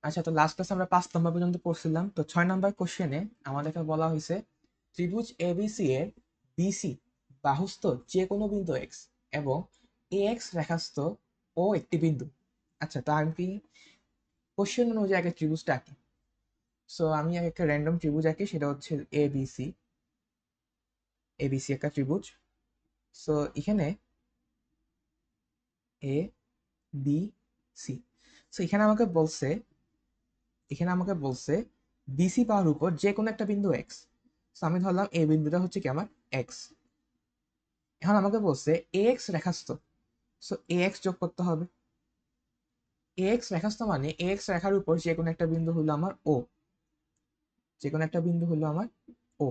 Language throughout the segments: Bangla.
আচ্ছা, তো লাস্ট ক্লাসে আমরা 5 নম্বর পর্যন্ত পড়ছিলাম। তো 6 নম্বর কোশ্চেনে আমাদেরকে বলা হয়েছে ত্রিভুজ এবিসি এর বিসি বাহুস্থ যে কোনো বিন্দু এক্স এবং এ এক্স রেখাস্থ ও একটি বিন্দু। আচ্ছা, তো আমি কি কোশ্চেন অনুযায়ী আগে ত্রিভুজটা আঁকি। সো আমি আগে একটা র্যান্ডম ত্রিভুজ আঁকি, সেটা হচ্ছে এবিসি। এবিসি একটা ত্রিভুজ। সো এখানে এ বি সি। সো এখানে আমাকে বলছে বিসি পাওয়ার উপর যে কোনো একটা বিন্দু এক্স। সো আমি ধরলাম এই বিন্দুটা হচ্ছে কি আমার এক্স। এখন আমাকে বলছে এ এক্স রেখাস্থ। সো এ এক্স যোগ করতে হবে। এ এক্স রেখাস্থ মানে এ এক্স রেখার উপর যে কোনো একটা বিন্দু হলো আমার ও। যে কোনো একটা বিন্দু হলো আমার ও।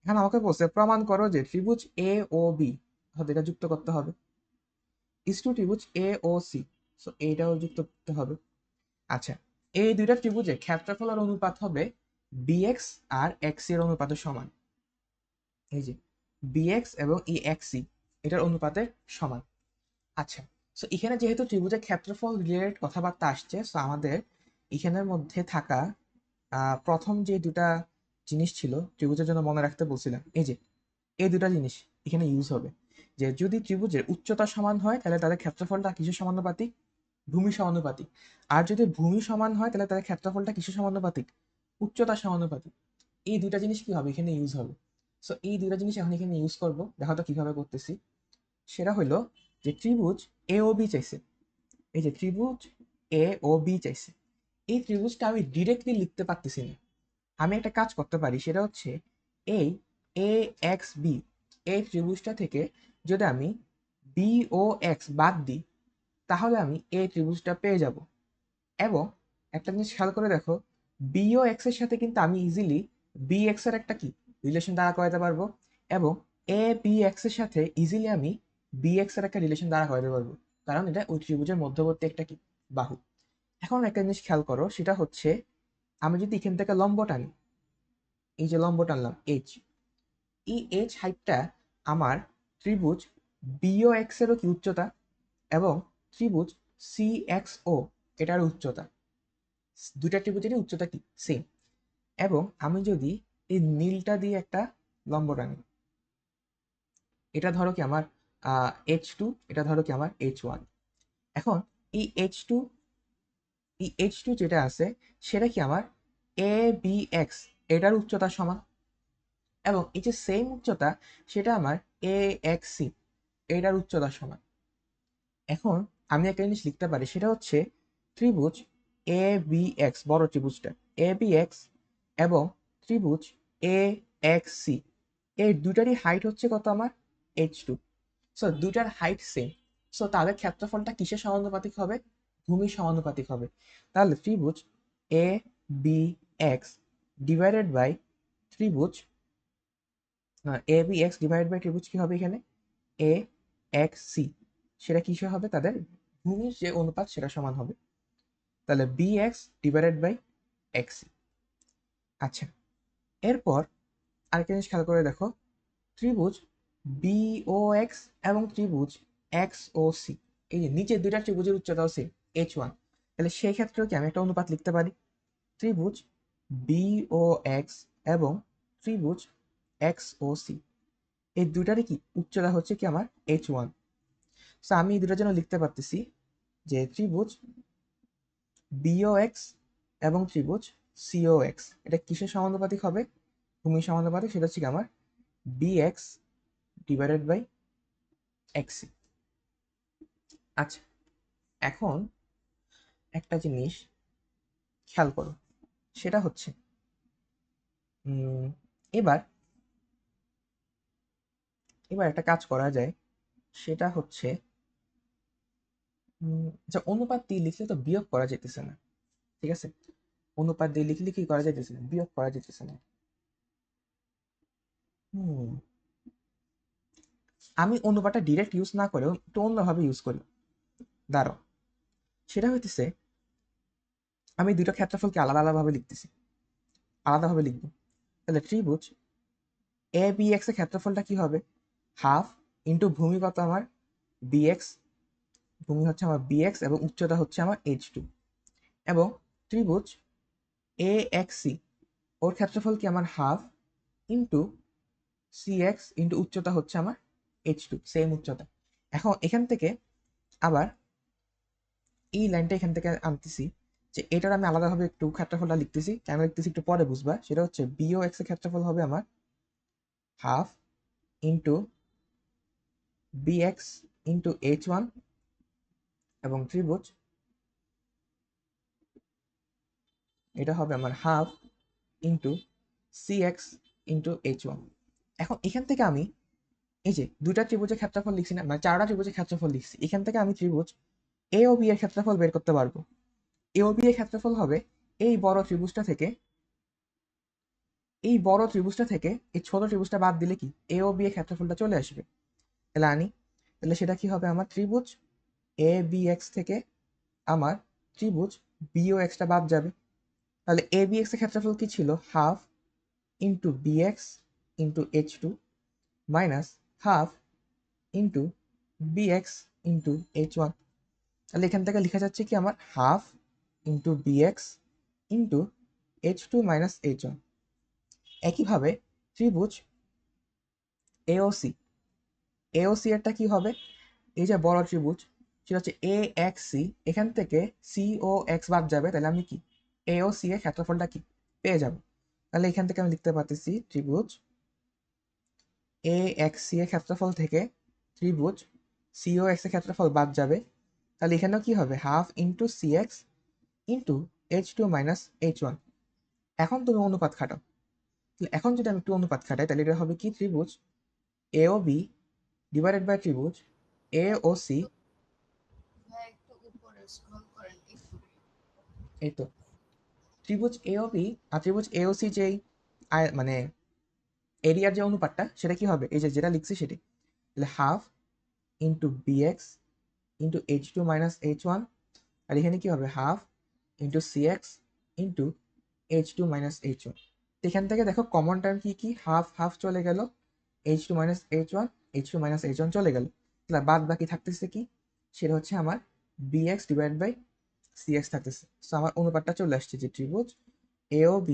এখন আমাকে বলছে প্রমাণ করো যে ত্রিভুজ এ ও বি, অর্থাৎ এটা যুক্ত করতে হবে, ইস টু ত্রিভুজ এ ও সি। সো এইটাও যুক্ত করতে হবে। আচ্ছা, এই দুইটা ত্রিভুজের ক্ষেত্রফলের অনুপাত হবে বিএক্স আর এক্স এর অনুপাতের সমান। এই যে বিএক্স এবং ই এক্সি এটার অনুপাতের সমান। আচ্ছা, সো এখানে যেহেতু ত্রিভুজের ক্ষেত্রফল রিলেটেড কথাবার্তা আসছে, সো আমাদের এখানের মধ্যে থাকা প্রথম যে দুটা জিনিস ছিল ত্রিভুজের জন্য মনে রাখতে বলছিলাম, এই যে এই দুটা জিনিস এখানে ইউজ হবে। যে যদি ত্রিভুজের উচ্চতা সমান হয় তাহলে তাদের ক্ষেত্রফলটা কিসের সমানুপাতিক? ভূমি সমানুপাতিক। আর যদি ভূমি সমান হয় তাহলে তাদের ক্ষেত্রফলটা কিসের সমানুপাতিক? উচ্চতা সমানুপাতিক। এই দুইটা জিনিস কি হবে এখানে ইউজ হবে। সো এই দুইটা জিনিস এখন এখানে ইউজ করবো, দেখো তো কিভাবে করতেছি। সেটা হলো যে ত্রিভুজ এ ও বি চাইছে। এই যে ত্রিভুজ এ ও বি চাইছে, এই ত্রিভুজটা আমি ডিরেক্টলি লিখতে পারতেছি না। আমি একটা কাজ করতে পারি, সেটা হচ্ছে এই এ এক্স বি, এই ত্রিভুজটা থেকে যদি আমি বি ও এক্স বাদ দিই তাহলে আমি এই ত্রিভুজটা পেয়ে যাব। এবং একটা জিনিস খেয়াল করে দেখো, বি ও এক্স এর সাথে কিন্তু আমি ইজিলি বি এক্স এর একটা কি রিলেশন দাঁড়া করাতে পারবো, এবং এ বি এক্স এর সাথে ইজিলি আমি বি এক্স এর একটা রিলেশন দাঁড়া করাতে পারবো, কারণ এটা ওই ত্রিভুজের মধ্যবর্তী একটা কি বাহু। এখন একটা জিনিস খেয়াল করো, সেটা হচ্ছে আমি যদি এখান থেকে লম্ব টানি, এই যে লম্ব টানলাম এইচ, এই এইচ হাইটটা আমার ত্রিভুজ বিও এক্স এরও কি উচ্চতা, এবং ত্রিভুজ সি এক্স ও এটার উচ্চতা, দুইটা ত্রিভুজেরই উচ্চতা কি সেম। এবং আমি যদি এই নীলটা দিয়ে একটা লম্ব টানি, এটা ধরো কি আমার H2, এটা ধরো কি আমার H1। এখন এই H2, যেটা আছে সেটা কি আমার এ বি এক্স এটার উচ্চতার সমান, এবং এই যে সেম উচ্চতা সেটা আমার এ এক্স সি এটার উচ্চতার সমান। এখন আমি একটা জিনিস লিখতে পারি, সেটা হচ্ছে ত্রিভুজ এ বি এক্স, বড় ত্রিভুজটা এ বি এক্স এবং ত্রিভুজ এ এক্স সি, এই দুটারই হাইট হচ্ছে কত আমার H2। সো দুটার হাইট সেম। সো তাদের ক্ষেত্রফলটা কিসের সমানুপাতিক হবে? ভূমি সমানুপাতিক হবে। তাহলে ত্রিভুজ A B x divided by ত্রিভুজ A B x divided by ত্রিভুজ কি হবে এখানে এ এক্স সি, সেটা কিসে হবে? তাদের ভূমির যে অনুপাত সেটা সমান হবে। তাহলে B x divided by x C. আচ্ছা, এরপর আরেকটা জিনিস খেয়াল করে দেখো, ত্রিভুজ বিও এক্স এবং ত্রিভুজ এক্স ও সি, এই যে নিচে দুইটা ত্রিভুজের উচ্চতাও সেম H1। তাহলে সেই ক্ষেত্রেও কি আমি একটা অনুপাত লিখতে পারি, ত্রিভুজ বিও এক্স এবং ত্রিভুজ এক্স ও সি, এই দুটারই কি উচ্চতা হচ্ছে কি আমার H1। সো আমি এই দুটার জন্য লিখতে পারতেছি যে ত্রিভুজ বিও এক্স এবং ত্রিভুজ সিও এক্স এটা কিসের সমানুপাতিক হবে? ভূমি সমানুপাতিক, সেটা হচ্ছে কি আমার B x divided by x. আচ্ছা, এখন একটা জিনিস খেয়াল করো, সেটা হচ্ছে উম, এবার এবার একটা কাজ করা যায়, সেটা হচ্ছে যে অনুপাত দিয়ে লিখলে তো বিয়োগ করা যেতেছে না, ঠিক আছে? অনুপাত দিয়ে লিখলে কি করা যাইতেছে না, বিয়োগ করা যেতেছে না। হুম আমি অনুপাতটা ডিরেক্ট ইউজ না করেও একটু অন্যভাবে ইউজ করি, দাঁড়াও। সেটা হইতেছে আমি দুটো ক্ষেত্রফলকে আলাদা আলাদাভাবে লিখতেছি, আলাদাভাবে লিখবো। তাহলে ত্রিভুজ এ বি এক্স এর ক্ষেত্রফলটা কি হবে? হাফ ইন্টু ভূমি কত আমার বিএক্স, ভূমি হচ্ছে আমার বিএক্স এবং উচ্চতা হচ্ছে আমার H2, এবং ত্রিভুজ এ এক্স সি, ওর ক্ষেত্রফল কি আমার half into C x into উচ্চতা হচ্ছে আমার H2, সেম উচ্চতা। এখন এখান থেকে আবার এই লাইনটা এখান থেকে আনতেছি, যে এটার আমি আলাদাভাবে একটু ক্ষেত্রফলটা লিখতেছি, কেন লিখতেছি একটু পরে বুঝবা। সেটা হচ্ছে বিও এক্স এর ক্ষেত্রফল হবে আমার half into bx into H1, এবং ত্রিভুজ এটা হবে আমার half into cx into H1। এখন এখান থেকে আমি এই যে দুইটা ত্রিভুজের ক্ষেত্রফল লিখছি না, মানে চারটা ত্রিভুজের ক্ষেত্রফল লিখছি, এখান থেকে আমি ত্রিভুজ এ ও বি এর ক্ষেত্রফল বের করতে পারবো। এ ও বি এর ক্ষেত্রফল হবে এই বড় ত্রিভুজটা থেকে, এই বড় ত্রিভুজটা থেকে এই ছোট ত্রিভুজটা বাদ দিলে কি এ ও বি এর ক্ষেত্রফলটা চলে আসবে। তাহলে আনি, তাহলে সেটা কি হবে আমার ত্রিভুজ এ বি এক্স থেকে আমার ত্রিভুজ বি ও এক্সটা বাদ যাবে। তাহলে এ বি এক্স এর ক্ষেত্রফল কি ছিল, half into B x into H2 minus half into B x into H1। তাহলে এখান থেকে লেখা যাচ্ছে কি আমার half into B x into H2 minus H1। একইভাবে ত্রিভুজ এওসি, এওসি এরটা কি হবে, এই যে বড় ত্রিভুজ সেটা হচ্ছে এ এক্স সি, এখান থেকে সি ও এক্স বাদ যাবে, তাহলে আমি কি এওসি এর ক্ষেত্রফলটা কি পেয়ে যাব। তাহলে এখান থেকে আমি লিখতে পারতেছি ত্রিভুজ এ এক্স সি এর ক্ষেত্রফল থেকে ত্রিভুজ সি ও এক্স এর ক্ষেত্রফল বাদ যাবে, তাহলে এখানেও কি হবে half into C x into H2 minus H1। এখন তুমি অনুপাত খাটাও, তাহলে এখন যদি আমি একটু অনুপাত খাটাই তাহলে এটা হবে কি ত্রিভুজ এ ও বি ডিভাইডেড বাই ত্রিভুজ এ ও সি। একটু উপরে স্ক্রল করেন একটু। এই তো ত্রিভুজ এ ও বি আর ত্রিভুজ এ ও সি যেই মানে এরিয়ার যে অনুপাতটা সেটা কি হবে, এই যে যেটা লিখছি সেটি, তাহলে half into B x into H2 minus H1, আর এখানে কি হবে half into C x into H2 minus H1। এখান থেকে দেখো কমন টার্ম কি কি, হাফ হাফ চলে গেল, H2 minus H1, H2 minus H1 চলে গেল, তাহলে বাদ বাকি থাকতেছে কি, সেটা হচ্ছে আমার bx ডিভাইড বাই cx থাকতেছে। সো আমার অনুপাতটা চলে আসছে যে ত্রিভুজ AOB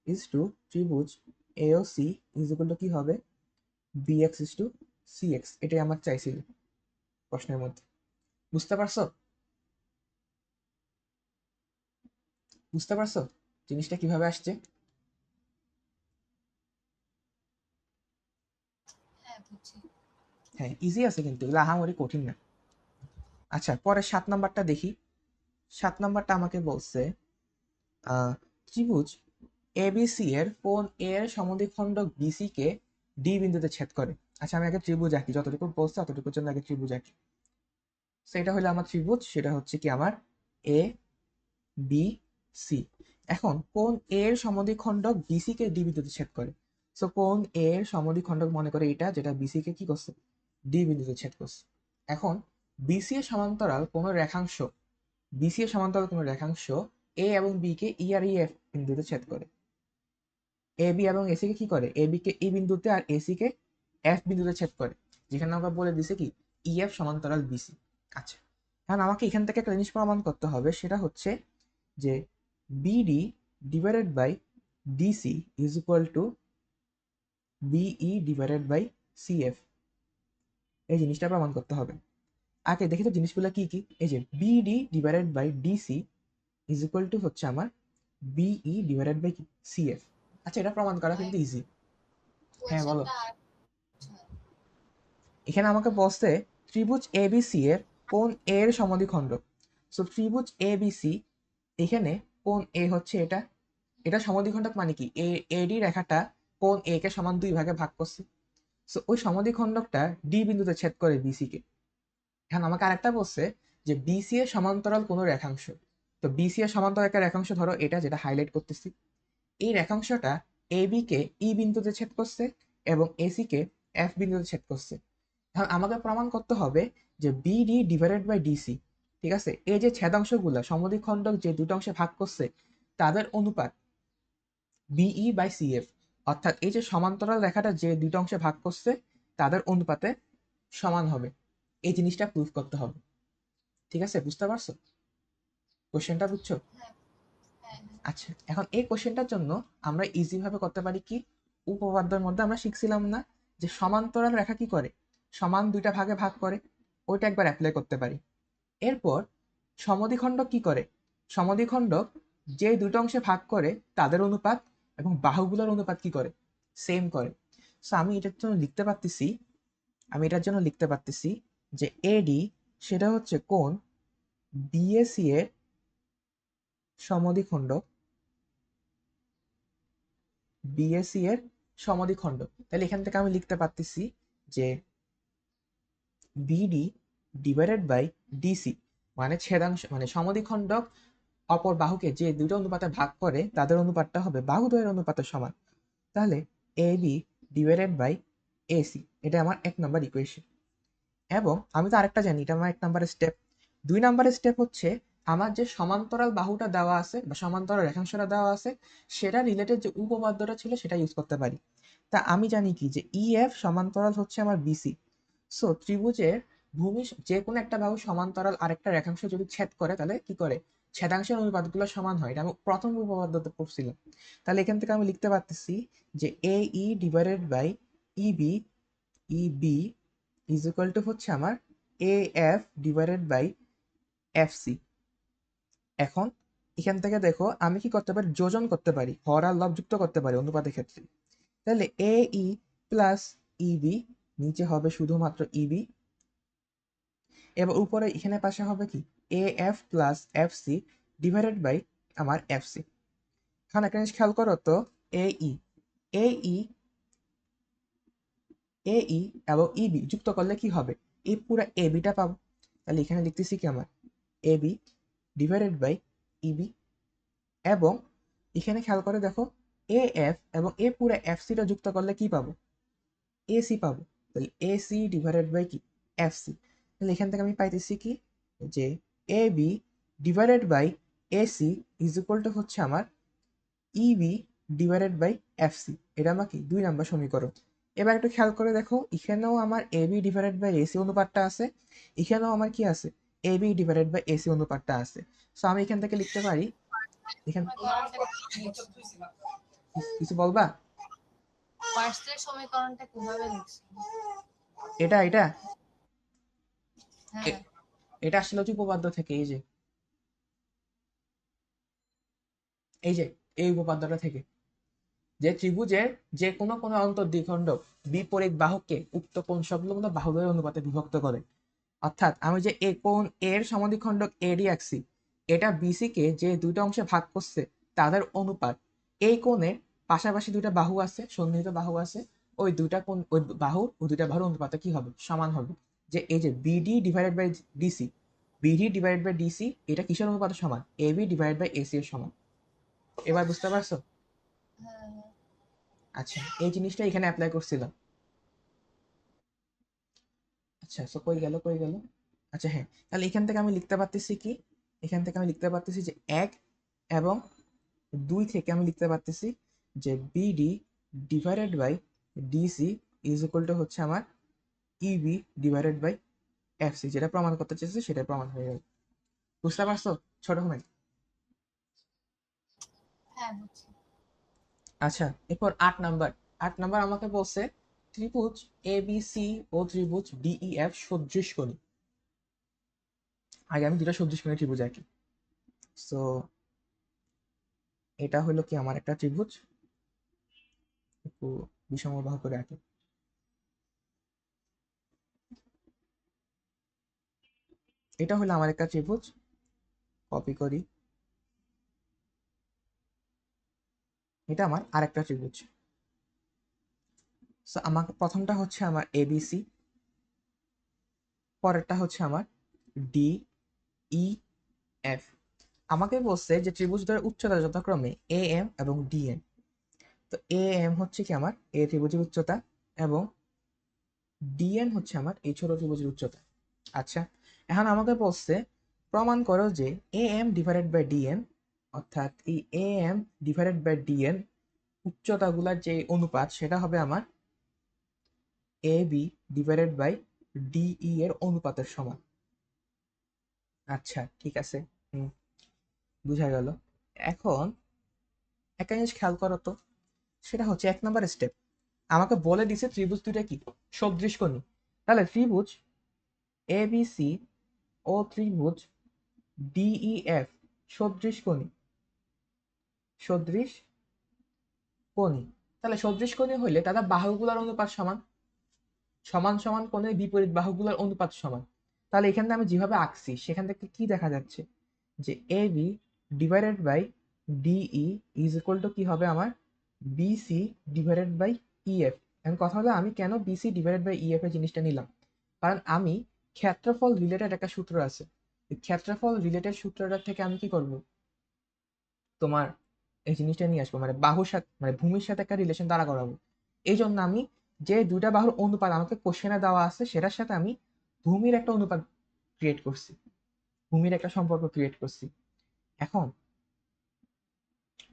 ইজ টু ত্রিভুজ AOC ইজ ইকুয়াল টু কি হবে bx ইজ টু cx। এটাই আমার চাইছিল প্রশ্নের মধ্যে। বুঝতে পারছো, বুঝতে পারছো জিনিসটা কিভাবে আসছে? হ্যাঁ বুঝছি। হ্যাঁ ইজি আছে, কিন্তু এগুলো আহামরি কঠিন না। আচ্ছা পরে 7 নাম্বারটা দেখি। 7 নাম্বারটা আমাকে বলছে ত্রিভুজ এবিসি এর কোণ এ এর সমদ্বিখণ্ডক বিসি কে ডি বিন্দুতে ছেদ করে। আচ্ছা আমি আগে ত্রিভুজ আঁকি, যতটুকু বলছে ততটুকুর জন্য আগে ত্রিভুজ আঁকি। সেটা হলো আমার ত্রিভুজ, সেটা হচ্ছে কি আমার এ বি সি। এখন কোণ এ এর সমদ্বিখণ্ডক বিসি কে ডি বিন্দুতে ছেদ করে। সো কোণ এ এর সমদ্বিখণ্ডক মনে করে এটা, যেটা বিসি কে কি করছে ডি বিন্দুতে ছেদ করছে। এখন বিসি এর সমান্তরাল কোনো রেখাংশ, বিসি এর সমান্তরাল কোনো রেখাংশ এ এবং বি কে ই আর ই এফ বিন্দুতে ছেদ করে। এ বি এবং এসি কে কি করে, এ বি কে ই বিন্দুতে আর এসি কে এফ বিন্দুতে ছেদ করে, যেখানে আমরা বলে দিছে কি ই এফ সমান্তরাল বিসি। আচ্ছা এখন আমাকে এখান থেকে একটা জিনিস প্রমাণ করতে হবে, সেটা হচ্ছে যে BD divided by DC is equal to BE divided by CF. এই জিনিসটা প্রমাণ করতে হবে। আগে দেখি তো জিনিসগুলো কি কি। এই যে BD divided by DC is equal to হচ্ছে আমার বিই ডিভাইডেড বাই সিএফ। আচ্ছা এটা প্রমাণ করা কিন্তু ইজি। হ্যাঁ বলো। কোয়েশ্চেনটা এখানে আমাকে বলছে ত্রিভুজ এবিসি এর কোণ এ এর সমদ্বিখণ্ডক। সো ত্রিভুজ এবিসি, এখানে কোণ এ হচ্ছে এটা, এটা সমদ্বিখণ্ডক মানে কি এডি রেখাটা কোণ এ কে সমান 2 ভাগে ভাগ করছে। সো ওই সমদ্বিখণ্ডকটা ডি বিন্দুতে ছেদ করে বিসি কে। এখন আমাকে আরেকটা বলছে যে বিসি এর সমান্তরাল কোনো রেখাংশ। তো বিসি এর সমান্তরাল একটা রেখাংশ ধরো এটা, যেটা হাইলাইট করতেছি, এই রেখাংশটা এ বি কে ই বিন্দুতে ছেদ করছে এবং এসি কে এফ বিন্দুতে ছেদ করছে। এখন আমাকে প্রমাণ করতে হবে যে বিডি ডিভাইডেড বাই ডিসি, ঠিক আছে, এই যে ছেদাংশগুলো সমদ্বিখণ্ডক যে দুটো অংশে ভাগ করছে তাদের অনুপাত বিই বাই সিএফ, অর্থাৎ এই যে সমান্তরাল রেখাটা যে দুটো অংশে ভাগ করছে তাদের অনুপাতে সমান হবে। এই জিনিসটা প্রুফ করতে হবে। ঠিক আছে বুঝতে পারছো, কোশ্চেনটা বুঝছো? হ্যাঁ আচ্ছা, এখন এই কোশ্চেনটার জন্য আমরা ইজি ভাবে করতে পারি কি, উপপাদ্যের মধ্যে আমরা শিখছিলাম না যে সমান্তরাল রেখা কি করে, সমান দুইটা ভাগে ভাগ করে, ওইটা একবার অ্যাপ্লাই করতে পারি। এরপর সমদ্বিখণ্ডক কি করে, সমদ্বিখণ্ডক যে দুটো অংশে ভাগ করে তাদের অনুপাত এবং বাহুগুলোর অনুপাত কি করে, সেম করে। সো আমি এটার জন্য লিখতে পারতেছি যে এডি সেটা হচ্ছে কোণ বিএসি এর সমদ্বিখণ্ডক, বিএসি এর সমদ্বিখণ্ডক। তাহলে এখান থেকে আমি লিখতে পারতেছি যে বিডি ডিভাইডেড বাই ডিসি, মানে ছেদাংশ মানে সমদ্বিখণ্ডক অপর বাহুকে যে দুটো অনুপাতে ভাগ করে তাদের অনুপাতটা হবে বাহুদ্বয়ের অনুপাতের সমান। তাহলে এ বি ডিভাইডেড বাই এসি, এটা আমার 1 নম্বর ইকুয়েশন। এবং আমি তো আরেকটা জানি, এটা আমার 1 নম্বরের স্টেপ। 2 নম্বরের স্টেপ হচ্ছে আমার যে সমান্তরাল বাহুটা দেওয়া আছে বা সমান্তরাল রেখাংশটা দেওয়া আছে সেটা রিলেটেড যে উপপাদ্যটা ছিল সেটা ইউজ করতে পারি। তা আমি জানি কি যে ইএফ সমান্তরাল হচ্ছে আমার বিসি। সো ত্রিভুজের ভূমি যে কোনো একটা বাহু সমান্তরাল আরেকটা রেখাংশ যদি ছেদ করে তাহলে কি করে, ছেদাংশের অনুপাতগুলো সমান হয়। এটা আমি প্রথম উপপাদ্যতে পড়ছিলাম। তাহলে এখান থেকে আমি লিখতে পারতেছি যে A E divided by EB, EB is equal to হচ্ছে আমার A F divided by F C. এখন এখান থেকে দেখো আমি কি করতে পারি, যোজন করতে পারি, হর আর লব যুক্ত করতে পারি অনুপাতের ক্ষেত্রে। তাহলে এ ই প্লাস ইবি, নিচে হবে শুধুমাত্র ইবি, এবার উপরে এখানে পাশে হবে কি A F plus F C divided by আমার এফ সি। এখন একটা জিনিস খেয়াল করো তো, এ ই এ ই এ ই এবং ইবি যুক্ত করলে কি হবে, এই পুরো এ বিটা পাবো। তাহলে এখানে লিখতেছি কি আমার এ বি ডিভাইডেড বাই ইবি, এবং এখানে খেয়াল করে দেখো এ এফ এবং এ পুরো এফ সিটা যুক্ত করলে কি পাবো, এসি পাবো। তাহলে এসি ডিভাইডেড বাই কি এফ সি। তাহলে এখান থেকে আমি পাইতেছি কি যে A B divided by AC is equal to হচ্ছে আমার EB divided by F C. এটা আমার কি 2 নম্বর সমীকরণ। এবার একটু খেয়াল করে দেখো এখানেও আমার A B divided by AC অনুপাতটা আছে, এখানেও আমার কি আছে এ বি ডিভাইডেড বাই এসি অনুপাতটা আছে। সো আমি এখান থেকে লিখতে পারি, এখান কিছু বলবা, পার্সের সমীকরণটা কিভাবে লিখছি? এটা এটা হ্যাঁ, এ- এটা আসলে হচ্ছে উপপাদ্য থেকে, এই যে এই উপপাদ্যটা থেকে, যে ত্রিভুজের যে কোনো কোনো অন্তর্দ্বিখণ্ডক বিপরীত বাহুকে উক্ত কোণ সংলগ্ন বাহুদ্বয়ের অনুপাতে বিভক্ত করে। অর্থাৎ আমি যে এ কোণ এর সমদ্বিখণ্ডক এডি আঁকছি, এটা বিসি কে যে দুইটা অংশে ভাগ করছে তাদের অনুপাত, এই কোণের পাশাপাশি দুইটা বাহু আছে, সন্নিহিত বাহু আছে, ওই দুইটা কোণ ওই বাহুর ওই দুইটা বাহুর অনুপাতে কি হবে, সমান হবে। যে এই যে BD divided by DC, BD divided by DC এটা কিসের অনুপাতে সমান, A B divided by AC এর সমান। এবার বুঝতে পারছো? হ্যাঁ, আচ্ছা, এই জিনিসটা এখানে অ্যাপ্লাই করছিলাম। আচ্ছা, সো কই গেল। আচ্ছা হ্যাঁ, তাহলে এখান থেকে আমি লিখতে পারতেছি কি, এখান থেকে আমি লিখতে পারতেছি যে 1 এবং 2 থেকে আমি লিখতে পারতেছি যে BD divided by DC is equal to হচ্ছে আমার ইবি ডিভাইডেড বাই এফসি, যেটা প্রমাণ করতে চেয়েছি সেটা প্রমাণ হয়ে গেল। বুঝতে পারছো ছোট ভাই? হ্যাঁ বুঝছি। আচ্ছা, এরপর 8 নাম্বার। 8 নাম্বার আমাকে বলছে ত্রিভুজ এ বি সি ও ত্রিভুজ ডিই এফ সদৃশকোণী। আগে আমি দুটো সদৃশকোণী ত্রিভুজ আঁকি। সো এটা হলো কি আমার একটা ত্রিভুজ, একটু বিষমবাহ করে আঁকি। এটা হলো আমার একটা ত্রিভুজ, কপি করি, এটা আমার আরেকটা ত্রিভুজ। সো আমাকে প্রথমটা হচ্ছে আমার এবিসি, পরেরটা হচ্ছে আমার ডি ই এফ। আমাকে বলছে যে ত্রিভুজদ্বয়ের উচ্চতা যথাক্রমে এ এম এবং ডি এম। তো এ এম হচ্ছে কি আমার এ ত্রিভুজের উচ্চতা, এবং ডিএন হচ্ছে আমার এই ছোট ত্রিভুজের উচ্চতা। আচ্ছা, এখন আমাকে বলছে প্রমাণ করো যে A M divided by DN, অর্থাৎ এই A M divided by DN উচ্চতাগুলোর যে অনুপাত সেটা হবে আমার A B divided by DE এর অনুপাতের সমান। আচ্ছা ঠিক আছে, হুম, বুঝা গেল। এখন একটা জিনিস খেয়াল করো তো, সেটা হচ্ছে 1 নম্বর স্টেপ আমাকে বলে দিছে ত্রিভুজ দুইটা কি সদৃশকোণী। তাহলে ত্রিভুজ এ বি সি ও ত্রিভুজ ডিইএফ সদৃশকোণী, সদৃশ কোণী। তাহলে সদৃশকোণী হইলে তাদের বাহুগুলোর অনুপাত সমান, সমান সমান কোণের বিপরীত বাহুগুলোর অনুপাত সমান। তাহলে এখানে আমি যেভাবে আঁকছি সেখান থেকে কি দেখা যাচ্ছে যে A B divided by DE is equal to কি হবে আমার বিসি ডিভাইডেড বাই ইএফ। এখন কথা হলো আমি কেন বিসি ডিভাইডেড বাই ইএফ এর জিনিসটা নিলাম, কারণ আমি ক্ষেত্রফল রিলেটেড একটা সূত্র আছে, এই ক্ষেত্রফল রিলেটেড সূত্রটা থেকে আমি কি করব, তোমার এই জিনিসটা নিয়ে আসবো, মানে বাহুর সাথে মানে ভূমির সাথে একটা রিলেশন দাঁড়া করাবো। এই জন্য আমি যে দুইটা বাহুর অনুপাত আমাকে কোশ্চেনে দেওয়া আছে সেটার সাথে আমি ভূমির একটা অনুপাত ক্রিয়েট করছি, ভূমির একটা সম্পর্ক ক্রিয়েট করছি। এখন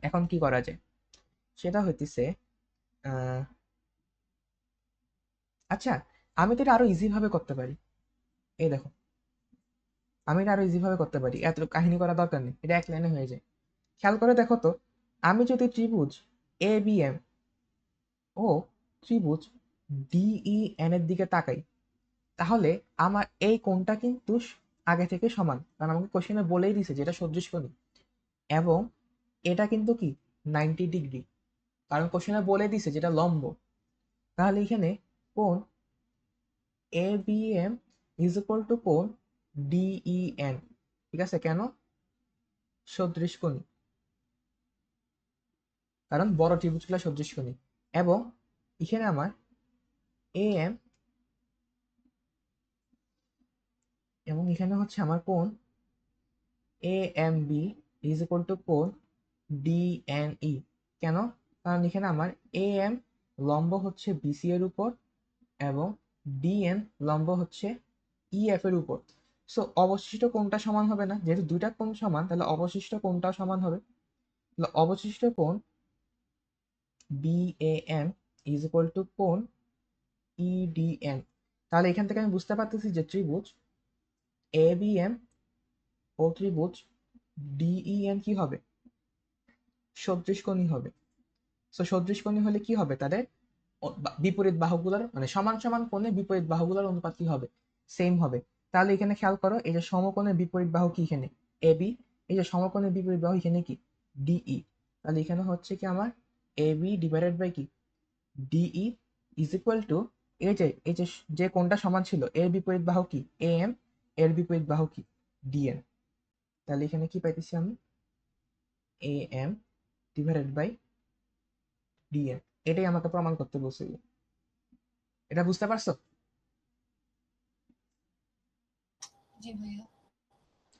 এখন কি করা যায় সেটা হইতেছে আহ আচ্ছা, আমি তো এটা আরো ইজি ভাবে করতে পারি। এই দেখো, আমি এটা আরো ইজি ভাবে করতে পারি, এত কাহিনী করার দরকার নেই, এটা এক লাইনে হয়ে যায়। খেয়াল করে দেখো তো, আমি যদি ত্রিভুজ এ বি এম ও ত্রিভুজ ডিই এন এর দিকে তাকাই, তাহলে আমার এই কোণটা কিন্তু আগে থেকে সমান, কারণ আমাকে কোশ্চেনে বলেই দিছে যেটা সদৃশকোণী, এবং এটা কিন্তু কি 90 ডিগ্রি, কারণ কোশ্চেনে বলে দিছে যেটা লম্ব। তাহলে এখানে কোণ A B M is equal to কোণ ডিই এন, ঠিক আছে? কেন? সদৃশকোণী, কারণ বড় ত্রিভুজগুলো সদৃশকোণী। এবং এখানে আমার এ এম এবং এখানে হচ্ছে আমার কোণ A M B is equal to কোণ ডি এন ই। কেন? কারণ এখানে আমার এ এম লম্ব হচ্ছে বিসি এর উপর এবং ডিএন লম্ব হচ্ছে ইএফ এর উপর। সো অবশিষ্ট কোণটা সমান হবে না, যেহেতু দুইটা কোণ সমান তাহলে অবশিষ্ট কোণটাও সমান হবে। তাহলে অবশিষ্ট কোণ বিএএম ইজ ইকুয়াল টু কোণ ইডিএন। তাহলে এখান থেকে আমি বুঝতে পারতেছি যে ত্রিভুজ এবিএম ও ত্রিভুজ ডিইএন কি হবে, সদৃশকোণী হবে। সো সদৃশকোণী হলে কি হবে, তাদের বিপরীত বাহুগুলোর মানে সমান সমান কোণে বিপরীত বাহুগুলোর অনুপাত কি হবে, সেম হবে। তাহলে এখানে খেয়াল করো, এই যে সমকোণের বিপরীত বাহু কি এখানে এ বি, এই যে সমকোণের বিপরীত বাহু এখানে কি ডিই। তাহলে এখানে হচ্ছে কি আমার এ বি ডিভাইডেড বাই কি ডিই ইজ ইকুয়াল টু এই যে যে কোণটা সমান ছিল এর বিপরীত বাহু কি এ এম, এর বিপরীত বাহু কি ডিএন। তাহলে এখানে কি পাইতেছি আমি A M divided by DN. এটাই আমাকে প্রমাণ করতে বলছিল, এটা বুঝতে পারছো? জি ভাইয়া।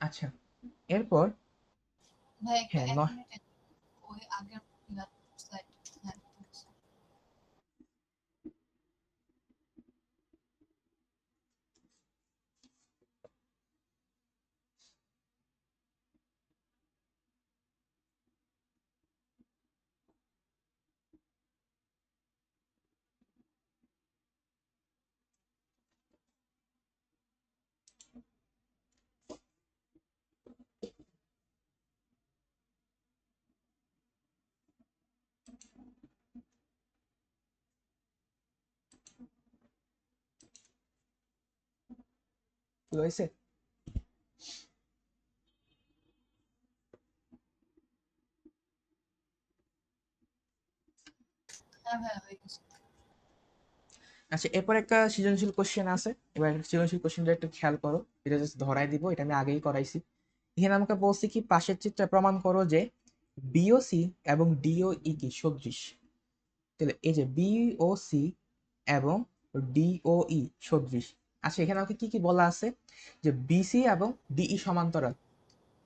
আচ্ছা, এরপর ভাই একটা হ্যাঁ এক নয়, মিনিট, ওই আগের স্লাইড। হ্যাঁ ঠিক আছে। রয়েছে। হ্যাঁ ভাইয়া হয়ে গেছে। আচ্ছা, এরপর একটা সৃজনশীল কোশ্চেন আছে, এবার সৃজনশীল কোশ্চেনটা একটু খেয়াল করো, এটা জাস্ট ধরাই দিব, এটা আমি আগেই করাইছি। এখানে আমাকে বলছি কি পাশের চিত্রে প্রমাণ করো যে বিওসি এবং ডিওই কি সদৃশ। তাহলে এই যে বিওসি এবং ডিওই সদৃশ। আচ্ছা, এখানে আমাকে কি কি বলা আছে, যে বিসি এবং ডিই সমান্তরাল,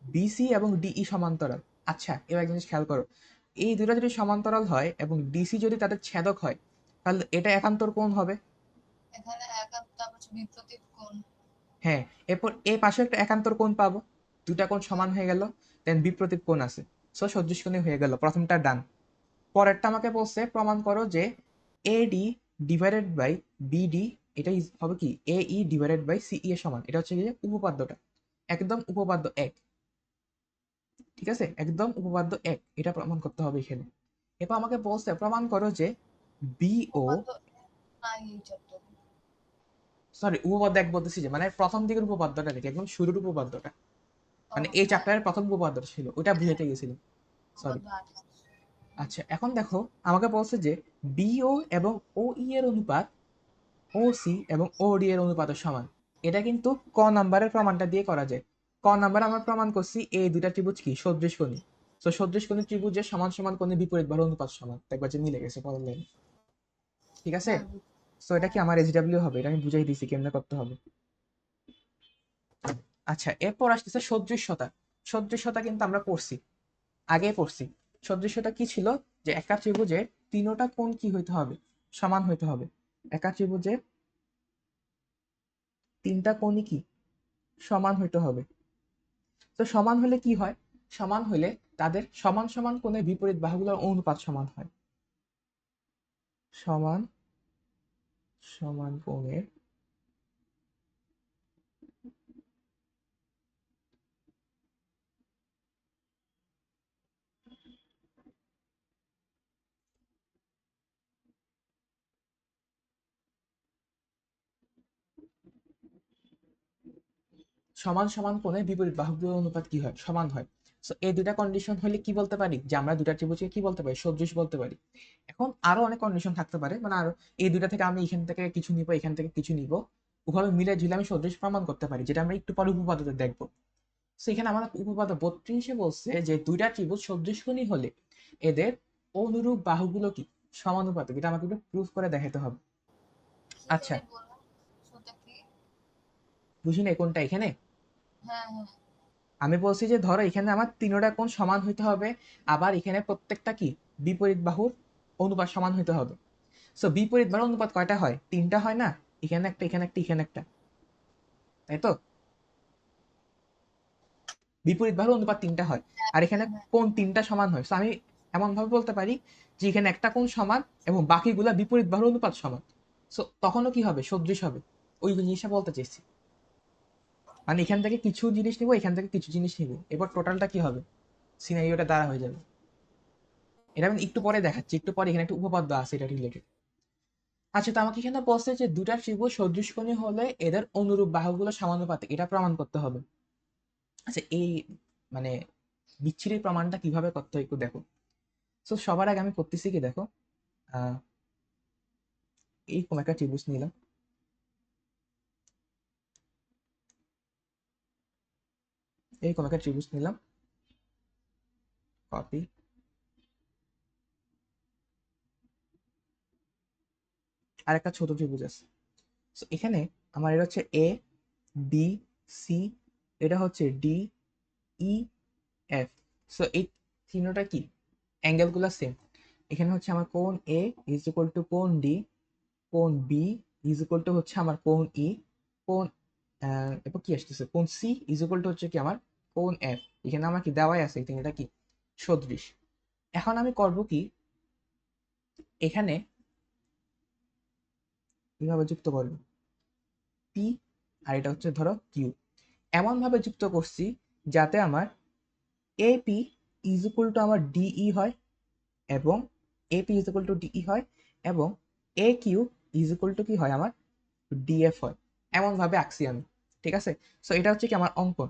বিসি এবং ডিই সমান্তরাল। আচ্ছা, এবার একটা জিনিস খেয়াল করো, এই দুটো যদি সমান্তরাল হয় এবং ডিসি যদি তাদের ছেদক হয়, তাহলে এটা একান্তর কোণ হবে। এখানে একান্ত তারপর হচ্ছে বিপরীত কোণ। হ্যাঁ, এরপর এই পাশে একটা একান্তর কোণ পাবো, দুটা কোণ হ্যাঁ সমান হয়ে গেল, দেন বিপরীত কোণ আছে, সো সদৃশকোণী হয়ে গেল, প্রথমটা ডান। পরেরটা আমাকে বলছে প্রমাণ করো যে এডি ডিভাইডেড বাই বিডি এটা হবে কি এ ই ডিভাইডেড বাই সিই এর সমান। এটা হচ্ছে কি যে উপপাদ্যটা, একদম উপপাদ্য এক। ঠিক আছে, একদম উপপাদ্য এক, এটা প্রমাণ করতে হবে এখানে। এরপর আমাকে বলছে প্রমাণ করো যে বিও, উপপাদ্য নাই এই চ্যাপ্টারে। সরি উপপাদ্য এক বলতেছি যে মানে প্রথম দিকের উপপাদ্যটা নাকি একদম শুরুর উপপাদ্যটা, ও মানে এই হ্যাঁ, চ্যাপ্টারের প্রথম উপপাদ্যটা ছিল, ওইটা বুঝাইতে গেছিলাম, সরি। উপপাদ্য 8। আচ্ছা এখন দেখো আমাকে বলছে যে বিও এবং ও ই এর অনুপাত ও সি এবং ও ডি এর অনুপাতের সমান। এটা কিন্তু ক নাম্বারের প্রমাণটা দিয়ে করা যায়। ক নাম্বার আমরা প্রমাণ করছি এই দুইটা ত্রিভুজ কি সদৃশকোণী। তো সদৃশকোণী ত্রিভুজের সমান সমান কোণে বিপরীত বাহুর অনুপাত সমান, দেখবা যে মিলে গেছে পরের লাইনে। ঠিক আছে, হ্যাঁ তো এটা কি আমার এসডব্লিউ হবে, এটা আমি বুঝাই দিছি কেমনে করতে হবে। আচ্ছা এরপর আসতেছে সদৃশ্যতা। সদৃশ্যতা কিন্তু আমরা পড়ছি, আগে পড়ছি। সদৃশ্যতা কি ছিল, যে একা ত্রিভুজে তিনোটা কোণ কি হইতে হবে, সমান হইতে হবে। একা ত্রিভুজে তিনটা কোণই কি সমান হইতে হবে। তো সমান হলে কি হয়, সমান হলে তাদের সমান সমান কোণের বিপরীত বাহুগুলোর অনুপাত সমান হয়। সমান সমান কোণের সমান সমান কোণের বিপরীত বাহুগুলোর অনুপাত কি হয়, সমান হয়। সো এই দুটা কন্ডিশন হলে কি বলতে পারি, যে আমরা দুটা ত্রিভুজকে কি বলতে পারি, সদৃশ বলতে পারি। এখন আরো অনেক কন্ডিশন থাকতে পারে, মানে আরো এই দুটা থেকে আমি এখান থেকে কিছু নিব, এখান থেকে কিছু নিব, ওভাবে মিলে ঝুলে আমি সদৃশ প্রমাণ করতে পারি, যেটা আমরা একটু পরে উপপাদ্যতে দেখবো। সো এখানে আমার উপপাদ্য 32 বলছে যে দুইটা ত্রিভুজ সদৃশকোণী হলে এদের অনুরূপ বাহুগুলো কি সমানুপাতিক, এটা আমাকে একটু প্রুফ করে দেখাতে হবে। কি আচ্ছা জানি বললাম, সেটা কি? বুঝি না কোনটা এখানে। হ্যাঁ হ্যাঁ। আমি বলছি যে ধরো এখানে আমার তিনোটা কোণ সমান হইতে হবে, আবার এখানে প্রত্যেকটা কি বিপরীত বাহুর অনুপাত সমান হইতে হবে। সো বিপরীত বাহুর অনুপাত কয়টা হয়, তিনটা হয় না, এখানে একটা এখানে একটা এখানে একটা, তাই তো। বিপরীত বাহুর অনুপাত তিনটা হয়, আর এখানে হ্যাঁ, কোণ তিনটা সমান হয়। So আমি এমন ভাবে বলতে পারি যে এখানে একটা কোণ সমান এবং বাকিগুলা বিপরীত বাহুর অনুপাত সমান। সো তখনও কি হবে, সদৃশ হবে। ওই জিনিসটা বলতে চাইছি, মানে এখান থেকে কিছু জিনিস নিব, এখান থেকে কিছু জিনিস নিব, এবার টোটালটা কি হবে, সিনারিওটা দ্বারা হয়ে যাবে। এটা আমি একটু পরে দেখাচ্ছি, একটু পরে এখানে একটা উপপাদ্য আছে এটা রিলেটেড। আচ্ছা তো আমাকে এখানে বলছে যে দুটা ত্রিভুজ সদৃশকোণী হলে এদের অনুরূপ বাহুগুলো সমানুপাতিক, এটা প্রমাণ করতে হবে। আচ্ছা এই মানে বিচ্ছিরির প্রমাণটা কিভাবে করতে হয় একটু দেখো। তো সবার আগে আমি করতেছি কি দেখো, আহ এইরকম একটা ত্রিভুজ নিলাম, এইরকম একটা ত্রিভুজ নিলাম, কপি, আর একটা ছোট ত্রিভুজ আছে। তো এখানে আমার এটা হচ্ছে এ বি সি, এটা হচ্ছে ডি ই এফ। সো এই তিনটা কি অ্যাঙ্গেল গুলা সেম। এখানে হচ্ছে আমার কোণ এ ইজ ইকুয়াল টু কোণ ডি, কোণ বি ইজ ইকুয়াল টু হচ্ছে আমার কোণ ই, কোণ এরপর কি আসতেছে কোণ সি ইজ ইকুয়াল টু হচ্ছে কি আমার কোণ এফ। এখানে আমার কি দেওয়াই আছে এই তিনটা কি সদৃশ। এখন আমি করব কি, এখানে কিভাবে যুক্ত করব, পি আর এটা হচ্ছে ধরো কিউ, এমন ভাবে যুক্ত করছি যাতে আমার এপি ইজ ইকুয়াল টু আমার ডিই হয়, এবং AP is equal to DE হয়, এবং A Q is equal to কি হয় আমার ডিএফ হয়। এমন ভাবে আঁকছি আমি, ঠিক আছে। সো এটা হচ্ছে কি আমার অঙ্কন।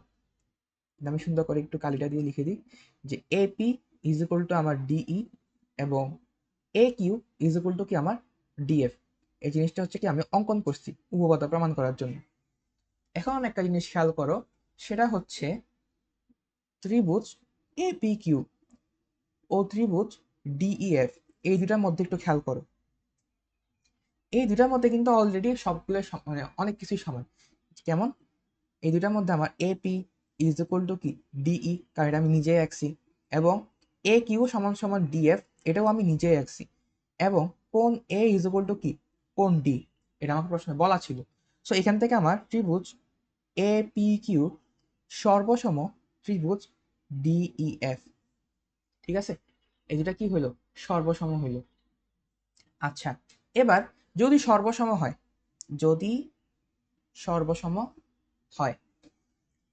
আমি সুন্দর করে একটু কালিটা দিয়ে লিখে দিই যে এপি ইজ ইকুয়াল টু আমার ডিই এবং A Q is equal to কি আমার ডিএফ। এই জিনিসটা হচ্ছে কি আমি অঙ্কন করছি উপপাদ্য প্রমাণ করার জন্য। এখন একটা জিনিস খেয়াল করো, সেটা হচ্ছে ত্রিভুজ এপি কিউ ও ত্রিভুজ ডিইএফ, এই দুটার মধ্যে একটু খেয়াল করো। এই দুটার মধ্যে কিন্তু অলরেডি সবগুলো মানে অনেক কিছুই সমান। কেমন, এই দুটার মধ্যে আমার এপি ইজ ইকুয়াল টু কি ডিই, কারণ এটা আমি নিজেই আঁকছি, এবং এ কিউ সমান সমান ডিএফ, এটাও আমি নিজেই আঁকছি, এবং কোণ এ ইজ ইকুয়াল টু কি কোণ ডি, এটা আমাকে প্রশ্নে বলা ছিল। সো এখান থেকে আমার ত্রিভুজ এ পি কিউ সর্বসম ত্রিভুজ ডিইএফ, ঠিক আছে। এই দুটা কি হইলো, সর্বসম হইলো। আচ্ছা এবার যদি সর্বসম হয়, যদি সর্বসম হয়,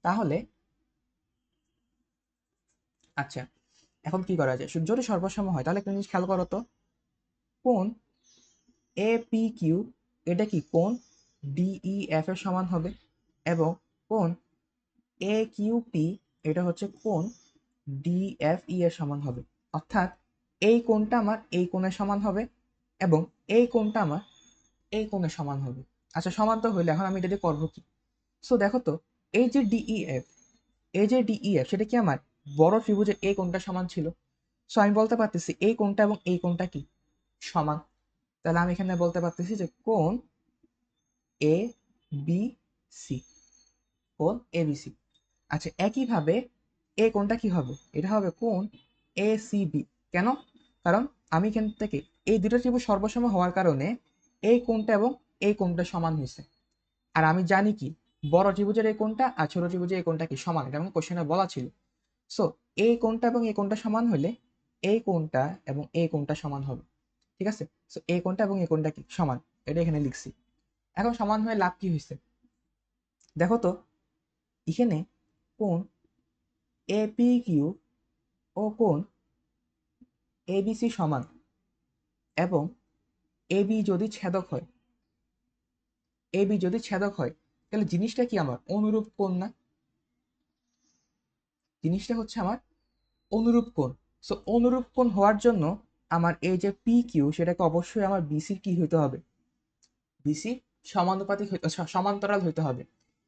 তাহলে আচ্ছা, এখন কি করা যায়? যদি সর্বসম হয় তাহলে একটা জিনিস খেয়াল করো তো, কোণ এ পি কিউ এটা কি কোণ ডিই এফ এর সমান হবে, এবং কোণ এ কিউ পি এটা হচ্ছে কোণ ডিএফই এর সমান হবে। অর্থাৎ এই কোণটা আমার এই কোণের সমান হবে, এবং এই কোণটা আমার এই কোণের সমান হবে। আচ্ছা, সমান তো হইলে এখন আমি এটা দিয়ে করবো কি? সো দেখো তো, এই যে ডিইএফ, এই যে ডিইএফ সেটা কি আমার বড় ত্রিভুজের এই কোণটা সমান ছিল। সো আমি বলতে পারতেছি এই কোণটা এবং এই কোণটা কি সমান। তাহলে আমি এখানে বলতে পারতেছি যে কোণ এ বি সি, কোণ এ বি সি। আচ্ছা, একইভাবে এই কোণটা কি হবে? এটা হবে কোণ এ সি বি। কেন? কারণ আমি এখান থেকে এই দুটো ত্রিভুজ সর্বসম হওয়ার কারণে এই কোণটা এবং এই কোণটা সমান হয়েছে। আর আমি জানি কি বড় ত্রিভুজের এই কোণটা আর ছোট ত্রিভুজের এই কোণটা কি সমান, এটা আমাকে কোশ্চেনে বলা ছিল। সো এই কোণটা এবং এই কোণটা সমান হলে এই কোণটা এবং এই কোণটা সমান হবে। ঠিক আছে? সো এই কোণটা এবং এই কোণটা কি সমান, এটা এখানে লিখছি। এখন সমান হয়ে লাভ কি হয়েছে দেখো তো, এখানে কোণ এ পি কিউ ও কোণ এ বি সি সমান, এবং এ বি যদি ছেদক হয়, এ বি যদি ছেদক হয় তাহলে জিনিসটা কি আমার অনুরূপ কোণ না? জিনিসটা হচ্ছে আমার অনুরূপ কোণ। সো অনুরূপ কোণ হওয়ার জন্য আমার এই যে পি কিউ সেটাকে অবশ্যই আমার বিসির কি হইতে হবে? বিসি সমানুপাতিক সমান্তরাল হইতে হবে।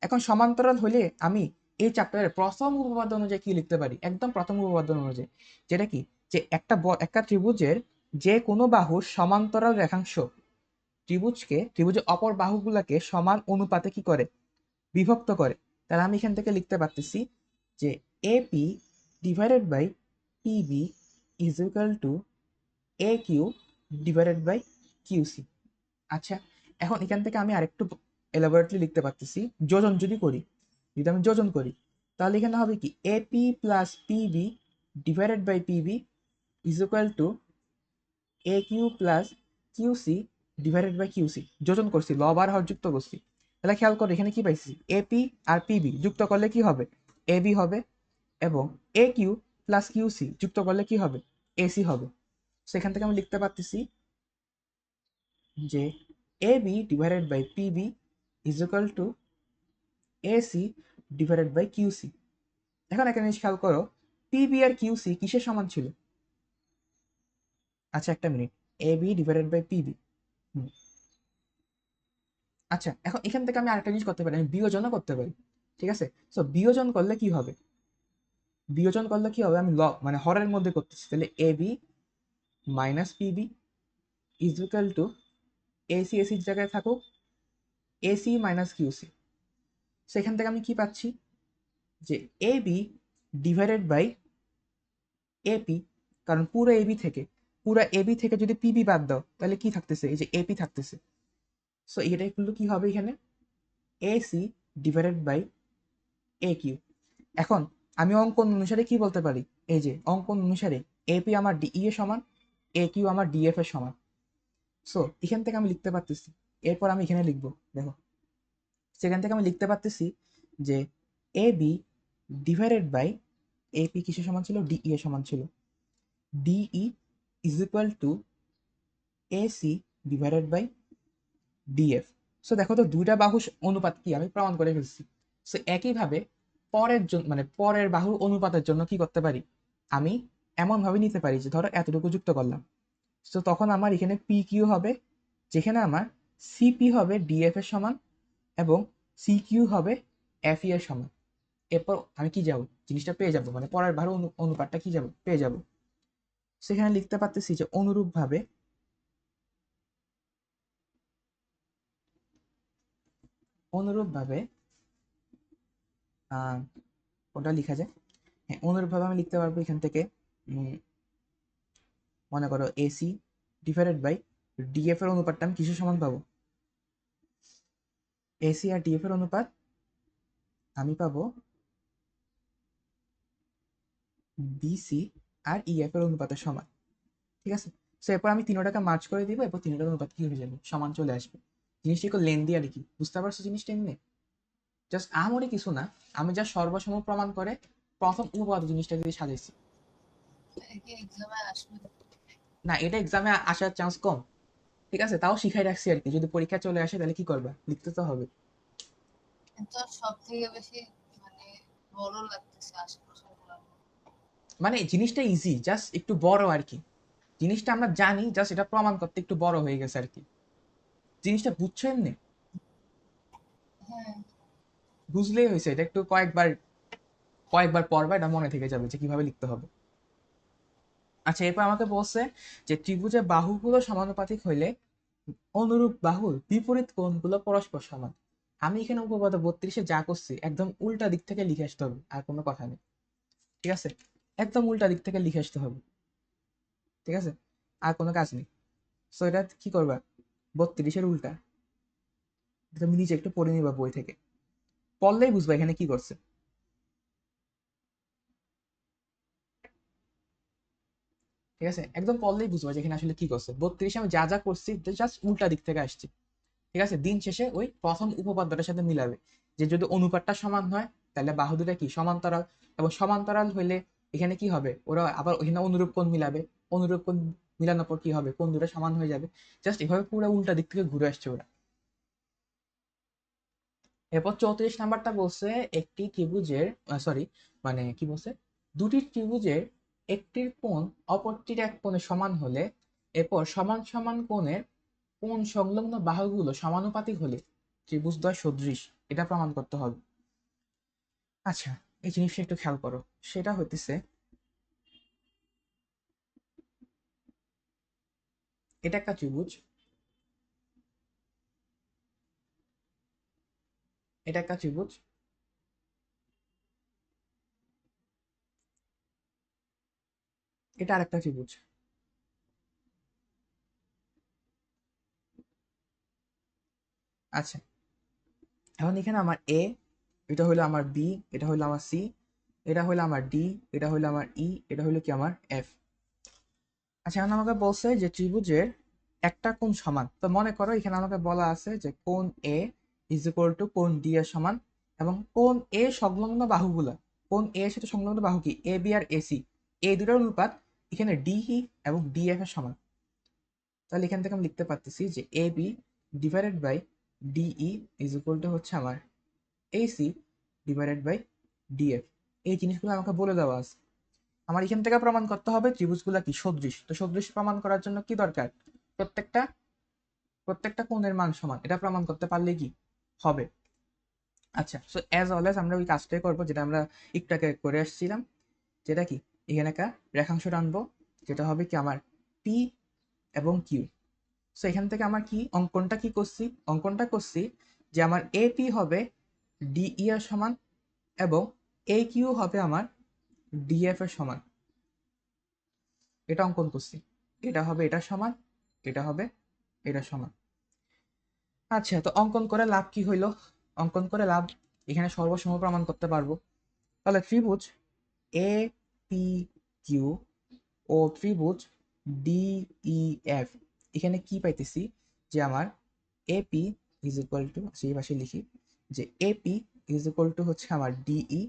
এখন সমান্তরাল হলে আমি এই চ্যাপ্টারের প্রথম উপপাদ্য অনুযায়ী কি লিখতে পারি? একদম প্রথম উপপাদ্য অনুযায়ী, যেটা কি, যে একটা ত্রিভুজের যে কোনো বাহুর সমান্তরাল রেখাংশ ত্রিভুজের অপর বাহুগুলোকে সমান অনুপাতে কি করে? বিভক্ত করে। তাহলে আমি এখান থেকে লিখতে পারতেছি যে AP divided by PB is equal to A Q divided by QC. আচ্ছা, এখন এখান থেকে আমি আরেকটু এলাবোরেটলি লিখতে পারতেছি, যোজন যদি করি, যদি আমি যোজন করি তাহলে এখানে হবে কি AP plus PB divided by PB is equal to A Q plus QC divided by QC. যোজন করছি, লব আর হর যুক্ত করছি। তাহলে খেয়াল করো এখানে কি পাইছি, এপি আর পিবি যুক্ত করলে কি হবে? এবি হবে, এবং এ কিউ প্লাস কিউসি যুক্ত করলে কি হবে? এসি হবে। সেখান থেকে আমি লিখতে পারতেছি যে AB divided by PB is equal to AC divided by QC. এখন একটা জিনিস খেয়াল করো, পিবি আর কিউসি কিসের সমান ছিল? আচ্ছা, একটা minute, AB divided by PB. আচ্ছা, এখন এখান থেকে আমি আরেকটা জিনিস করতে পারি, আমি বিয়োজনও করতে পারি। ঠিক আছে? সো বিয়োজন করলে কি হবে? বিয়োজন করলে কি হবে? আমি মানে হরের মধ্যে করতেছি, তাহলে AB minus PB is equal to AC এসির জায়গায় থাকুক এসি মাইনাস কিউসি। সেখান থেকে আমি কি পাচ্ছি যে এবি ডিভাইডেড বাই এপি, কারণ পুরো এবি থেকে যদি পিবি বাদ দাও তাহলে কি থাকতেছে? এই যে এপি থাকতেছে। সো এটা কিন্তু কি হবে এখানে? AC divided by A Q. এখন আমি অঙ্কন অনুসারে কি বলতে পারি? এই যে অঙ্কন অনুসারে এপি আমার ডিই এর সমান, এ কিউ আমার ডিএফ এর সমান। সো এখান থেকে আমি লিখতে পারতেছি, এরপর আমি এখানে লিখবো, দেখো সেখান থেকে আমি লিখতে পারতেছি যে A B divided by AP কিসের সমান ছিল? ডিই এর সমান ছিল। DE is equal to AC divided by DF. So দেখো তো, দুইটা বাহুর অনুপাত কি আমি প্রমাণ করে ফেলছি। সো একইভাবে পরের জন্য, মানে পরের বাহুর অনুপাতের জন্য কি করতে পারি? আমি এমন ভাবে নিতে পারি যে ধরো এতটুকু যুক্ত করলাম, তো তখন আমার এখানে পি কিউ হবে, যেখানে আমার সিপি হবে ডিএফ এর সমান, এবং সি কিউ হবে এফ ই এর সমান। এরপর আমি কি যাব, জিনিসটা পেয়ে যাব, মানে পরের বাহুর অনুপাতটা কি যাব, পেয়ে যাব। সেখানে লিখতে পারতেছি যে অনুরূপভাবে অনুরূপভাবে কোনটা লিখা যায়? হ্যাঁ, অনুরূপভাবে আমি লিখতে পারবো এখান থেকে, মনে করো এসি ডিভাইডেড বাই ডিএফ এর অনুপাতটা আমি কিসের সমান পাবো? এসি আর ডিএফ এর অনুপাত আমি পাবো বিসি আর ইএফ এর অনুপাতের সমান। ঠিক আছে? সো এরপর আমি তিনোটাকে মার্চ করে দিব, এরপর তিনোটার অনুপাত কি হয়ে যাবে? সমান চলে আসবে। জিনিসটা একটু লেন্দি আর কি, বুঝতে পারছো জিনিসটা? এমনি জাস্ট আমরই কিছু না, আমি যা সর্বসম প্রমাণ করে প্রথম উপপাদ্য জিনিসটা দিয়ে সাজাইছি। কি এক্সামে আসবে? না, এটা এক্সামে আসার চান্স কম। ঠিক আছে, তাও শিখাই রাখছি আর কি, যদি পরীক্ষা চলে আসে তাহলে কি করবা, লিখতে তো হবে। কিন্তু সব থেকে বেশি মানে বড় লাগতেছে আশেপাশের গুলো। মানে জিনিসটা ইজি, জাস্ট একটু বড় আর কি। জিনিসটা আমরা জানি, জাস্ট এটা প্রমাণ করতে একটু বড় হয়ে গেছে আর কি। জিনিসটা বুঝছো এমনি? হ্যাঁ। বুঝলেই হয়েছে, এটা একটু কয়েকবার কয়েকবার পড়বা, এটা মনে থেকে যাবে যে কিভাবে লিখতে হবে। আচ্ছা, এরপর আমাকে বলছে যে ত্রিভুজের বাহুগুলো সমানুপাতিক হইলে অনুরূপ বাহুর বিপরীত কোণগুলো পরস্পর সমান। আমি এখানে উপপাদ্য 32-এ যা করছি একদম উল্টা দিক থেকে লিখে আসতে হবে, আর কোনো কথা নেই। ঠিক আছে, একদম উল্টা দিক থেকে লিখে আসতে হবে। ঠিক আছে, আর কোনো কাজ নেই। সো এটা কি করবা, 32-এর উল্টা। তুমি নিজে একটু পড়ে নিবা বই থেকে, পড়লেই বুঝবা এখানে কি করছে। ঠিক আছে, একদম পড়লেই বুঝবা যে এখানে আসলে কি করছে। 32-এ আমি যা যা করছি জাস্ট উল্টা দিক থেকে আসছি। ঠিক আছে, দিন শেষে ওই প্রথম উপপাদ্যটার সাথে মিলাবে, যে যদি অনুপাতটা সমান হয় তাহলে বাহু দুটা কি সমান্তরাল, এবং সমান্তরাল হইলে এখানে কি হবে, ওরা আবার ওখানে অনুরূপ কোণ মিলাবে, অনুরূপ কোণ মিলানোর পর কি হবে, কোণ দুটো সমান হয়ে যাবে। জাস্ট এভাবে পুরো উল্টা দিক থেকে ঘুরে আসছে ওরা। এরপর 34 নাম্বারটা বলছে একটি ত্রিভুজের, সরি, মানে কি বলছে, দুটি ত্রিভুজের একটির কোণ অপরটির এক কোণে সমান হলে, এরপর সমান সমান কোণের কোণ সংলগ্ন বাহুগুলো সমানুপাতিক হলে ত্রিভুজদ্বয় সদৃশ, এটা প্রমাণ করতে হবে। আচ্ছা, এই জিনিসটা একটু খেয়াল করো। সেটা হইতেছে, এটা একটা ত্রিভুজ, এটা একটা ত্রিভুজ, এটা আরেকটা ত্রিভুজ। আচ্ছা, এখন এখানে আমার এ, এটা হলো আমার বি, এটা হলো আমার সি, এটা হলো আমার ডি, এটা হলো আমার ই, এটা হলো কি আমার এফ। আচ্ছা, এখন আমাকে বলছে যে ত্রিভুজের একটা কোণ সমান। তো মনে করো এখানে আমাকে বলা আছে যে কোণ এ ইজ ইকুয়াল টু কোণ ডি এর সমান, এবং কোণ এ সংলগ্ন বাহুগুলা, কোণ এ এর সাথে সংলগ্ন বাহু কি এ বি আর এসি, এই দুটোর অনুপাত এখানে ডিই এবং ডিএফ এর সমান। তাহলে এখান থেকে আমি লিখতে পারতেছি যে A B divided by DE is equal to হচ্ছে আমার এসি ডিভাইডেড বাই ডিএফ। এই জিনিসগুলো আমাকে বলে দেওয়া আছে। আমার এখান থেকে প্রমাণ করতে হবে ত্রিভুজগুলা কি সদৃশ। তো সদৃশ প্রমাণ করার জন্য কি দরকার, প্রত্যেকটা প্রত্যেকটা কোণের মান সমান, এটা প্রমাণ করতে পারলে কি হবে। আচ্ছা, সো অ্যাজ অলওয়েজ আমরা ওই কাজটাই করবো যেটা আমরা একটু আগে করে আসছিলাম, যেটা কি এখানে একটা রেখাংশ টানবো, যেটা হবে কি আমার পি এবং কিউ। সো এখান থেকে আমার কি অঙ্কনটা কি করছি, অঙ্কনটা করছি যে আমার এপি হবে ডিই এর সমান, এবং এ কিউ হবে আমার ডিএফ এর সমান। এটা অঙ্কন করছি, এটা হবে এটা সমান, এটা হবে এটা সমান। আচ্ছা, তো অঙ্কন করে লাভ কি হইলো, অঙ্কন করে লাভ এখানে সর্বসম প্রমাণ করতে পারবো। তাহলে ত্রিভুজ এ পি কিউ ও ত্রিভুজ ডি ই এফ, এখানে কি পাইতেছি যে আমার এপি ইজ ইকুয়াল টু, সেই পাশে লিখি যে এপি ইজ ইকুয়াল টু হচ্ছে আমার DE,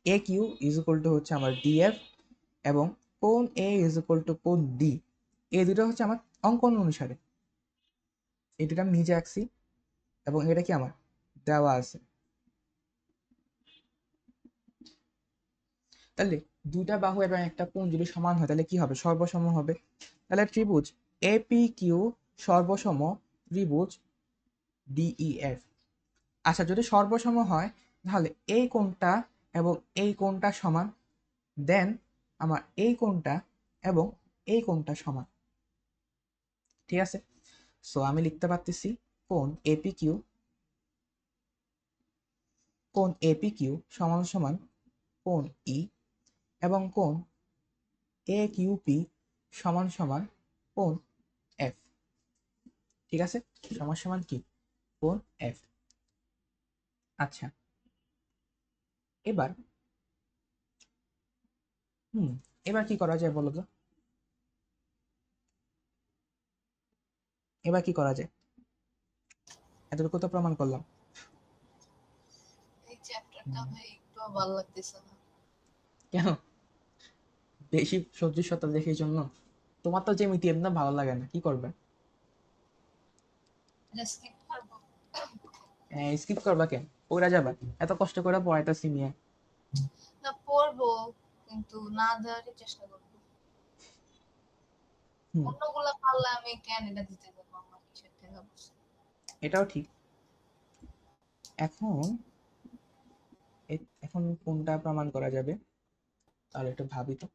A Q is equal to হচ্ছে আমার ডিএফ, এবং কোণ এ ইজ ইকুয়াল টু কোণ ডি। এই দুটো হচ্ছে আমার অঙ্কন অনুসারে, এই দুটো আমি নিজে আঁকছি, এবং এটা কি আমার দেওয়া আছে। তাহলে দুইটা বাহু এবং একটা কোণ যদি সমান হয় তাহলে কি হবে, সর্বসম হবে। তাহলে ত্রিভুজ এপি কিউ সর্বসম ত্রিভুজ ডিইএফ। আচ্ছা, যদি সর্বসম হয় তাহলে এই কোণটা এবং এই কোণটা সমান, দেন আমার এই কোণটা এবং এই কোণটা সমান। ঠিক আছে, সো আমি লিখতে পারতেছি কোণ এপি কিউ, কোণ এপি কিউ সমান সমান কোণ ই, এবং কোণ এ কিউ পি সমান সমান কোণ এফ। ঠিক আছে, সমান সমান কি কোণ এফ। আচ্ছা, এবার হুম এবার কি করা যায় বলো তো, এবার কি করা যায়, এতটুকু তো প্রমাণ করলাম। এই চ্যাপ্টারটা ভাই একটু ভালো লাগতেছে না। কেন? বেশি সদৃশ্যতা দেখে এই জন্য। তোমার তো জ্যামিতি এমনি ভালো লাগে না, কি করবে? এটা স্কিপ করবো? স্কিপ করবা কেন, পড়া যাবা? এত কষ্ট করে পড়াইতেছি নিয়ে। না, পড়বো, কিন্তু না দেওয়ারই চেষ্টা করবো। হুম, অন্যগুলা পারলে আমি কেন এটা দিতে যাবো, আমার কিসের থেকে বসে। এটাও ঠিক। এখন এখন কোনটা প্রমাণ করা যাবে, তাহলে একটু ভাবি তো।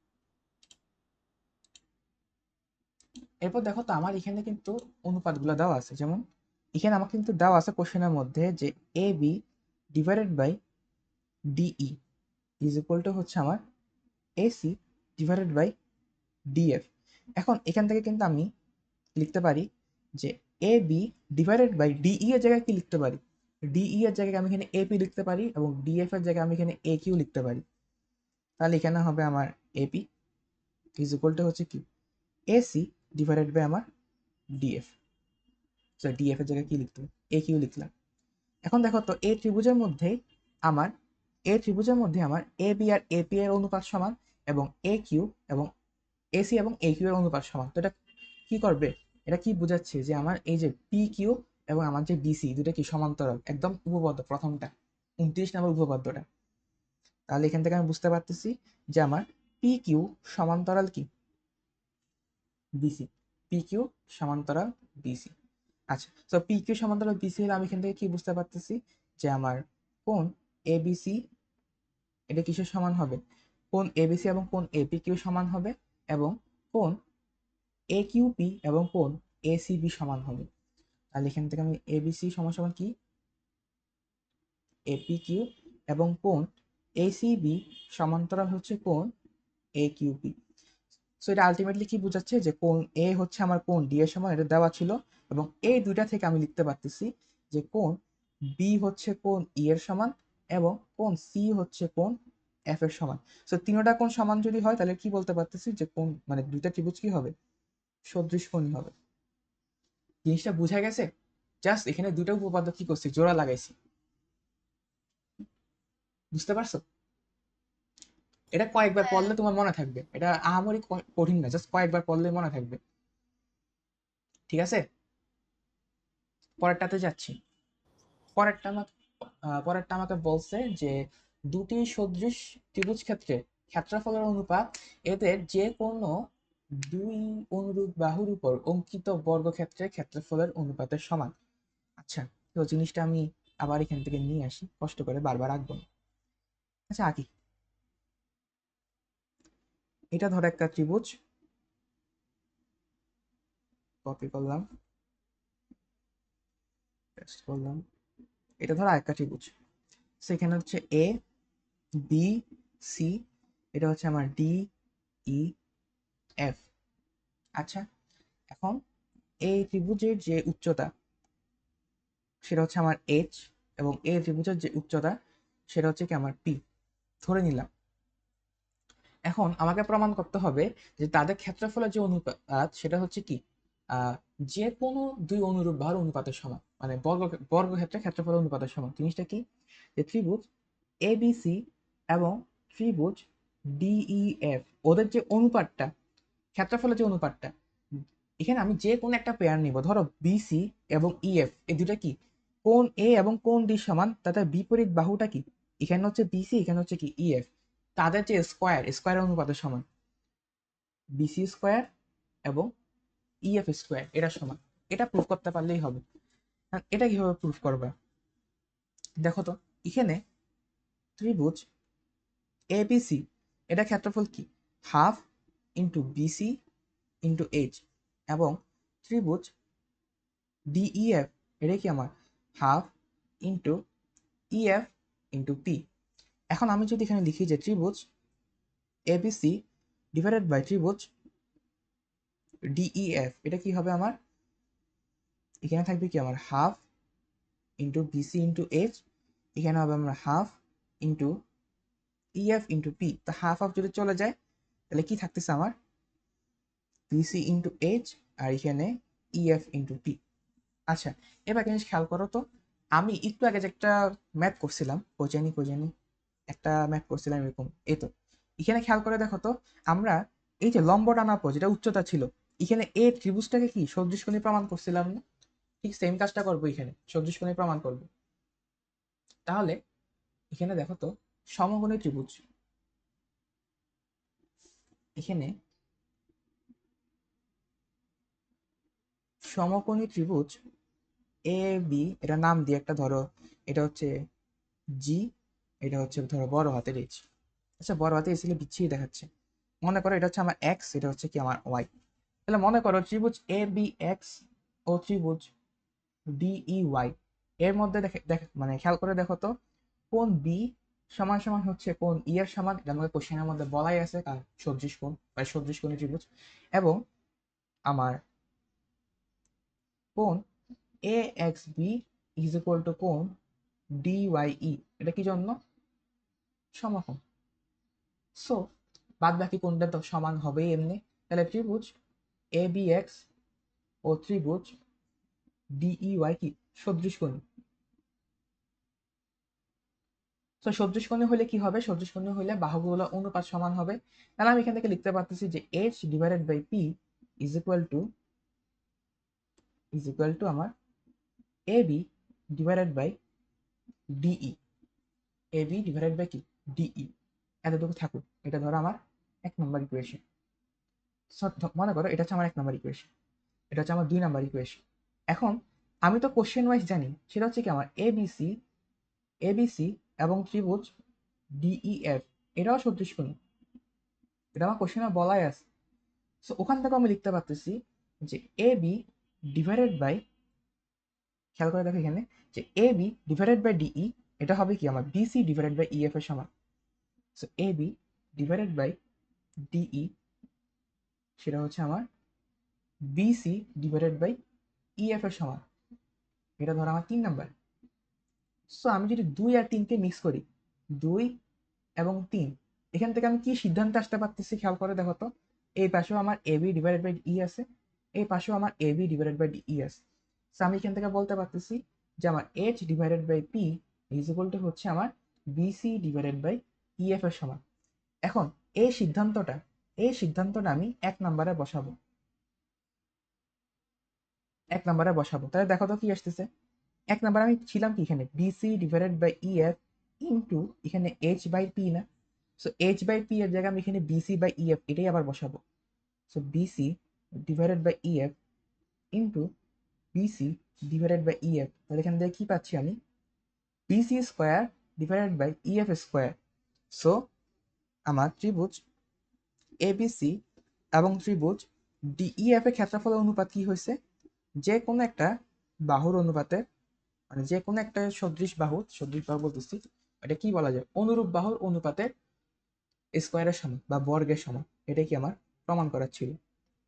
এরপর দেখো তো আমার এখানে কিন্তু অনুপাতগুলো দেওয়া আছে, যেমন এখানে আমার কিন্তু দেওয়া আছে কোশ্চেনের মধ্যে যে A B divided by DE is equal to হচ্ছে আমার এসি ডিভাইডেড বাই ডিএফ। এখন এখান থেকে কিন্তু আমি লিখতে পারি যে A B divided by DE এর জায়গায় কি লিখতে পারি, ডিই এর জায়গায় আমি এখানে এপি লিখতে পারি এবং ডিএফ এর জায়গায় আমি এখানে এ কিউ লিখতে পারি। তাহলে এখানে হবে আমার এপি ইজ ইকুয়াল টু হচ্ছে কি এসি ডিভাইডেড বাই আমার ডিএফ। ডিএফ এর জায়গায় কি লিখতে হবে, এ কিউ লিখলাম। এখন দেখো তো আমার এই ত্রিভুজের মধ্যে আমার এ বি আর এপি এর অনুপাত সমান এবং এ কিউ এবং এসি এবং এ কিউ এর অনুপাত সমান। তো এটা কি করবে, এটা কি বোঝাচ্ছে যে আমার এই যে পি কিউ এবং আমার যে বিসি দুটো কি সমান্তরাল, একদম উপপাদ্য প্রথমটা 29 নম্বর উপপাদ্যটা। তাহলে এখান থেকে আমি বুঝতে পারতেছি যে আমার পি কিউ সমান্তরাল কি বিসি, পি কিউ সমান্তরাল বিসি। আচ্ছা, তো পি কিউ সমান্তরাল বিসি হলে আমি এখান থেকে কি বুঝতে পারতেছি যে আমার কোণ এবিসি এটা কিসের সমান হবে, কোণ এবিসি এবং কোণ এপি কিউ সমান হবে এবং কোণ এ কিউপি এবং কোণ এসিবি সমান হবে। তাহলে এখান থেকে আমি এবিসি সমান সমান কি এপি কিউ এবং কোণ এসিবি সমান্তরাল হচ্ছে কোণ এ কিউপি। সো এটা আলটিমেটলি কি বোঝাচ্ছে যে কোণ এ হচ্ছে আমার কোণ ডি এর সমান, এটা দেওয়া ছিল, এবং এই দুইটা থেকে আমি লিখতে পারতেছি যে কোণ বি হচ্ছে কোণ ই এর সমান এবং কোণ সি হচ্ছে কোণ এফ এর সমান। সো তিনটা কোণ সমান যদি হয় তাহলে কি বলতে পারতেছি যে কোণ মানে দুইটা ত্রিভুজ কি হবে, সদৃশকোণী হবে। জিনিসটা বোঝা গেছে? জাস্ট এখানে দুইটা উপপাদ্য কি করছি, জোড়া লাগাইছি। বুঝতে পারছো? এটা কয়েকবার হ্যাঁ। পড়লে তোমার মনে থাকবে, এটা আহামরি কঠিন না, জাস্ট কয়েকবার পড়লে মনে থাকবে। ঠিক আছে, পরেরটাতে যাচ্ছি। পরেরটা আমাকে পরেরটা আমাকে বলছে যে দুটি সদৃশ ত্রিভুজ ক্ষেত্রে ক্ষেত্রফলের অনুপাত এদের যে কোনো দুই অনুরূপ বাহুর উপর অঙ্কিত বর্গক্ষেত্রের ক্ষেত্রফলের অনুপাতের সমান। আচ্ছা, তো জিনিসটা আমি আবার এখান থেকে নিয়ে আসি, কষ্ট করে বারবার আঁকবো না। আচ্ছা আঁকি। এটা ধর একটা ত্রিভুজ, কপি করলাম, পেস্ট করলাম। এটা ধর আরেকটা ত্রিভুজ, সেখানে হচ্ছে এ বি সি, এটা হচ্ছে আমার ডি ই এফ। আচ্ছা, এখন এই ত্রিভুজের যে উচ্চতা সেটা হচ্ছে আমার এইচ এবং এই ত্রিভুজের যে উচ্চতা সেটা হচ্ছে কি আমার পি ধরে নিলাম। এখন আমাকে প্রমাণ করতে হবে যে তাদের ক্ষেত্রফলের যে অনুপাত সেটা হচ্ছে কি আহ যে কোনো দুই অনুরূপ বাহুর অনুপাতের সমান, মানে বর্গক্ষেত্রের ক্ষেত্রফলের অনুপাতের সমান। জিনিসটা কি, যে ত্রিভুজ এবিসি এবং ত্রিভুজ ডিইএফ ওদের যে অনুপাতটা, ক্ষেত্রফলের যে অনুপাতটা, এখানে আমি যে কোনো একটা পেয়ার নিব, ধরো বিসি এবং ইএফ এই দুটা কি কোণ এ এবং কোণ ডি সমান, তাদের বিপরীত বাহুটা কি, এখানে হচ্ছে বিসি, এখানে হচ্ছে কি ইএফ, তাদের যে স্কয়ার অনুপাতের সমান, বিসি স্কয়ার এবং ইএফ স্কয়ার এটা সমান। এটা প্রুফ করতে পারলেই হবে। এটা কিভাবে প্রুফ করবে, দেখো তো এখানে ত্রিভুজ এবিসি এটা ক্ষেত্রফল কি half into BC into H, এবং ত্রিভুজ ডিইএফ এটা কি আমার half into EF into P. এখন আমি যদি এখানে লিখি যে ত্রিভুজ এবিসি ডিভাইডেড বাই ত্রিভুজ ডিইএফ, এটা কি হবে আমার, এখানে থাকবে কি আমার half into BC into H, এখানে হবে আমরা half into EF into P. তো হাফ হাফ যদি চলে যায় তাহলে কি থাকতেছে আমার বিসি ইন্টু এইচ আর এখানে ইএফ ইন্টু পি। আচ্ছা, এবার জিনিস খেয়াল করো তো, আমি একটু আগে যে একটা ম্যাথ করছিলাম, কোজানি একটা ম্যাথ করছিলাম এরকম, এই তো এখানে খেয়াল করে দেখো তো, আমরা এই যে লম্ব টানার পর যেটা উচ্চতা ছিল, এখানে এ ত্রিভুজটাকে কি সদৃশকোণী প্রমাণ করছিলাম না? ঠিক সেম কাজটা করবো এখানে, সদৃশকোণী প্রমাণ করব। তাহলে এখানে দেখো তো, সমকোণী ত্রিভুজ, এখানে সমকোণী ত্রিভুজ এ বি, এটা নাম দিয়ে একটা ধরো, এটা হচ্ছে জি, এটা হচ্ছে ধরো বড় হাতের এইচ। আচ্ছা, বড় হাতে এসে বিচ্ছিরি দেখাচ্ছে। মনে করো এটা হচ্ছে আমার এক্স, এটা হচ্ছে কি আমার ওয়াই। তাহলে মনে করো ত্রিভুজ এ বি এক্স ও ত্রিভুজ ডিই ওয়াই, এর মধ্যে দেখে মানে খেয়াল করে দেখো তো, কোণ বি সমান সমান হচ্ছে কোণ ই এর সমান, এটা আমাদের কোশ্চেনের মধ্যে বলাই আছে, কারণ সদৃশ কোণ বা সদৃশ কোণী ত্রিভুজ। এবং আমার কোণ A X B is equal to কোণ ডি ওয়াই ই, এটা কি জন্য? সমকোণ। সো বাদ বাকি কোণটা তো সমান হবেই এমনি। তাহলে ত্রিভুজ এ বি এক্স ও ত্রিভুজ ডিই ওয়াই কি সদৃশ কোণী। তো সদৃশ কোণী হলে কি হবে? সদৃশ কোণী হলে বাহুগুলো অনুপাত সমান হবে। তাহলে আমি এখান থেকে লিখতে পারতেছি যে H divided by P is equal to আমার A B divided by DE, A B divided by কি ডিই, এতটুকু থাকুক। এটা ধরো আমার 1 নম্বর ইকুয়েশন। মনে করো এটা হচ্ছে আমার 1 নম্বর ইকুয়েশন, এটা হচ্ছে আমার 2 নম্বর ইকুয়েশন। এখন আমি তো কোশ্চেন ওয়াইজ জানি, সেটা হচ্ছে কি আমার এবিসি এবং ত্রিভুজ ডিইএফ, এটাও সদৃশ কোণ, এটা আমার কোশ্চেনে বলাই আছে। সো ওখান থেকে আমি লিখতে পারতেছি যে এ বি ডিভাইডেড বাই, খেয়াল করে দেখো এখানে, যে A B divided by DE, এটা হবে কি আমার বিসি ডিভাইডেড বাই ইএফ এর সমান। So A B divided by DE, সেটা হচ্ছে আমার বিসি ডিভাইডেড বাই ইএফ এর সমান। এটা ধরো আমার 3 নাম্বার। সো আমি যদি 2 আর 3কে মিক্স করি, 2 এবং 3, এখান থেকে আমি কি সিদ্ধান্তে আসতে পারতেছি খেয়াল করে দেখো তো, এই পাশেও আমার A B divided by E আছে, এই পাশেও আমার A B divided by E আছে। সো আমি এখান থেকে বলতে পারতেছি যে আমার H divided by P is equal to হচ্ছে আমার বিসি ডিভাইডেড বাই ইএফ এর সমান। এখন এই সিদ্ধান্তটা, আমি 1 নম্বরে বসাবো, 1 নম্বরে বসাবো। তাহলে দেখো তো কি আসতেছে। 1 নম্বরে আমি ছিলাম কি এখানে BC divided by EF into এখানে এইচ বাই পি না। সো এইচ বাই পি এর জায়গায় আমি এখানে বিসি বাই ইএফ এটাই আবার বসাবো। So BC divided by EF into BC divided by EF, তাহলে এখান থেকে কি পাচ্ছি আমি? BC square divided by EF square. So আমার ত্রিভুজ এবিসি এবং ত্রিভুজ ডিইএফ এর ক্ষেত্রফলের অনুপাত কি হয়েছে? যে কোনো একটা বাহুর অনুপাতে, মানে যে কোনো একটা সদৃশ বাহু বলতেছি, এটা কি বলা যায়, অনুরূপ বাহুর অনুপাতের স্কোয়ারের সমান বা বর্গের সমান। এটা কি আমার প্রমাণ করার ছিল,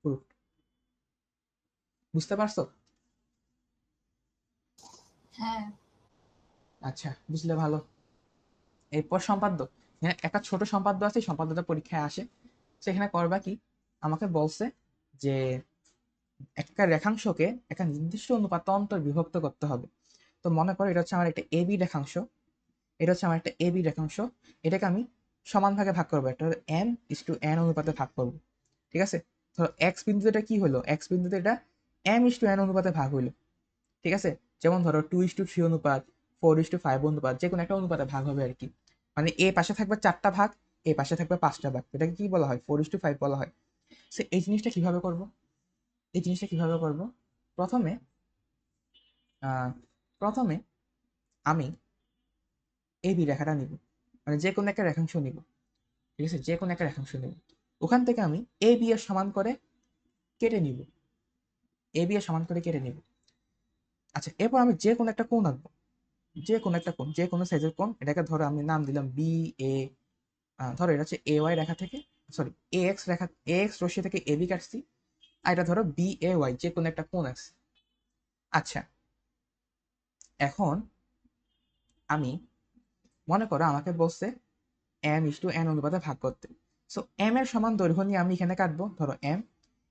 প্রুফ। বুঝতে পারছো? হ্যাঁ। আচ্ছা, বুঝলে ভালো। এরপর সম্পাদ্য, হ্যাঁ একটা ছোট সম্পাদ্য আছে, সম্পাদ্যটা পরীক্ষায় আসে। সেখানে করবা কি, আমাকে বলছে যে একটা রেখাংশকে একটা নির্দিষ্ট অনুপাতে অন্তর্বিভক্ত করতে হবে। তো মনে করো এটা হচ্ছে আমার একটা এবি রেখাংশ, এটা হচ্ছে আমার একটা এবি রেখাংশ, এটাকে আমি সমান ভাগে ভাগ করবো, একটা m:n অনুপাতে ভাগ করবো। ঠিক আছে, ধরো এক্স বিন্দুতে এটা কি হলো, এক্স বিন্দুতে এটা m:n অনুপাতে ভাগ হইলো। ঠিক আছে, যেমন ধরো 2:3 অনুপাত, 4:5 অনুপাত, যে কোনো একটা অনুপাতে ভাগ হবে আর কি। মানে এ পাশে থাকবে 4টা ভাগ, এ পাশে থাকবে 5টা ভাগ, এটাকে কি বলা হয়? 4:5 বলা হয়। সে এই জিনিসটা কিভাবে করব? প্রথমে আহ, প্রথমে আমি এই বি রেখাটা নিব, মানে যে কোনো একটা রেখাংশ নিব। ঠিক আছে, যে কোনো একটা রেখাংশ নিব, ওখান থেকে আমি এ বি এর সমান করে কেটে নিব, কেটে নিব। আচ্ছা, এরপর আমি যে কোনো একটা কোণ আঁকবো, যে কোনো সাইজের কোণ, এটাকে ধরো আমি নাম দিলাম বি এ। ধরো এটা হচ্ছে এ ওয়াই রেখা থেকে, সরি এ এক্স রশ্মি থেকে এ বি কাটছি, আর এটা ধরো বি এ ওয়াই, যে কোনো একটা কোণ আছে। আচ্ছা, এখন আমি, মনে করো আমাকে বলছে m:n অনুপাতে ভাগ করতে। সো m এর সমান দৈর্ঘ্য নিয়ে আমি এখানে কাটবো, ধরো m,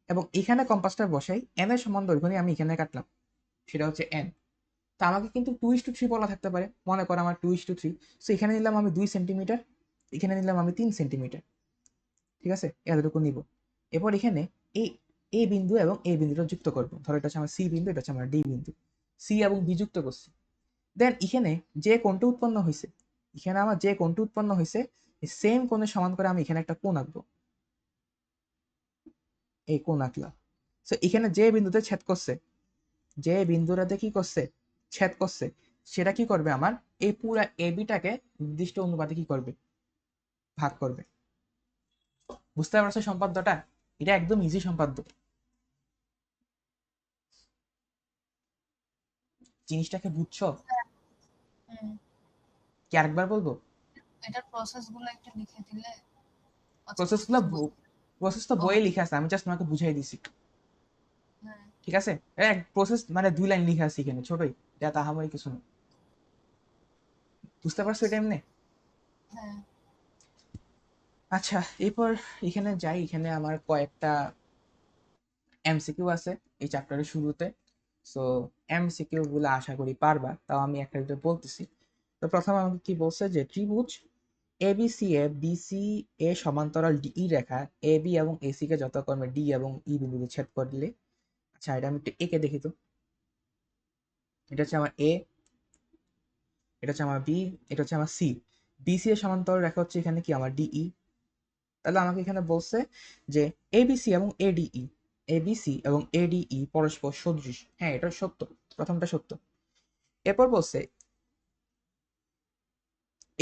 এবং এখানে কম্পাসটা বসাই, n এর সমান দৈর্ঘ্য নিয়ে আমি এখানে কাটলাম, সেটা হচ্ছে n। তা আমাকে কিন্তু 2:3 বলা থাকতে পারে, মনে করো আমার 2:3। সো এখানে নিলাম আমি 2 সেন্টিমিটার, এখানে নিলাম আমি 3 সেন্টিমিটার। ঠিক আছে, এতটুকু নিব। এরপর এখানে এই এ বিন্দু এবং এ বিন্দুটা যুক্ত করবো। ধরো এটা হচ্ছে আমার সি বিন্দু, এটা হচ্ছে আমার ডি বিন্দু, সি এবং বি যুক্ত করছি। দেন এখানে যে কোণটা উৎপন্ন হয়েছে, এখানে আমার যে কোণটা উৎপন্ন হয়েছে সেম কোণের সমান করে আমি এখানে একটা কোণ আঁকবো, এই কোণ আঁকলাম। তো এখানে যে বিন্দুতে ছেদ করছে, যে বিন্দুটাতে কি করছে, ছেদ করছে, সেটা কি করবে, আমার এই পুরা এবিটাকে নির্দিষ্ট অনুপাতে কি করবে, ভাগ করবে। বুঝতে পারছো সম্পাদ্যটা? এটা একদম ইজি সম্পাদ্য। জিনিসটাকে বুঝছো? হুম। কি আরেকবার বলবো? এটার প্রসেস গুলো একটু লিখে দিলে অত প্রসেসগুলো, সহজে বুঝতে প্রসেস তো বইয়ে লিখে আছে, আমি জাস্ট তোমাকে বুঝাই দিছি। হ্যাঁ। ঠিক আছে, প্রসেস মানে 2 লাইন লিখে আছে এখানে, ছোটই, এটা তাহামরি কিছু না। বুঝতে পারছো এটা এমনি? হ্যাঁ। আচ্ছা, এরপর এখানে যাই, এখানে আমার কয়েকটা এমসিকিউ আছে এই চ্যাপ্টারের শুরুতে। সো এমসিকিউ গুলো আশা করি পারবা, তাও আমি একটা দুটো বলতেছি। তো প্রথমে আমাকে কি বলছে যে ত্রিভুজ এবিসি এ বিসি এ সমান্তরাল ডিই রেখা এ বি এবং এসি কে যথাক্রমে ডি এবং ই বিন্দুতে ছেদ করলে। আচ্ছা, এটা আমি একটু একে দেখি তো। এটা হচ্ছে আমার এ, এটা হচ্ছে আমার বি, এটা হচ্ছে আমার সি। বিসি এর সমান্তরাল রেখা হচ্ছে এখানে কি আমার ডিই। তাহলে আমাকে এখানে বলছে যে এবিসি এবং এডিই, এবিসি এবং এডিই পরস্পর সদৃশ। হ্যাঁ, এটা সত্য, প্রথমটা সত্য। এরপর বলছে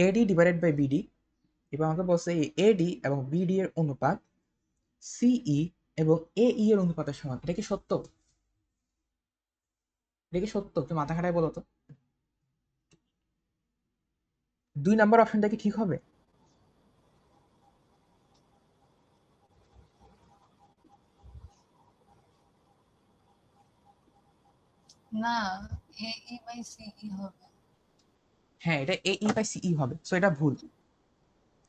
এডি ডিভাইডেড বাই বিডি। এবার আমাকে বলছে এডি এবং বিডি এর অনুপাত সিই এবং এই এর অনুপাতের সমান। এটা কি সত্য? এটা কি সত্য? তুমি মাথা খাটায় বলো তো। 2 নম্বর অপশনটা কি ঠিক হবে? না, এ ই বাই সি ই হবে। হ্যাঁ, এটা এই বাই সিই হবে, সো এটা ভুল।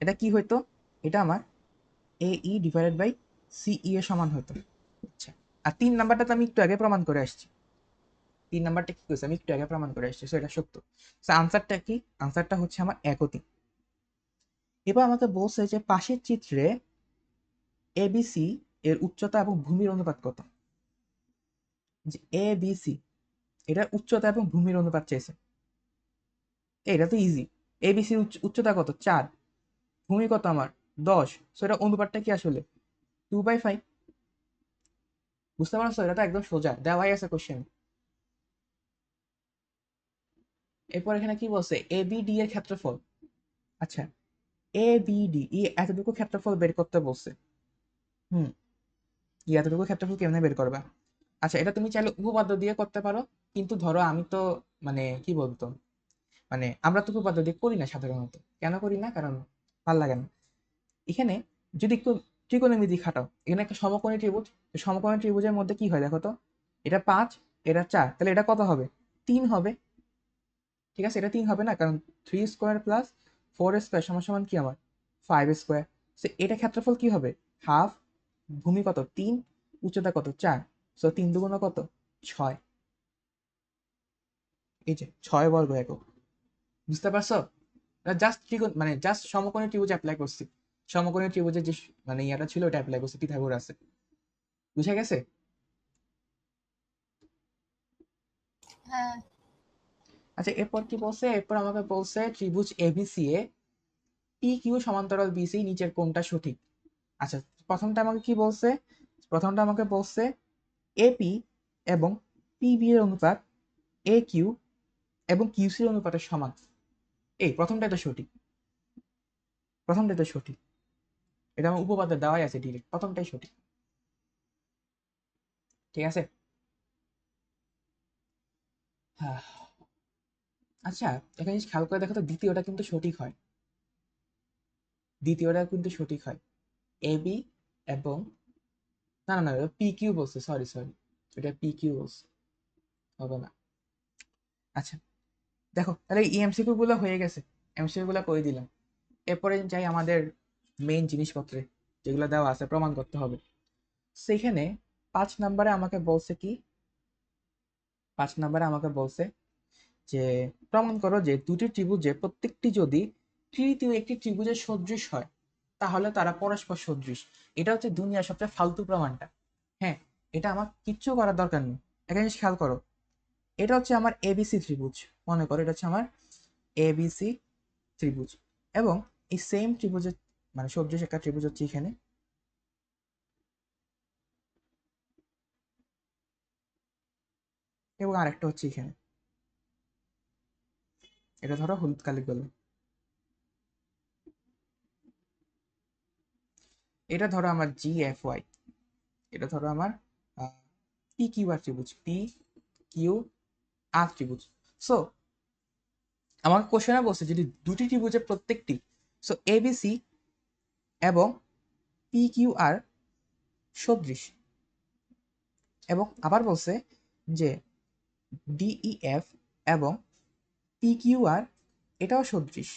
এটা কি হইতো? এটা আমার এই ডিভাইডেড বাই সিই এর সমান হতো। আচ্ছা, আর 3 নাম্বারটা তো আমি একটু আগে প্রমাণ করে আসছি। 3 নাম্বারটা কি করছে আমি একটু আগে প্রমাণ করে আসছি, সো এটা সত্য। সো আনসারটা কি? আনসারটা হচ্ছে আমার 1 ও 3। এবার আমাকে বলছে যে পাশের চিত্রে এবিসি এর উচ্চতা এবং ভূমির অনুপাত কত। যে এবিসি, এটা উচ্চতা এবং ভূমির অনুপাত চাইছে। এটা তো ইজি। এবিসির উচ্চতা কত? 4। ভূমি কত আমার? 10। সো এটা অনুপাতটা কি আসলে? 2/5। বুঝতে পারছো? এটা তো একদম সোজা, দেওয়াই আছে কোশ্চেন। এরপর এখানে কি বলছে, এবিডি এর ক্ষেত্রফল। আচ্ছা, এবিডি এতটুকু ক্ষেত্রফল বের করতে বলছে। হুম, এতটুকু ক্ষেত্রফল কেমনে বের করবা? আচ্ছা, এটা তুমি চাইলে উপপাদ্য দিয়ে করতে পারো, কিন্তু ধরো আমি তো মানে কি বলতো, মানে আমরা তো উপপাদ্য দিয়ে করি না সাধারণত। কেন করি না? কারণ ভাল লাগে না। এখানে যদি একটু ত্রিকোণমিতি খাটাও, এখানে একটা সমকোণী ত্রিভুজ, তো সমকোণী ত্রিভুজের মধ্যে কি হয় দেখো তো, এটা 5, এটা 4, তাহলে এটা কত হবে? 3 হবে। ঠিক আছে, এটা 3 হবে না, কারণ 3² প্লাস 4² সমান সমান কি আমার 5²। সো এটা ক্ষেত্রফল কি হবে? হাফ। ভূমি কত? 3। উচ্চতা কত? 4। সো 3 দুগুণ কত? 6। এই যে 6 বর্গ একক। বুঝতে পারছো? জাস্ট ত্রিকোণ মানে জাস্ট সমকোণী ত্রিভুজ অ্যাপ্লাই করছি। সমকোণী ত্রিভুজের যে মানে ইয়াটা ছিল ওটা অ্যাপ্লাই করছি, পিথাগোরাসে। বুঝা গেছে? হ্যাঁ। আচ্ছা, এরপর কি বলছে? এরপর আমাকে বলছে ত্রিভুজ এবিসি এ পি কিউ সমান্তরাল বিসি নিচের কোনটা সঠিক। আচ্ছা, প্রথমটা আমাকে কি বলছে? প্রথমটা আমাকে বলছে এপি এবং পিবি এর অনুপাত এ কিউ এবং কিউসি এর অনুপাতের সমান। এই প্রথমটাই তো সঠিক, প্রথমটাই তো সঠিক। এটা আমার উপপাদ্যে দেওয়াই আছে ডিরেক্ট, প্রথমটাই সঠিক। ঠিক আছে। হ্যাঁ। আচ্ছা, একটা জিনিস খেয়াল করে দেখো তো, দ্বিতীয়টা কিন্তু সঠিক হয়। দ্বিতীয়টা কিন্তু সঠিক হয়। এবি এবং না না না, পি কিউ বলছে, সরি সরি, এটা পি কিউ বলছে, হবে না। আচ্ছা, দেখো তাহলে এমসিকিউ গুলো হয়ে গেছে, এমসিকিউ গুলো করে দিলাম। এরপরে যাই আমাদের মেইন জিনিসপত্রে, যেগুলো দেওয়া আছে প্রমাণ করতে হবে। সেখানে 5 নম্বরে আমাকে বলছে কি, 5 নম্বরে আমাকে বলছে যে প্রমাণ করো যে দুটি ত্রিভুজে প্রত্যেকটি যদি তৃতীয় একটি ত্রিভুজের সদৃশ হয়, তাহলে তারা পরস্পর সদৃশ। এটা হচ্ছে দুনিয়ার সবচেয়ে ফালতু প্রমাণটা। হ্যাঁ, এটা আমার কিচ্ছু করার দরকার নেই। একটা জিনিস খেয়াল করো, এটা হচ্ছে আমার এবিসি ত্রিভুজ। মনে করো এটা হচ্ছে আমার এবিসি ত্রিভুজ, এবং এই সেম ত্রিভুজের মানে সদৃশ একটা ত্রিভুজ হচ্ছে এখানে, এবং আরেকটা হচ্ছে এখানে। এটা ধরো হলুদ কালি বলে। এটা ধরো আমার GFY, এটা ধরো আমার PQR ত্রিভুজ, PQR ত্রিভুজ। সো আমাকে কোশ্চেনে বলছে যদি দুটি ত্রিভুজের প্রত্যেকটি, সো এবিসি এবং PQR সদৃশ, এবং আবার বলছে যে DEF এবং PQR এটাও সদৃশ।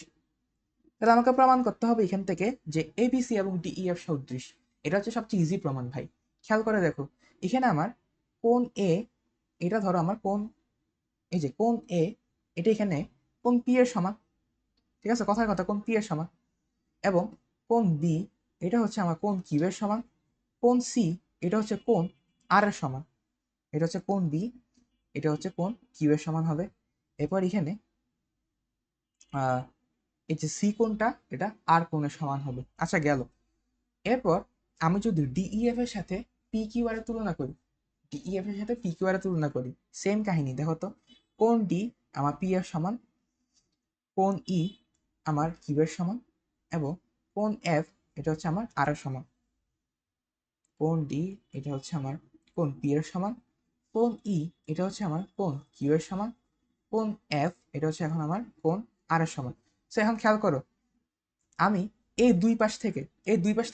তাহলে আমাকে প্রমাণ করতে হবে এখান থেকে যে এবিসি এবং DEF সদৃশ। এটা হচ্ছে সবচেয়ে ইজি প্রমাণ ভাই। খেয়াল করে দেখো, এখানে আমার কোণ এ, এটা ধরো আমার কোণ, এই যে কোণ এ, এটা এখানে কোণ পি এর সমান। ঠিক আছে, কথার কথা কোণ পি এর সমান। এবং কোণ বি, এটা হচ্ছে আমার কোণ কিউ এর সমান। কোণ সি, এটা হচ্ছে কোণ আর এর সমান। এটা হচ্ছে কোণ বি, এটা হচ্ছে কোণ কিউ এর সমান হবে। এরপর এখানে এই যে সি কোণটা, এটা আর কোণের সমান হবে। আচ্ছা গেল। এরপর আমি যদি ডিইএফ এর সাথে পি কিউ আর এর তুলনা করি, ডিইএফ এর সাথে পি কিউ আর এর তুলনা করি, সেম কাহিনী। দেখো তো, কোণ ডি আমার পি এর সমান, কোণ ই আমার কিউ এর সমান, এবং কোণ এফ এটা হচ্ছে আমার আর এর সমান। কোণ ডি এটা হচ্ছে আমার কোণ পি এর সমান, কোণ ই এটা হচ্ছে আমার কোণ কিউ এর সমান, কোণ এফ এটা হচ্ছে এখন আমার কোণ আর এর সমান। তো এখন খেয়াল করো, আমি এই দুই পাশ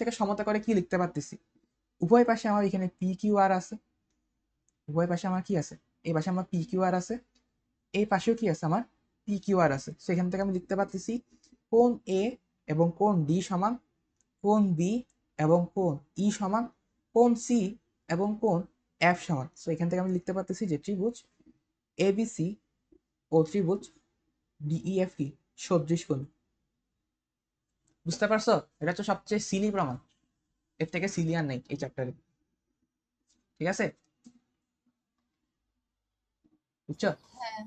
থেকে সমতা করে কি লিখতে পারতেছি? উভয় পাশে আমার এখানে পি কিউ আর আছে, উভয় পাশে আমার কি আছে, এই পাশে আমার পি কিউ আর আছে, এই পাশেও কি আছে আমার পি কিউ আর আছে। সো এখান থেকে আমি লিখতে পারতেছি কোণ এ এবং কোণ ডি সমান, কোণ বি এবং কোণ ই সমান, কোণ সি এবং কোণ এফ সমান। সো এখান থেকে আমি লিখতে পারতেছি যে ত্রিভুজ এবিসি ও ত্রিভুজ ডিইএফ কি সদৃশ কোণ। বুঝতে পারছো? এটা হচ্ছে সবচেয়ে সিলি প্রমাণ, এর থেকে সিলি আর নেই এই চ্যাপ্টারে। ঠিক আছে, বুঝছো? হ্যাঁ,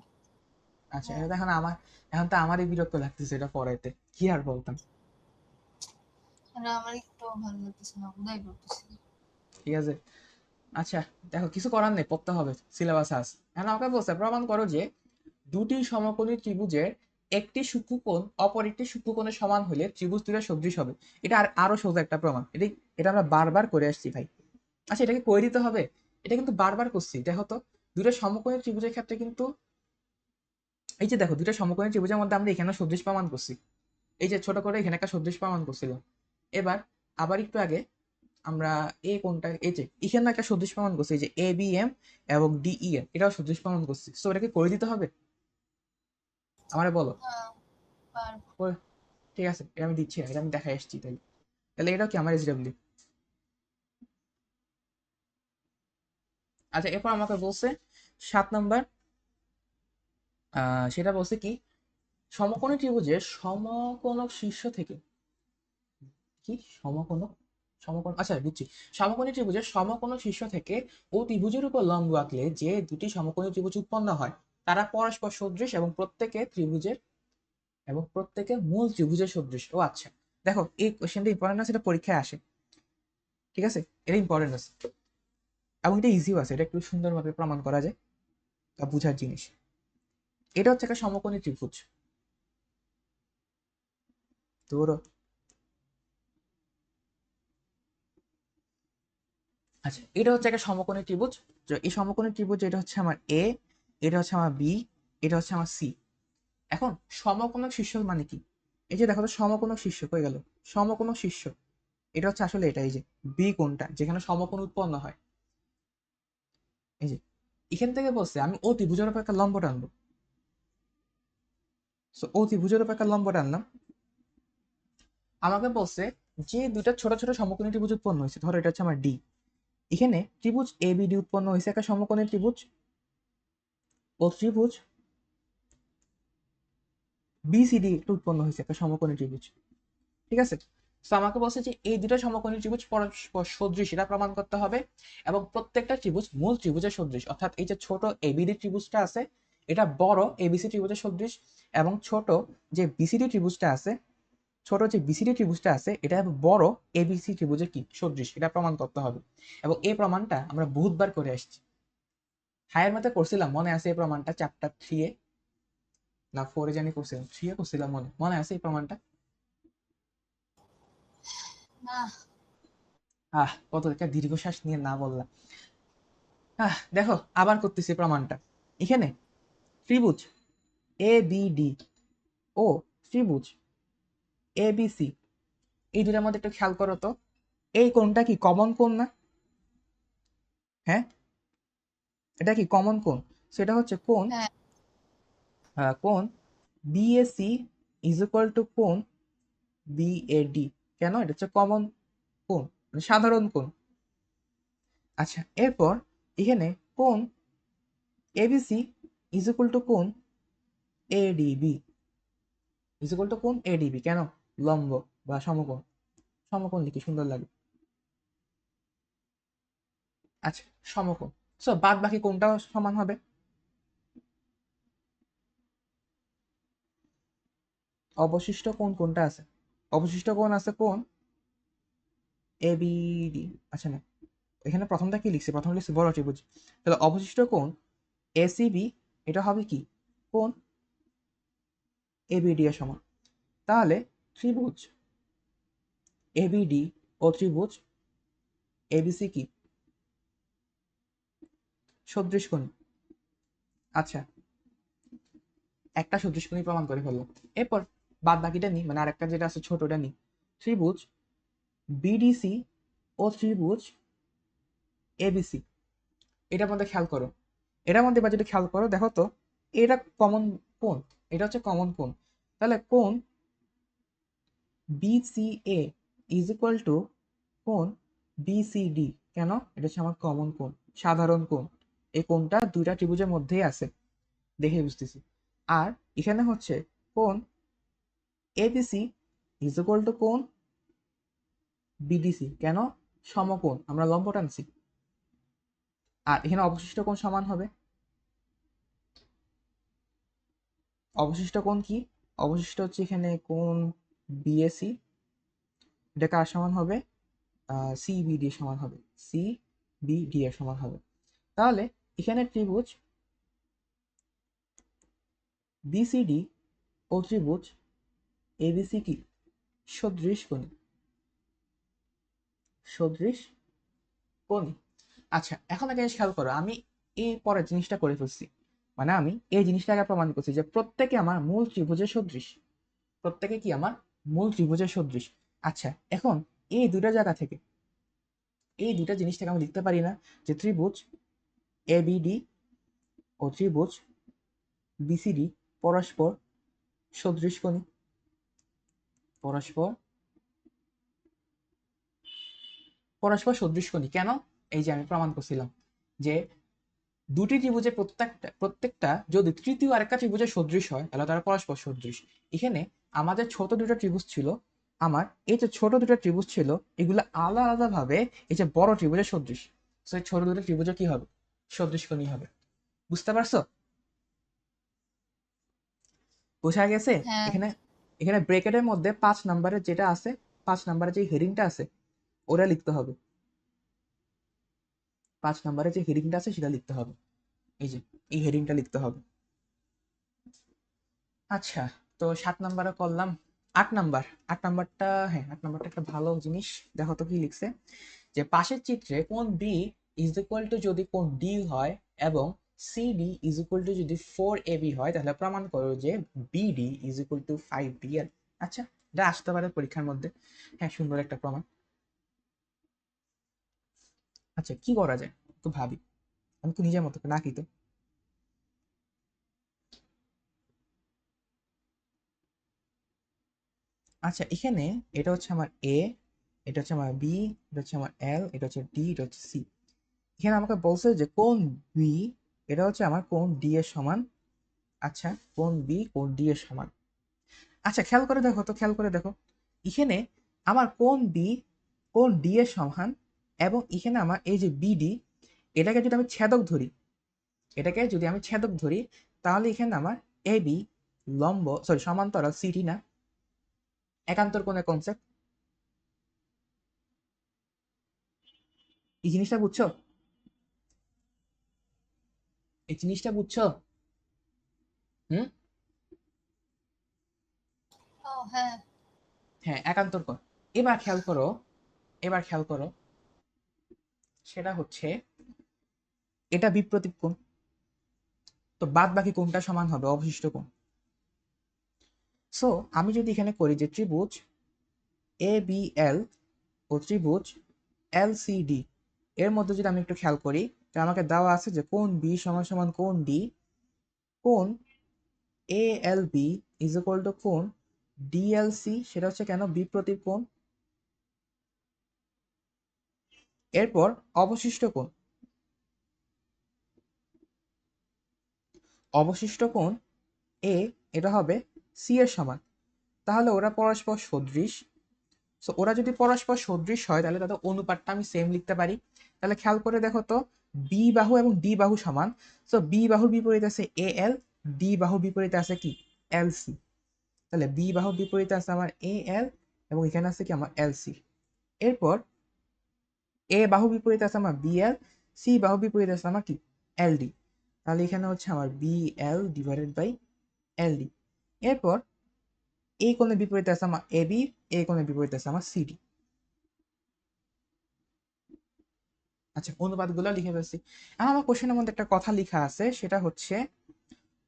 আচ্ছা, হ্যাঁ। এটা এখন আমার, এখন তো আমারই বিরক্ত লাগতেছে এটা পড়াইতে, কি আর বলতাম। না, আমার একটু ভালো লাগতেছে না, বোধহয় করতেছি। ঠিক আছে, আচ্ছা দেখো কিছু করার নেই, পড়তে হবে, সিলেবাস আছে। এখন আমাকে বলছে প্রমাণ করো যে দুটি সমকোণী ত্রিভুজের একটি সূক্ষ্মকোণ অপর একটি সূক্ষ্মকোণের সমান হলে ত্রিভুজ দুটো সদৃশ হবে। এটা আরো সোজা একটা প্রমাণ, এটা আমরা বারবার করে আসছি ভাই। আচ্ছা, এটাকে কই দিতে হবে? এটা কিন্তু বারবার করছি। দেখো তো, দুটো সমকোণী ত্রিভুজের ক্ষেত্রে কিন্তু এই যে দেখো, দুটো সমকোণী ত্রিভুজের মধ্যে আমরা এখানে সদৃশ প্রমাণ করছি। এই যে ছোট করে এখানে একটা সদৃশ প্রমাণ করছিলাম। এবার আবার একটু আগে আমরা এ কোনটা, এই যে এখানে একটা সদৃশ প্রমাণ করছি, এই যে এ বি এম এবং ডিই এম, এটাও সদৃশ প্রমাণ করছি। তো এটাকে করে দিতে হবে, আমারে বলো। হ্যাঁ, পারবো। ঠিক আছে, এটা আমি দিচ্ছি না, এটা আমি দেখাই আসছি। তাহলে তাহলে এটাও কি আমার এসডব্লিউ। আচ্ছা, এরপর আমাকে বলছে 7 নম্বর, সেটা বলছে কি, সমকোণী ত্রিভুজের সমকোণক শীর্ষ থেকে, কি সমকোণক, সমকোণ, আচ্ছা বুঝছি। সমকোণী ত্রিভুজের সমকোণক শীর্ষ থেকে ও ত্রিভুজের উপর লম্ব আঁকলে যে দুটি সমকোণী ত্রিভুজ উৎপন্ন হয় তারা পরস্পর সদৃশ এবং প্রত্যেকে মূল ত্রিভুজের সদৃশ। ও আচ্ছা, দেখো এই কোশ্চেনটা ইম্পর্টেন্ট আছে, এটা পরীক্ষায় আসে। ঠিক আছে, এটা ইম্পর্টেন্ট আছে এবং এটা ইজিও আছে, এটা একটু সুন্দরভাবে প্রমাণ করা যায়, তা বুঝার জিনিস। এটা হচ্ছে একটা সমকোণী ত্রিভুজ। ধরো, আচ্ছা এটা হচ্ছে একটা সমকোণী ত্রিভুজ। এই সমকোণী ত্রিভুজ, এটা হচ্ছে আমার এ, এটা হচ্ছে আমার বি, এটা হচ্ছে আমার সি। এখন সমকোণক শীর্ষ মানে কি? এই যে দেখো তো, সমকোণক শীর্ষ কই গেল? সমকোণক শীর্ষ এটা হচ্ছে আসলে এটা, এই যে বি কোণটা যেখানে সমকোণ উৎপন্ন হয়। এই যে এখান থেকে বলছে আমি ও ত্রিভুজের উপর একটা লম্ব টানবো। সো ও ত্রিভুজের উপর একটা লম্ব টানলাম। আমাকে বলছে যে দুইটা ছোট ছোট সমকোণী ত্রিভুজ উৎপন্ন হয়েছে, ধরো এটা হচ্ছে আমার ডি। এখানে ত্রিভুজ এ বি ডি উৎপন্ন হয়েছে একটা সমকোণী ত্রিভুজ, ও ত্রিভুজ বিসিডি একটা উৎপন্ন হয়েছে একটা সমকোণী ত্রিভুজ। ঠিক আছে, সো আমাকে বলছে যে এই দুটো সমকোণী ত্রিভুজ পরস্পর সদৃশ এটা প্রমাণ করতে হবে, এবং প্রত্যেকটা ত্রিভুজ মূল ত্রিভুজের সদৃশ, অর্থাৎ এই যে ছোট এবিডি ত্রিভুজটা আছে এটা বড় এবিসি ত্রিভুজের সদৃশ, এবং ছোট যে বিসিডি ত্রিভুজটা আছে, ছোট যে বিসিডি ত্রিভুজটা আছে এটা বড় এবিসি ত্রিভুজের কি সদৃশ এটা প্রমাণ করতে হবে। এবং এই প্রমাণটা আমরা বহুতবার করে আসছি, হায়ার ম্যাথে করছিলাম, মনে আছে এই প্রমাণটা চ্যাপ্টার 3 এ না 4 এ জানি করছিলাম, 3 এ করছিলাম, মনে মনে আছে এই প্রমাণটা? না। কত একটা দীর্ঘশ্বাস নিয়ে না বললাম। দেখো আবার করতেছি প্রমাণটা। এখানে ত্রিভুজ এ বি ডি ও ত্রিভুজ এ বি সি, এই দুটার মধ্যে একটু খেয়াল করো তো, এই কোণটা কি কমন কোণ না? হ্যাঁ, এটা কি কমন কোণ? সেটা হচ্ছে কোণ হ্যাঁ। কোণ বিএসি ইজ ইকুয়াল টু কোণ বিএডি। কেন? এটা হচ্ছে কমন কোণ, মানে সাধারণ কোণ। আচ্ছা, এরপর এখানে কোণ এবিসি ইজ ইকুয়াল টু কোণ এডিবি, ইজ ইকুয়াল টু কোণ এডিবি। কেন? লম্ব বা সমকোণ, সমকোণ লিখে সুন্দর লাগে। আচ্ছা, সমকোণ। সো বাদ বাকি কোণটাও সমান হবে। অবশিষ্ট কোণ কোনটা আছে? অবশিষ্ট কোণ আছে কোণ এবিডি। আচ্ছা না, এখানে প্রথমটা কি লিখছি? প্রথম লিখছি বড় ত্রিভুজ, তাহলে অবশিষ্ট কোণ এসিবি এটা হবে কি? কোণ এবিডি এর সমান। তাহলে ত্রিভুজ এবিডি ও ত্রিভুজ এবিসি কি? সদৃশ কোণ। আচ্ছা, একটা সদৃশ কোণই প্রমাণ করে ফেললাম। এরপর বাদ বাকিটা নি, মানে আরেকটা যেটা আছে ছোটটা নি, ত্রিভুজ বিডিসি ও ত্রিভুজ এবিসি, এটার মধ্যে খেয়াল করো, এটার মধ্যে বা যদি খেয়াল করো দেখো তো, এটা কমন কোণ, এটা হচ্ছে কমন কোণ। তাহলে কোণ বিসিএ ইজ ইকুয়াল টু কোণ বিসিডি। কেন? এটা হচ্ছে আমার কমন কোণ, সাধারণ কোণ। এই কোণটা দুইটা ত্রিভুজের মধ্যেই আছে, দেখে বুঝতেছি। আর এখানে হচ্ছে কোণ এবিসি ইজ ইকুয়াল টু কোণ বিডিসি। কেন? সমকোণ, আমরা লম্ব টানছি। আর এখানে অবশিষ্ট কোণ সমান হবে। অবশিষ্ট কোণ কি? অবশিষ্ট হচ্ছে এখানে কোণ বিএসি, এটা কার সমান হবে? সিবিডি এর সমান হবে, সিবিডি এর সমান হবে। তাহলে এখানে ত্রিভুজ বিসিডি ও ত্রিভুজ এবিসি কি? সদৃশ কোণী, সদৃশ কোণী। আচ্ছা, এখন একটা জিনিস খেয়াল করো, আমি এই পরের জিনিসটা করে ফেলছি, মানে আমি এই জিনিসটাকে প্রমাণ করছি যে প্রত্যেকে আমার মূল ত্রিভুজের সদৃশ, প্রত্যেকে কি আমার মূল ত্রিভুজের সদৃশ। আচ্ছা, এখন এই দুটা জায়গা থেকে, এই দুটা জিনিস থেকে আমি লিখতে পারি না যে ত্রিভুজ এবিডি ও ত্রিভুজ বিসিডি পরস্পর সদৃশ কোণী, পরস্পর পরস্পর সদৃশ কোণী। কেন? এই যে আমি প্রমাণ করছিলাম যে দুটি ত্রিভুজের প্রত্যেকটা যদি তৃতীয় আরেকটা ত্রিভুজের সদৃশ হয় তাহলে তারা পরস্পর সদৃশ। এখানে আমাদের ছোট দুটো ত্রিভুজ ছিল, আমার এই যে ছোট দুটো ত্রিভুজ ছিল এগুলো আলাদা আলাদা ভাবে এই যে বড় ত্রিভুজের সদৃশ। তো এই ছোট দুটো ত্রিভুজের কি হবে? সদৃশ কোণী হবে। বুঝতে পারছো? বোঝা গেছে? হ্যাঁ। এখানে এখানে ব্রেকেটের মধ্যে 5 নাম্বারের যেটা আছে, 5 নাম্বারের যে হেডিংটা আছে ওটা লিখতে হবে, 5 নাম্বারের যে হেডিংটা আছে সেটা লিখতে হবে, এই যে এই হেডিংটা লিখতে হবে। আচ্ছা, তো 7 নাম্বারে করলাম। 8 নাম্বার, 8 নাম্বারটা, হ্যাঁ 8 নাম্বারটা একটা ভালো জিনিস। দেখো তো কি লিখছে, যে পাশের চিত্রে কোণ বি ইজ ইকুয়াল টু যদি কোণ ডি হয় এবং সিডি ইজ ইকুয়াল টু যদি 4AB হয় তাহলে প্রমাণ করো যে BD is equal two 5BL। আচ্ছা, এটা আসতে পারে পরীক্ষার মধ্যে। হ্যাঁ, সুন্দর একটা প্রমাণ। আচ্ছা, কি করা যায় একটু ভাবি, আমি তো নিজের মতো না কি তো। আচ্ছা, এখানে এটা হচ্ছে আমার এ, এটা হচ্ছে আমার বি, এটা হচ্ছে আমার এল, এটা হচ্ছে ডি, এটা হচ্ছে সি। এখানে আমাকে বলছে যে কোণ বি এটা হচ্ছে আমার কোণ ডি এর সমান। আচ্ছা, কোণ বি কোণ ডি এর সমান। আচ্ছা, খেয়াল করে দেখো তো, খেয়াল করে দেখো, এখানে আমার কোন ডি এর সমান, এবং এখানে আমার এই যে বিডি, এটাকে যদি আমি ছেদক ধরি, তাহলে এখানে আমার এ বি সমান্তরাল সিটি না, একান্তর কোণের কনসেপ্ট। এই জিনিসটা বুঝছো? এই জিনিসটা বুঝছো? হুম। ও হ্যাঁ। হ্যাঁ, একান্তর কোণ। এবার খেয়াল করো, সেটা হচ্ছে এটা বিপ্রতীপ কোণ। তো বাদ বাকি কোণটা সমান হবে অবশিষ্ট কোণ। সো আমি যদি এখানে করি যে ত্রিভুজ এ বি এল ও ত্রিভুজ এল সি ডি, এর মধ্যে যদি আমি একটু খেয়াল করি, তাহলে আমাকে দেওয়া আছে যে কোণ বি সমান সমান কোণ ডি, কোণ A L B is equal to কোণ ডিএলসি, সেটা হচ্ছে কেন বিপ্রতীপ কোণ। এরপর অবশিষ্ট কোণ এ, এটা হবে সি এর সমান। তাহলে ওরা পরস্পর সদৃশ। সো ওরা যদি পরস্পর সদৃশ হয়, তাহলে তাদের অনুপাতটা আমি সেম লিখতে পারি। তাহলে খেয়াল করে দেখো তো, বি বাহু এবং ডি বাহু সমান। সো বি বাহুর বিপরীতে আছে এ এল, ডি বাহুর বিপরীতে আছে কি এল সি। তাহলে বি বাহুর বিপরীতে আছে আমার এ এল, এবং এখানে আছে কি আমার এল সি। এরপর এ বাহু বিপরীতে আছে আমার বি এল, সি বাহু বিপরীতে আছে আমার কি এল ডি। তাহলে এখানে হচ্ছে আমার B L divided by L D. এরপর এই কোণের বিপরীতে আছে আমার এ বি, এই কোণের বিপরীতে আছে আমার সিডি। আচ্ছা, অনুপাতগুলো লিখে ফেলছি। এখন আমার কোশ্চেনের মধ্যে একটা কথা লেখা আছে, সেটা হচ্ছে,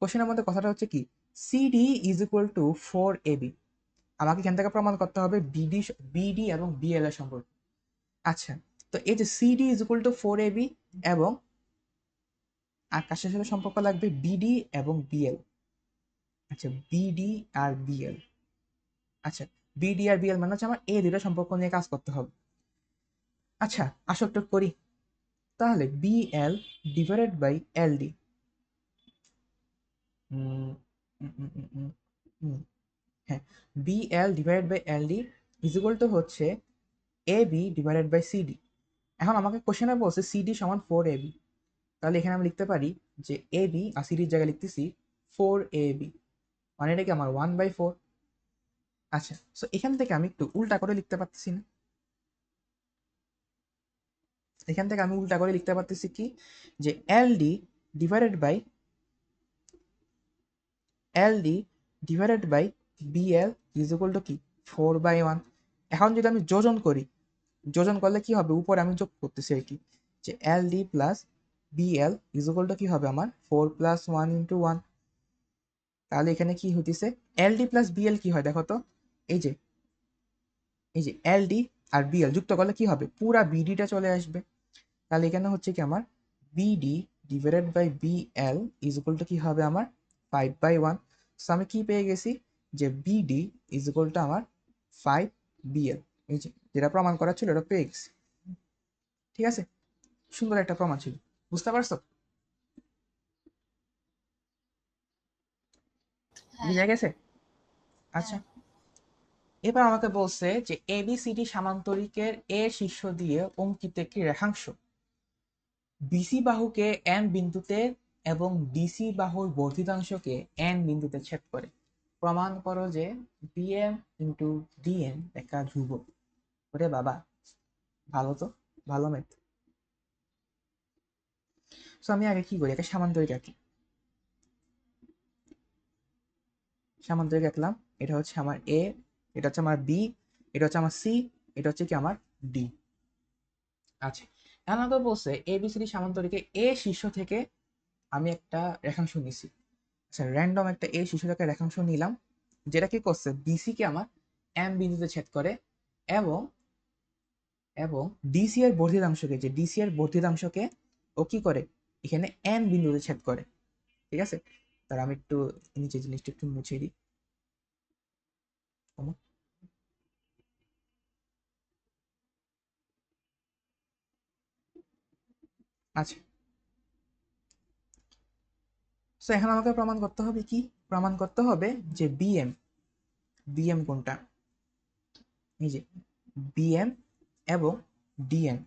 কোশ্চেনের মধ্যে কথাটা হচ্ছে কি, CD is equal two 4ab। আমাকে এখান থেকে প্রমাণ করতে হবে বিডি এবং বিএল এর সম্পর্ক। আচ্ছা, তো এই যে CD is equal two 4ab, এবং আকাশের সাথে সম্পর্ক লাগবে বিডি এবং বিএল। আচ্ছা, বিডি আর বিএল। আচ্ছা, বিডি আর বিএল মানে হচ্ছে আমার এই দুটো সম্পর্ক নিয়ে কাজ করতে হবে। আচ্ছা, আসো একটু করি। তাহলে বিএল ডিভাইডেড বাই এলডি, হ্যাঁ, BL divided by LD is equal to হচ্ছে A B divided by CD. এখন আমাকে কোশ্চেনে বলছে সিডি সমান 4ab। তাহলে এখানে আমি লিখতে পারি যে এ বি আর সিডির জায়গায় লিখতেছি 4ab, মানে এটা কি আমার 1/4। আচ্ছা, সো এখান থেকে আমি একটু উল্টা করে লিখতে পারতেছি না? এখান থেকে আমি উল্টা করে লিখতে পারতেছি কি, যে LD divided by BL is equal to কি 4/1। এখন যদি আমি যোজন করলে কি হবে, উপরে আমি যোগ করতেছি আর কি, যে LD plus BL is equal to কি হবে আমার 4 + 1 × 1। তাহলে এখানে কি হইতেছে, এলডি প্লাস বিএল কি হয় দেখো তো, এই যে এই যে এলডি আর বিএল যুক্ত করলে কি হবে, পুরা বিডিটা চলে আসবে। তাহলে এখানে হচ্ছে কি আমার BD divided by BL is equal to কি হবে আমার 5/1। সো আমি কি পেয়ে গেছি, যে বিডি ইজ ইকুয়াল টু আমার 5 বিএল। এই যে যেটা প্রমাণ করা ছিল এটা পেয়ে গেছি। ঠিক আছে, সুন্দর একটা প্রমাণ ছিল, বুঝতে পারছো? হ্যাঁ। বুঝা গেছে? আচ্ছা, হ্যাঁ। এবার আমাকে বলছে যে এবিসিডি সামান্তরিকের এ শীর্ষ দিয়ে অঙ্কিত একটি রেখাংশ বিসি বাহুকে এন বিন্দুতে এবং ডিসি বাহুর বর্ধিতাংশকে এন বিন্দুতে ছেদ করে। প্রমাণ করো যে বিএম ইন্টু ডিএন একটা ধ্রুবক। ওরে বাবা, ভালো তো, ভালো ম্যাথ। সো আমি আগে কি করি, একটা সামান্তরিক আঁকি। সামান্তরিক আঁকলাম। এটা হচ্ছে আমার এ, এটা হচ্ছে আমার বি, এটা হচ্ছে আমার সি, এটা হচ্ছে কি আমার ডি। আচ্ছা, এখন আমাকে বলছে এবিসিডি সামান্তরিকে এ শীর্ষ থেকে আমি একটা রেখাংশ নিছি। আচ্ছা, র্যান্ডম একটা এ শীর্ষ থেকে রেখাংশ নিলাম, যেটা কি করছে বিসি কে আমার এম বিন্দুতে ছেদ করে, এবং এবং ডিসি এর বর্ধিতাংশকে ও কি করে এখানে এন বিন্দুতে ছেদ করে। ঠিক আছে, তার আমি একটু নিচে জিনিসটা একটু মুছে দিই। কমো। আচ্ছা, সো এখন আমাকে প্রমাণ করতে হবে কি, প্রমাণ করতে হবে যে বিএম কোনটা, এই যে বিএম এবং ডিএন,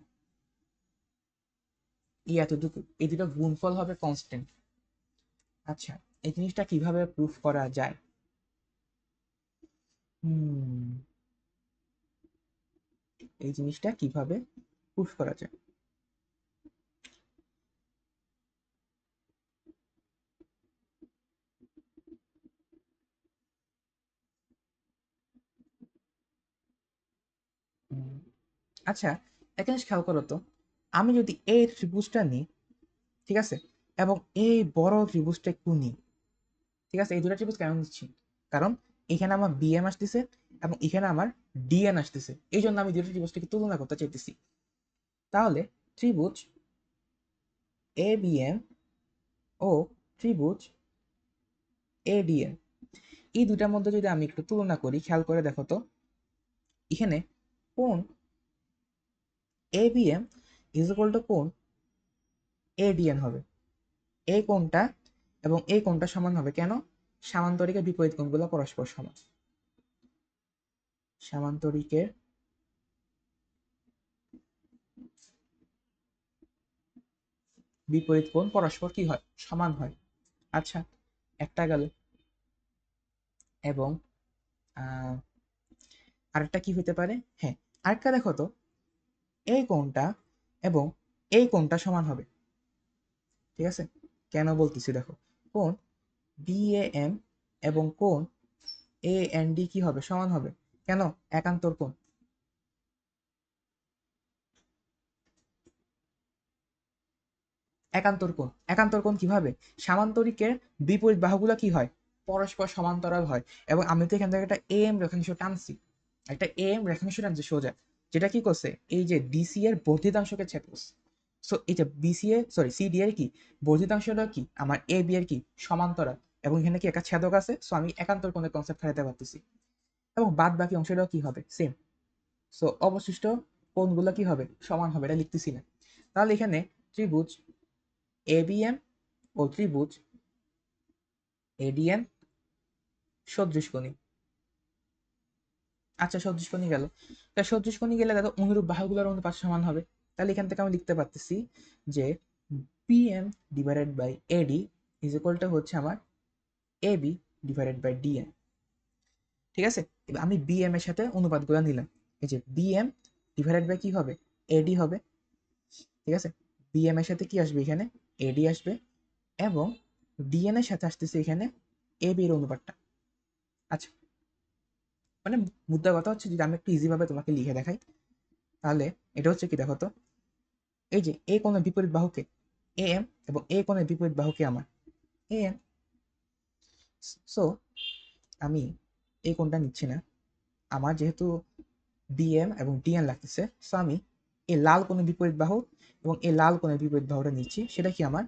এতটুকু, এই দুটো গুণফল হবে কনস্ট্যান্ট। আচ্ছা, এই জিনিসটা কিভাবে প্রুফ করা যায়? এই জিনিসটা কিভাবে প্রুফ করা যায়? হুম, আচ্ছা, একটা জিনিস খেয়াল করো তো, আমি যদি এই ত্রিভুজটা নিই, ঠিক আছে, এবং এই বড় ত্রিভুজটা একটু নিই, ঠিক আছে, এই দুটো ত্রিভুজ কেন নিচ্ছি? কারণ এখানে আমার বিএম আসতেছে এবং এখানে আমার ডিএন আসতেছে, এই জন্য আমি দুটো ত্রিভুজটাকে তুলনা করতে চাইতেছি। তাহলে ত্রিভুজ এ বিএম ও ত্রিভুজ এ ডিএন, এই দুটার মধ্যে যদি আমি একটু তুলনা করি, খেয়াল করে দেখো তো, এখানে কোণ এ বিএম ইজ ইকুয়াল টু কোণ এ ডিএন হবে। এই কোণটা এবং এই কোণটা সমান হবে কেন? সামান্তরিকের বিপরীত কোণগুলো পরস্পর সমান। সামান্তরিকের বিপরীত কোণ পরস্পর কি হয়? সমান হয়। আচ্ছা, একটা গেল। এবং আরেকটা কি হতে পারে? হ্যাঁ, আরেকটা দেখো তো, এই কোণটা এবং এই কোণটা সমান হবে, ঠিক আছে? কেন বলতেছি দেখো, কোণ বিএএম এবং কোণ এ এন ডি কি হবে? সমান হবে। কেন? একান্তর কোণ। একান্তর কোণ, একান্তর কোণ কিভাবে? সামান্তরিকের বিপরীত বাহুগুলো কি হয়? পরস্পর সমান্তরাল হয়। এবং আমি তো এখান থেকে একটা এম রেখাংশ টানছি, একটা এম রেখাংশ টানছি সোজা, যেটা কি করছে? এই যে ডিসি এর বর্ধিতাংশকে ছেদ করছে। সো এই যে বিসি এ, সরি সিডি এর কি বর্ধিতাংশটা কি? আমার এ বি এর কি সমান্তরাল, এবং এখানে কি একটা ছেদক আছে, সো আমি একান্তর কোণের কনসেপ্ট খাটাতে পারতেছি। এবং বাদ বাকি অংশটাও কি হবে? সেম। সো অবশিষ্ট কোণগুলো কি হবে? সমান হবে, এটা লিখতেছি না। তাহলে এখানে ত্রিভুজ এবিএম ও ত্রিভুজ এডিএন সদৃশকোণী। আচ্ছা, সদৃশকোণী গেল, তা সদৃশকোণী গেলে দেখো অনুরূপ বাহুগুলোর অনুপাত সমান হবে। তাহলে এখান থেকে আমি লিখতে পারতেছি যে BM divided by AD is equal to হচ্ছে আমার এবি ডিভাইডেড বাই ডিএন। ঠিক আছে, এবার আমি বিএম এর সাথে অনুপাতগুলো নিলাম। এই যে বিএম ডিভাইডেড বাই কি হবে? এডি হবে। ঠিক আছে, বিএম এর সাথে কি আসবে? এখানে এডি আসবে, এবং ডিএন এর সাথে আসতেছে এখানে এবি এর অনুপাতটা। আচ্ছা, মানে মুদ্রা কথা হচ্ছে, যদি আমি একটু ইজি ভাবে তোমাকে লিখে দেখাই, তাহলে এটা হচ্ছে কি দেখো তো, এই যে এ কোণের বিপরীত বাহুকে এ এম এবং এ কোণের বিপরীত বাহুকে আমার এ এম। সো আমি এই কোণটা নিচ্ছি না, আমার যেহেতু বিএম এবং ডিএন লাগতেছে, সো আমি এই লাল কোণের বিপরীত বাহু এবং এই লাল কোণের বিপরীত বাহুটা নিচ্ছি, সেটা কি আমার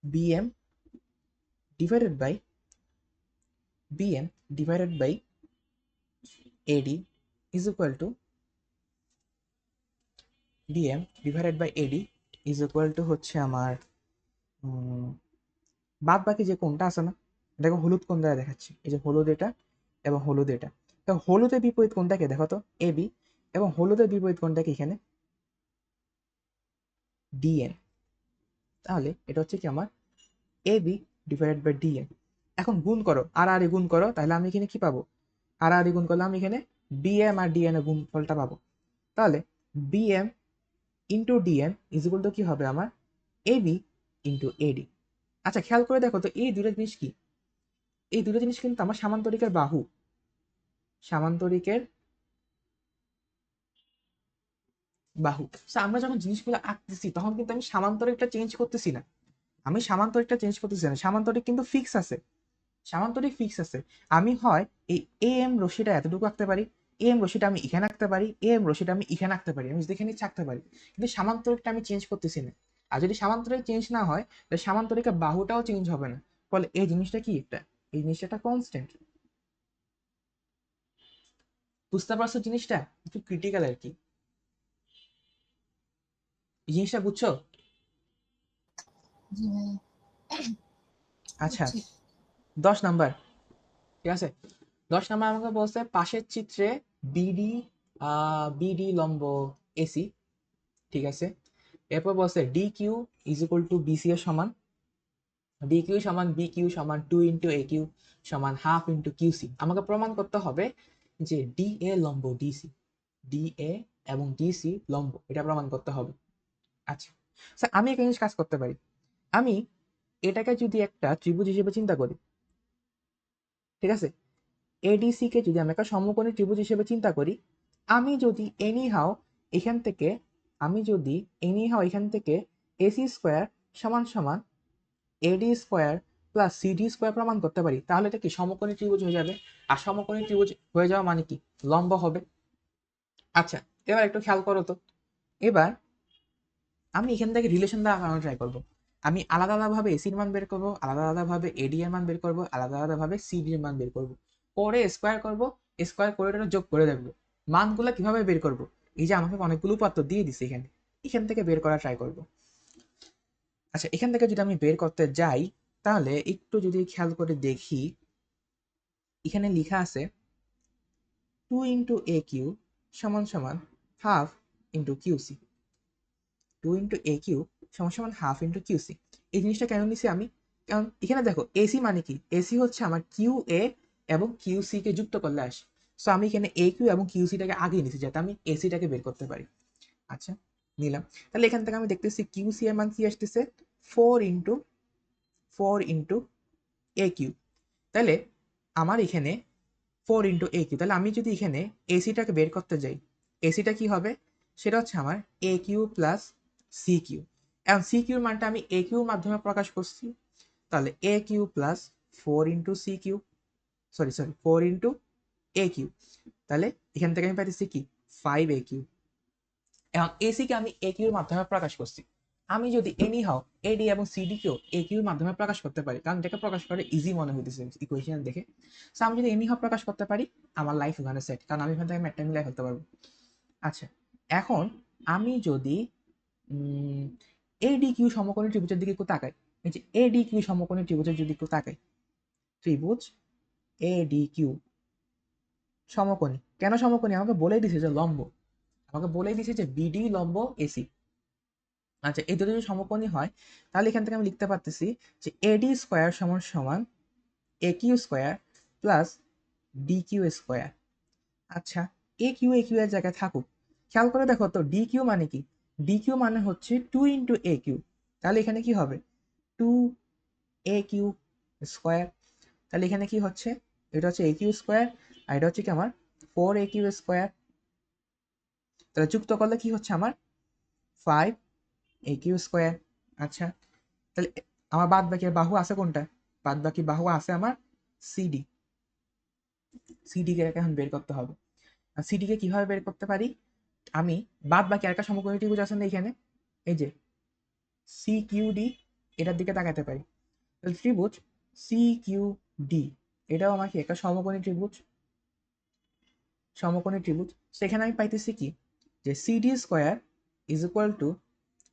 BM divided by BM divided by AD is equal to BM divided by AD is equal to হচ্ছে আমার বাদ বাকি যে কোণটা আছে না, এটাকে হলুদ কোণ দ্বারা দেখাচ্ছি, এই যে হলুদ এটা এবং হলুদ এটা। তো হলুদের বিপরীত কোণটাকে দেখো তো এবি, এবং হলুদের বিপরীত কোণটাকে এখানে ডিএন। তাহলে এটা হচ্ছে কি আমার এবি ডিভাইডেড বাই ডিএন। এখন গুণ করো, আর আর গুণ করো, তাহলে আমি এখানে কি পাবো? আর আর গুণ করলে আমি এখানে বিএম আর ডিএন এর গুণফলটা পাবো। তাহলে BM into DN is equal to কি হবে আমার? AB into AD. আচ্ছা, খেয়াল করে দেখো তো, এই দুটো জিনিস কি? এই দুটো জিনিস কিন্তু আমার সামান্তরিকের বাহু, সামান্তরিকের বাহু। So, আমরা যখন জিনিসগুলো আঁকতেছি তখন কিন্তু আমি সামান্তরিকটা চেঞ্জ করতেছি না, আমি সামান্তরিকটা চেঞ্জ করতেছি না, সামান্তরিক কিন্তু ফিক্স আছে, সামান্তরিক ফিক্স আছে। আমি হয় এই এ এম রশিটা এতটুকু আঁকতে পারি, এ এম রশিটা আমি এখানে আঁকতে পারি, এ এম রশিটা আমি এখানে আঁকতে পারি, আমি যেখানে ইচ্ছা আঁকতে পারি, কিন্তু সামান্তরিকটা আমি চেঞ্জ করতেছি না। আর যদি সামান্তরিক চেঞ্জ না হয়, তাহলে সামান্তরিকের বাহুটাও চেঞ্জ হবে না। ফলে এই জিনিসটা কি? একটা, এই জিনিসটা একটা কনস্ট্যান্ট। বুঝতে পারছো জিনিসটা? একটু ক্রিটিক্যাল আর কি, এই জিনিসটা বুঝছো? জি ভাই, আচ্ছা, বুঝছি। 10 নাম্বার, ঠিক আছে, 10 নাম্বার আমাকে বলছে পাশের চিত্রে বিডি বিডি লম্ব এসি, ঠিক আছে। এরপর বলছে D Q is equal to BC এর সমান, ডি কিউ সমান বি কিউ সমান 2 × এ কিউ সমান হাফ ইন্টু কিউসি। আমাকে প্রমাণ করতে হবে যে ডি এ লম্ব ডিসি, ডি এ এবং ডিসি লম্ব, এটা প্রমাণ করতে হবে। আচ্ছা স্যার, আমি একটা জিনিস কাজ করতে পারি, আমি এটাকে যদি একটা ত্রিভুজ হিসেবে চিন্তা করি, ঠিক আছে, এডিসি কে যদি আমি একটা সমকোণী ত্রিভুজ হিসেবে চিন্তা করি, আমি যদি এনিহাও এখান থেকে এখান থেকে এসি স্কোয়ার সমান সমান এডি স্কোয়ার প্লাস সিডি স্কোয়ার প্রমাণ করতে পারি, তাহলে এটা কি সমকোণী ত্রিভুজ হয়ে যাবে। আর সমকোণী ত্রিভুজ হয়ে যাওয়া মানে কি লম্ব হবে। আচ্ছা, এবার একটু খেয়াল করো তো, এবার আমি এখান থেকে রিলেশন দেওয়া আঁকানো ট্রাই করবো। আমি আলাদা আলাদাভাবে এসির মান বের করবো, আলাদা আলাদাভাবে এডি এর মান বের করবো, আলাদা আলাদাভাবে সিডি এর মান বের করবো, করে স্কোয়ার করবো, স্কোয়ার করে ওটা যোগ করে দেখবো মানগুলো কিভাবে বের করবো। এই যে আমাকে অনেকগুলো উপাত্ত দিয়ে দিছে এখানে, এখান থেকে বের করা ট্রাই করবো। আচ্ছা, এখান থেকে যদি আমি বের করতে যাই, তাহলে একটু যদি খেয়াল করে দেখি, এখানে লেখা আছে 2 × এ কিউ সমান সমান half into QC, 2 × A Q সমান সমান হাফ ইন্টু কিউসি। এই জিনিসটা কেন নিছি আমি, কারণ এখানে দেখো এসি মানে কি, এসি হচ্ছে আমার কিউ এ এবং কিউসি কে যুক্ত করলে আসে। সো আমি এখানে এ কিউ এবং কিউসিটাকে আগে নিছি যাতে আমি এসিটাকে বের করতে পারি। আচ্ছা, নিলাম। তাহলে এখান থেকে আমি দেখতেছি কিউসি এর মান কি আসতেছে, 4 × এ কিউ। তাহলে আমার এখানে 4 × এ কিউ, তাহলে আমি যদি এখানে এসিটাকে বের করতে যাই, এসিটা কি হবে, সেটা হচ্ছে আমার A Q plus C Q. এখন সি কিউর মানটা আমি এ কিউর মাধ্যমে প্রকাশ করছি, তাহলে A Q plus 4 × C Q, sorry 4 × A Q. তাহলে এখান থেকে আমি পাইতেছি কি 5 a কিউ। এখন এসি কে আমি এ কিউর মাধ্যমে প্রকাশ করছি, আমি যদি এনি হাও এডি এবং সিডি কেও এ কিউর মাধ্যমে প্রকাশ করতে পারি, কারণ এটাকে প্রকাশ করে ইজি মনে হইতেছে ইকুয়েশন দেখে। সো আমি যদি এনি হাও প্রকাশ করতে পারি, আমার লাইফ ওখানে সেট, কারণ আমি এখান থেকে ম্যাটটা মিলাই ফেলতে পারবো। আচ্ছা, এখন আমি যদি এডি কিউ সমকোণী ত্রিভুজের দিকে একটু তাকাই, এই যে এডি কিউ সমকোণী ত্রিভুজের যদি একটু তাকাই, ত্রিভুজ এডি কিউ সমকোণী, কেন সমকোণী আমাকে বলেই দিছে যে লম্ব, আমাকে বলেই দিছে যে বিডি লম্ব এসি। আচ্ছা, এই দুটো যদি সমকোণী হয়, তাহলে এখান থেকে আমি লিখতে পারতেছি যে এডি স্কোয়ার সমান সমান A Q square plus D Q square. আচ্ছা, এ কিউ এর জায়গায় থাকুক, খেয়াল করে দেখো তো ডি কিউ মানে কি, ডি কিউ মানে হচ্ছে 2 × এ কিউ। তাহলে এখানে কি হবে 2 a কিউ স্কোয়ার। তাহলে এখানে কি হচ্ছে, এটা হচ্ছে এ কিউ স্কোয়ার আর এটা হচ্ছে কি আমার 4 a কিউ স্কোয়ার। তাহলে যুক্ত করলে কি হচ্ছে আমার 5 a কিউ স্কোয়ার। আচ্ছা, তাহলে আমার বাদ বাকি বাহু আছে কোনটা, বাদ বাকি বাহু আছে আমার সিডি। সিডি কে এখন বের করতে হবে। আর সিডি কে কিভাবে বের করতে পারি, আমি বাদ বাকি আরেকটা সমকোণী ত্রিভুজ আছে না এখানে, এই যে সি কিউ ডি, এটার দিকে তাকাতে পারি। তাহলে ত্রিভুজ সি কিউ ডি, এটাও আমার কি একটা সমকোণী ত্রিভুজ। সেখানে আমি পাইতেছি কি, যে CD square is equal to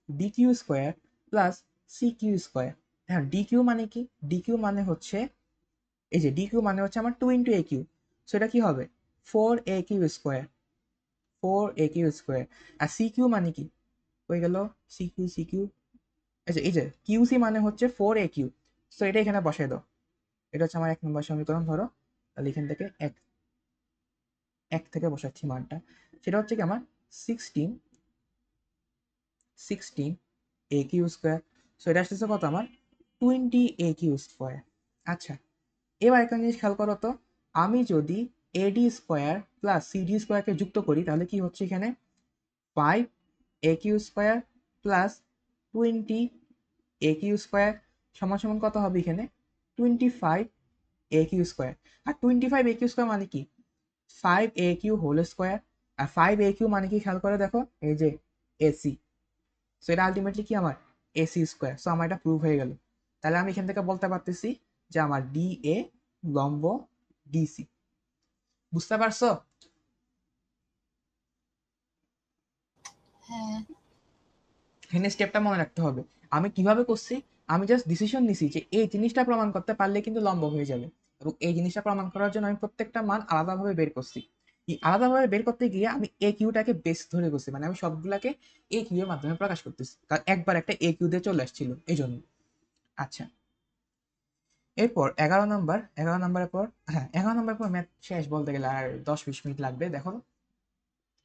D Q square plus C Q square. হ্যাঁ, ডি কিউ মানে কি, ডি কিউ মানে হচ্ছে, এই যে ডি কিউ মানে হচ্ছে আমার 2 × এ কিউ, সেটা কি হবে 4 a Q square, 4 a Q square. আর সি কিউ মানে কি, হয়ে গেল সি কিউ। আচ্ছা, এই যে কিউ সি মানে হচ্ছে 4 a কিউ, সো এটা এখানে বসাই দাও, এটা হচ্ছে আমার 1 নম্বর সমীকরণ ধরো। তাহলে এখান থেকে এক এক থেকে বসাচ্ছি মানটা, সেটা হচ্ছে কি আমার 16 a কিউ স্কোয়ার। সো এটা আসতেছে কত আমার 20 a কিউ স্কোয়ার। আচ্ছা, এবার একটা জিনিস খেয়াল করো তো, আমি যদি এডি স্কোয়ার প্লাস সিডি স্কোয়ারকে যুক্ত করি, তাহলে কি হচ্ছে এখানে 5 a Q square plus 20 a Q square সমান সমান কত হবে এখানে 25 a কিউ স্কোয়ার। আর 25 a কিউ স্কোয়ার মানে কি 5 a কিউ হোল স্কোয়ার। আর 5 a কিউ মানে কি খেয়াল করে দেখো, এই যে এসি। সো এটা আলটিমেটলি কি আমার এসি স্কোয়ার। সো আমার এটা প্রুভ হয়ে গেল। তাহলে আমি এখান থেকে বলতে পারতেছি যে আমার ডি এ লম্ব ডিসি। বুঝতে পারছো? হ্যাঁ। এখানে স্টেপটা মনে রাখতে হবে। আমি কিভাবে করছি, আমি জাস্ট ডিসিশন নিছি যে এই জিনিসটা প্রমাণ করতে পারলে কিন্তু লম্ব হয়ে যাবে, এবং এই জিনিসটা প্রমাণ করার জন্য আমি প্রত্যেকটা মান আলাদাভাবে বের করছি। আলাদাভাবে বের করতে গিয়ে আমি এ কিউটাকে বেস ধরে বসি, মানে আমি সবগুলাকে এ কিউ এর মাধ্যমে প্রকাশ করতেছি, কারণ একবার একটা এ কিউ দিয়ে চলে আসছিল এই জন্য। আচ্ছা, এরপর 11 নাম্বার, 11 নাম্বারের পর, হ্যাঁ 11 নাম্বার পর ম্যাথ শেষ বলতে গেলে আর 10-20 মিনিট লাগবে। দেখো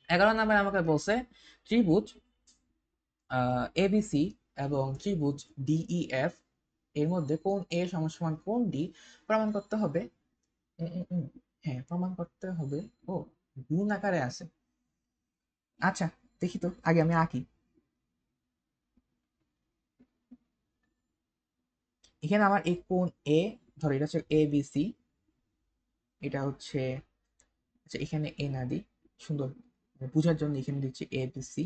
11 নাম্বার আমাকে বলছে ত্রিভুজ এবিসি এবং ত্রিভুজ ডিইএফ এর মধ্যে কোন এ সমান কোন ডি প্রমাণ করতে হবে। উম, উম, উম, হ্যাঁ প্রমাণ করতে হবে। ও, গুণ আকারে আছে। আচ্ছা, দেখি তো আগে আমি আঁকি। এখানে আমার এই কোণ এ, ধরো এটা হচ্ছে এ বি সি, এটা হচ্ছে, আচ্ছা এখানে এ না দিই, সুন্দর বোঝার জন্য এখানে দিচ্ছি এ বি সি,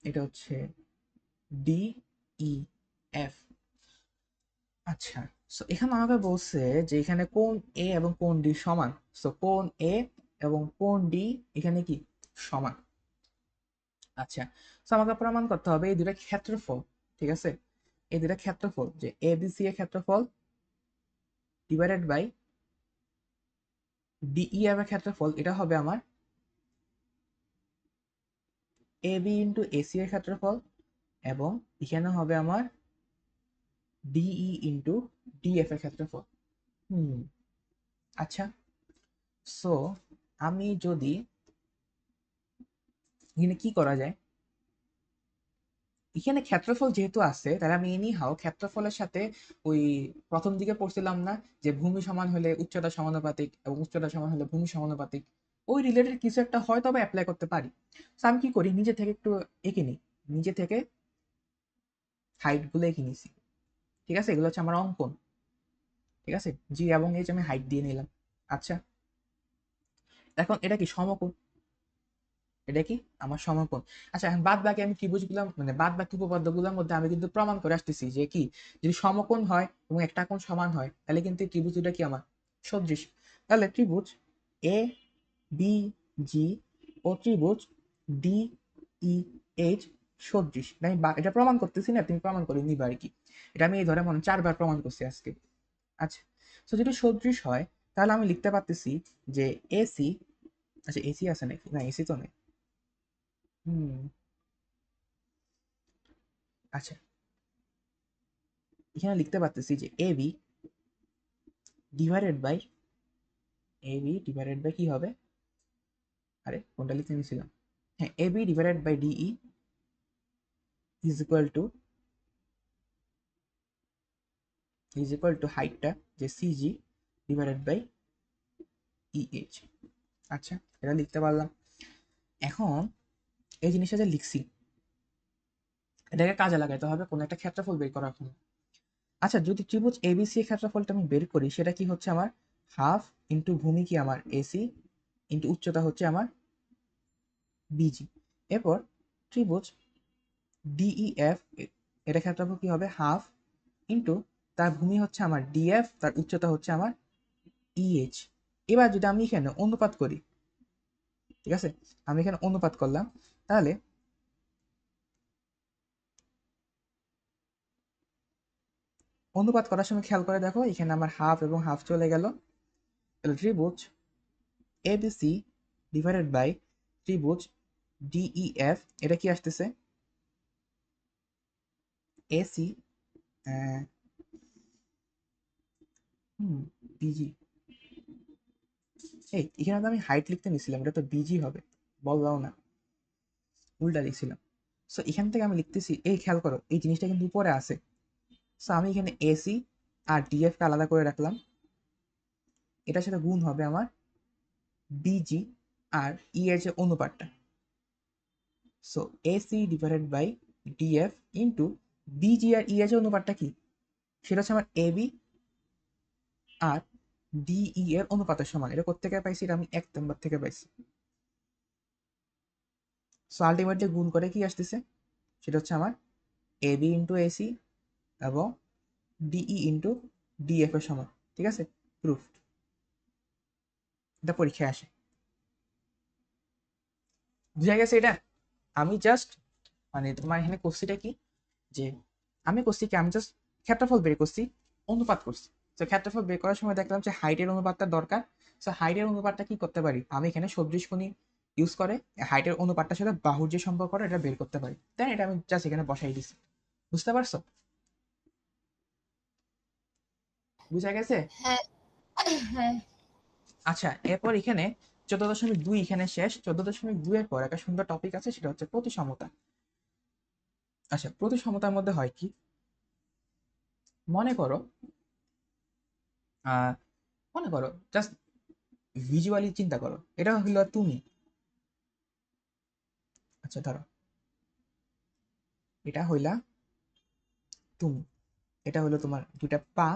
এটা হচ্ছে ডি ই এফ। আচ্ছা, সো এখানে আমাকে বলছে যে এখানে কোণ এ এবং কোণ ডি সমান। সো কোণ এ এবং কোণ ডি এখানে কি সমান। আচ্ছা, সো আমাকে প্রমাণ করতে হবে এই দুটা ক্ষেত্রফল, ঠিক আছে, এই দুটা ক্ষেত্রফল যে এ বি সি এর ক্ষেত্রফল ডিভাইডেড বাই ডিই এর ক্ষেত্রফল, এটা হবে আমার এ বি ইন্টু এসি এর ক্ষেত্রফল, এবং এখানে হবে আমার ডিই ইন্টু ডিএফ এর ক্ষেত্রফল। হুম, আচ্ছা, সো আমি যদি এখানে কি করা যায়, এখানে ক্ষেত্রফল যেহেতু আছে তাহলে আমি এনি হাও ক্ষেত্রফলের সাথে ওই প্রথম দিকে পড়ছিলাম না যে ভূমি সমান হলে উচ্চতা সমানুপাতিক এবং উচ্চতা সমান হলে ভূমি সমানুপাতিক, ওই রিলেটেড কিছু একটা হয়তো বা অ্যাপ্লাই করতে পারি। তো আমি কি করি, নিজে থেকে একটু এঁকে নিই, নিজে থেকে হাইট গুলো এঁকে নিছি, ঠিক আছে, এগুলো হচ্ছে আমার অঙ্কন, ঠিক আছে, জি এবং এইচ আমি হাইট দিয়ে নিলাম। আচ্ছা, এখন এটা কি সমকোণ, এটা কি আমার সমকোণ। আচ্ছা, এখন বাদ বাকি আমি ত্রিভুজগুলো মানে বাদ বাকি উপপাদ্যগুলোর মধ্যে আমি কিন্তু প্রমাণ করে আসতেছি যে কি, যদি সমকোণ হয় এবং একটা কোণ সমান হয় তাহলে কিন্তু এই ত্রিভুজ দুটা কি আমার সদৃশ। তাহলে ত্রিভুজ এ বি জি ও ত্রিভুজ ডি ই এইচ সদৃশ। এটা প্রমাণ করতেছি না, তুমি প্রমাণ করে নিবা আর কি। এটা আমি এই ধরে মনে হয় 4বার প্রমাণ করছি আজকে। আচ্ছা, তো যদি সদৃশ হয় তাহলে আমি লিখতে পারতেছি যে এসি, আচ্ছা এসি আছে নাকি, না এসি তো নেই। হুম, আচ্ছা, এখানে লিখতে পারতেছি যে divided by A B divided by কি হবে, আরে কোনটা লিখতে নিয়েছিলাম, হ্যাঁ A B divided by DE is equal to হাইটটা যে সিজি ডিভাইডেড বাই ইএইচ। আচ্ছা, এটা লিখতে পারলাম। এখন এই জিনিসটা যে লিখছি এটাকে কাজে লাগাইতে হবে কোনো একটা ক্ষেত্রফল বের করার জন্য। আচ্ছা, যদি ত্রিভুজ এবিসি এর ক্ষেত্রফলটা আমি বের করি সেটা কি হচ্ছে আমার হাফ ইন্টু ভূমি কি আমার এসি ইন্টু উচ্চতা হচ্ছে আমার বিজি। এরপর ত্রিভুজ ডিইএফ, এটা ক্ষেত্রফল কি হবে হাফ ইন্টু তার ভূমি হচ্ছে আমার ডিএফ, তার উচ্চতা হচ্ছে আমার ইএইচ। এবার যদি আমি এখানে অনুপাত করি, ঠিক আছে, আমি এখানে অনুপাত করলাম, তাহলে অনুপাত করার সময় খেয়াল করে দেখো এখানে আমার হাফ এবং হাফ চলে গেল। তাহলে ত্রিভুজ এবিসি ডিভাইডেড বাই ত্রিভুজ ডিইএফ, এটা কি আসতেছে এসি বিজি। এই এখানে তো আমি হাইট লিখতে নিছিলাম, এটা তো বিজি হবে, বললাম না, উল্টা লিখছিলাম। সো এখান থেকে আমি লিখতেছি, এই খেয়াল করো এই জিনিসটা কিন্তু উপরে আছে। সো আমি এখানে এসি আর ডিএফ কে আলাদা করে রাখলাম, এটার সাথে গুণ হবে আমার বিজি আর ই এর যে অনুপাতটা। So AC divided by DF into BG আর ই এর যে অনুপাতটা কি, সেটা হচ্ছে আমার এবি আর ডিই এর অনুপাতের সমান। এটা কোথা থেকে পাইছি, এটা আমি 1 নাম্বার থেকে পাইছি। সো আলটিমেটলি গুণ করে কি আসতেছে, সেটা হচ্ছে আমার এবি ইন্টু এসি এবং ডিই ইন্টু ডিএফ এর সমান, ঠিক আছে, প্রুফ। এটা পরীক্ষায় আসে, বুঝা গেছে এটা। আমি জাস্ট মানে তোমার এখানে কোর্সিটা কি, যে আমি করছি কি, আমি জাস্ট ক্ষেত্রফল বের করছি, অনুপাত করছি। তো ক্ষেত্রফল বের করার সময় দেখলাম যে হাইটের অনুপাতটা দরকার, সো হাইটের অনুপাতটা কি করতে পারি, আমি এখানে সদৃশ কোণী ইউজ করে হাইটের অনুপাতটার সাথে বাহুর যে সম্পর্কটা এটা বের করতে পারি, তাই এটা আমি জাস্ট এখানে বসাই দিছি। বুঝতে পারছো? বুঝা গেছে? হ্যাঁ হ্যাঁ আচ্ছা, এরপর এখানে 14.2 এখানে শেষ। 14.2 এর পর একটা সুন্দর টপিক আছে, সেটা হচ্ছে প্রতিসমতা। আচ্ছা, প্রতিসমতার মধ্যে হয় কি, মনে করো আহ মনে করো জাস্ট ভিজুয়ালি চিন্তা করো, এটা হলো তুমি। আচ্ছা ধরো এটা হইলা তুমি, এটা হলো তোমার দুইটা পা,